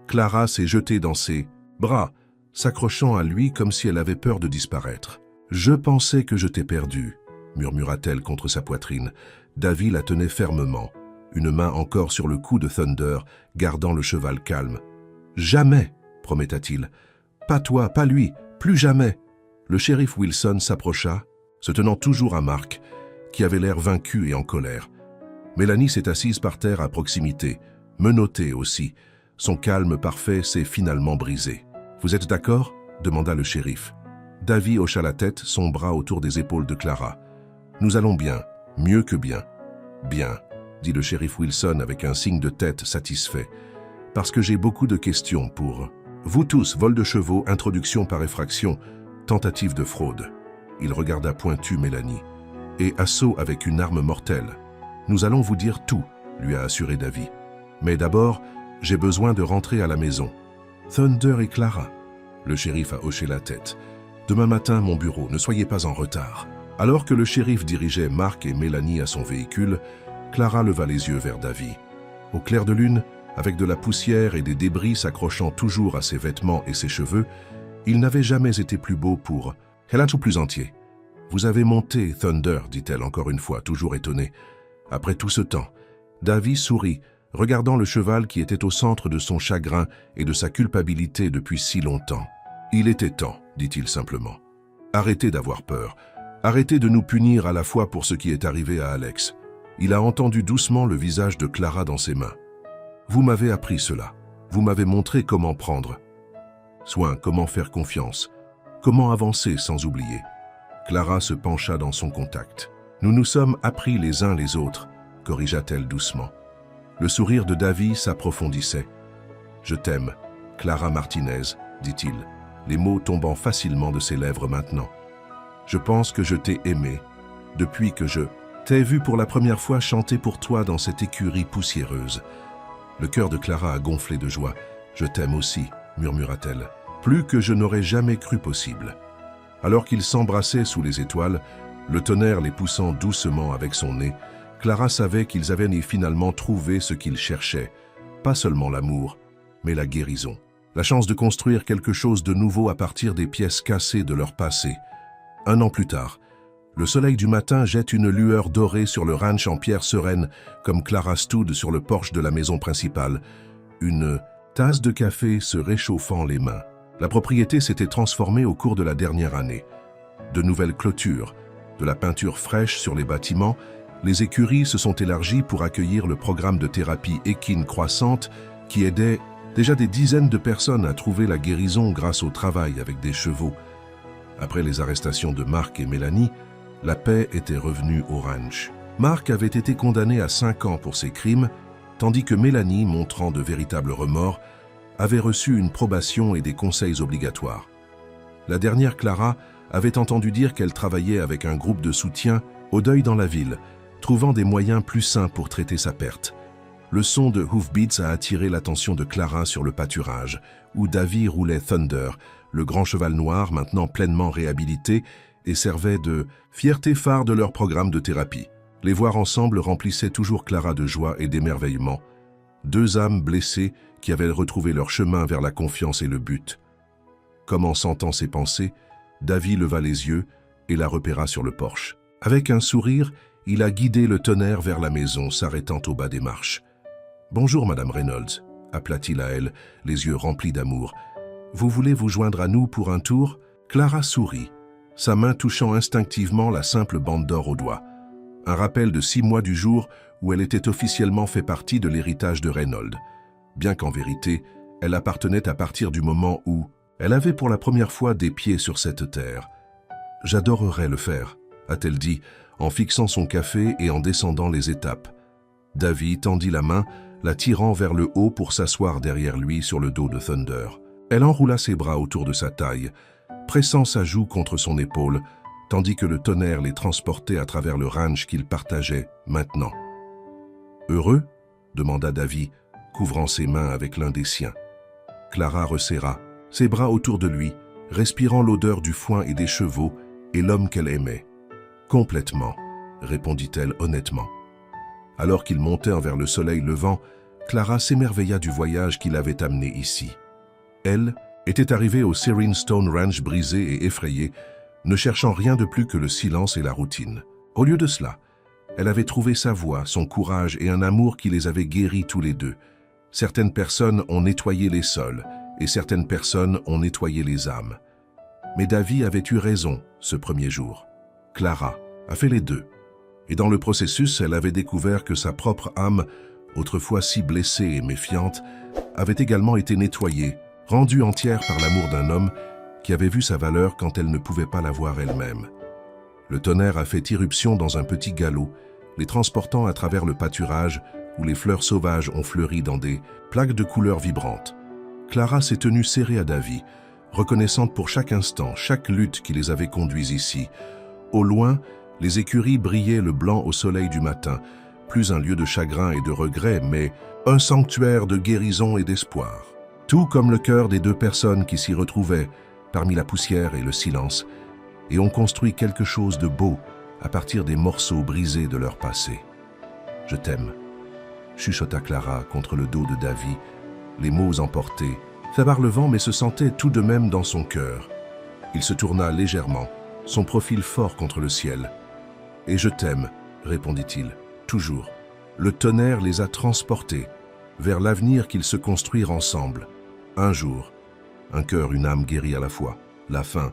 Clara s'est jetée dans ses bras, s'accrochant à lui comme si elle avait peur de disparaître. « Je pensais que je t'ai perdu, » murmura-t-elle contre sa poitrine. Davy la tenait fermement, une main encore sur le cou de Thunder, gardant le cheval calme. « Jamais, prométa-t-il. « Pas toi, pas lui, plus jamais. » Le shérif Wilson s'approcha, se tenant toujours à Mark, qui avait l'air vaincu et en colère. Mélanie s'est assise par terre à proximité, menottée aussi. Son calme parfait s'est finalement brisé. « Vous êtes d'accord ?» demanda le shérif. Davy hocha la tête, son bras autour des épaules de Clara. « Nous allons bien, mieux que bien. »« Bien, » dit le shérif Wilson avec un signe de tête satisfait. « Parce que j'ai beaucoup de questions pour... » Vous tous, vol de chevaux, introduction par effraction, tentative de fraude. Il regarda pointu Mélanie. Et assaut avec une arme mortelle. Nous allons vous dire tout, lui a assuré Davy. Mais d'abord, j'ai besoin de rentrer à la maison. Thunder et Clara. Le shérif a hoché la tête. Demain matin, mon bureau, ne soyez pas en retard. Alors que le shérif dirigeait Mark et Mélanie à son véhicule, Clara leva les yeux vers Davy. Au clair de lune, avec de la poussière et des débris s'accrochant toujours à ses vêtements et ses cheveux, il n'avait jamais été plus beau pour... Elle a tout plus entier. Vous avez monté, Thunder, dit-elle encore une fois, toujours étonnée. Après tout ce temps, Davy sourit, regardant le cheval qui était au centre de son chagrin et de sa culpabilité depuis si longtemps. Il était temps, dit-il simplement. Arrêtez d'avoir peur. Arrêtez de nous punir à la fois pour ce qui est arrivé à Alex. Il a entendu doucement le visage de Clara dans ses mains. Vous m'avez appris cela. Vous m'avez montré comment prendre soin, comment faire confiance, comment avancer sans oublier. Clara se pencha dans son contact. Nous nous sommes appris les uns les autres, corrigea-t-elle doucement. Le sourire de Davy s'approfondissait. Je t'aime, Clara Martinez, dit-il, les mots tombant facilement de ses lèvres maintenant. Je pense que je t'ai aimé, depuis que je t'ai vu pour la première fois chanter pour toi dans cette écurie poussiéreuse. Le cœur de Clara a gonflé de joie. Je t'aime aussi, murmura-t-elle, plus que je n'aurais jamais cru possible. Alors qu'ils s'embrassaient sous les étoiles, le tonnerre les poussant doucement avec son nez, Clara savait qu'ils avaient finalement trouvé ce qu'ils cherchaient, pas seulement l'amour, mais la guérison. La chance de construire quelque chose de nouveau à partir des pièces cassées de leur passé. 1 an plus tard, le soleil du matin jette une lueur dorée sur le ranch en pierre sereine, comme Clara Stood sur le porche de la maison principale. Une tasse de café se réchauffant les mains. La propriété s'était transformée au cours de la dernière année. De nouvelles clôtures, de la peinture fraîche sur les bâtiments, les écuries se sont élargies pour accueillir le programme de thérapie équine croissante qui aidait déjà des dizaines de personnes à trouver la guérison grâce au travail avec des chevaux. Après les arrestations de Mark et Mélanie, la paix était revenue au ranch. Mark avait été condamné à 5 ans pour ses crimes, tandis que Mélanie, montrant de véritables remords, avait reçu une probation et des conseils obligatoires. La dernière, Clara, avait entendu dire qu'elle travaillait avec un groupe de soutien au deuil dans la ville, trouvant des moyens plus sains pour traiter sa perte. Le son de Hoofbeats a attiré l'attention de Clara sur le pâturage, où Davy roulait Thunder, le grand cheval noir maintenant pleinement réhabilité, et servait de fierté phare de leur programme de thérapie. Les voir ensemble remplissait toujours Clara de joie et d'émerveillement. 2 âmes blessées qui avaient retrouvé leur chemin vers la confiance et le but. Comme en sentant ses pensées, Davy leva les yeux et la repéra sur le porche. Avec un sourire, il a guidé le tonnerre vers la maison, s'arrêtant au bas des marches. « Bonjour, Madame Reynolds », appela-t-il à elle, les yeux remplis d'amour. « Vous voulez vous joindre à nous pour un tour ?» Clara sourit, sa main touchant instinctivement la simple bande d'or au doigt. Un rappel de 6 mois du jour où elle était officiellement fait partie de l'héritage de Reynolds, bien qu'en vérité, elle appartenait à partir du moment où elle avait pour la première fois des pieds sur cette terre. « J'adorerais le faire », a-t-elle dit, en fixant son café et en descendant les étapes. Davy tendit la main, la tirant vers le haut pour s'asseoir derrière lui sur le dos de Thunder. Elle enroula ses bras autour de sa taille, pressant sa joue contre son épaule, tandis que le tonnerre les transportait à travers le ranch qu'ils partageaient maintenant. « Heureux ?» demanda Davy, couvrant ses mains avec l'un des siens. Clara resserra, ses bras autour de lui, respirant l'odeur du foin et des chevaux et l'homme qu'elle aimait. « Complètement », répondit-elle honnêtement. Alors qu'ils montèrent vers le soleil levant, Clara s'émerveilla du voyage qui l'avait amenée ici. Elle était arrivée au Serene Stone Ranch brisé et effrayée, ne cherchant rien de plus que le silence et la routine. Au lieu de cela, elle avait trouvé sa voix, son courage et un amour qui les avait guéris tous les deux. Certaines personnes ont nettoyé les sols et certaines personnes ont nettoyé les âmes. Mais Davy avait eu raison ce premier jour. Clara a fait les deux. Et dans le processus, elle avait découvert que sa propre âme, autrefois si blessée et méfiante, avait également été nettoyée, rendue entière par l'amour d'un homme qui avait vu sa valeur quand elle ne pouvait pas la voir elle-même. Le tonnerre a fait irruption dans un petit galop, les transportant à travers le pâturage où les fleurs sauvages ont fleuri dans des plaques de couleurs vibrantes. Clara s'est tenue serrée à Davy, reconnaissante pour chaque instant, chaque lutte qui les avait conduits ici. Au loin, les écuries brillaient le blanc au soleil du matin, plus un lieu de chagrin et de regret, mais un sanctuaire de guérison et d'espoir. Tout comme le cœur des deux personnes qui s'y retrouvaient, parmi la poussière et le silence, et ont construit quelque chose de beau à partir des morceaux brisés de leur passé. « Je t'aime », chuchota Clara contre le dos de Davy, les mots emportés, fait par le vent mais se sentait tout de même dans son cœur. Il se tourna légèrement, son profil fort contre le ciel. « Et je t'aime », répondit-il, « toujours. » Le tonnerre les a transportés vers l'avenir qu'ils se construirent ensemble. Un jour, un cœur, une âme guérie à la fois. La fin,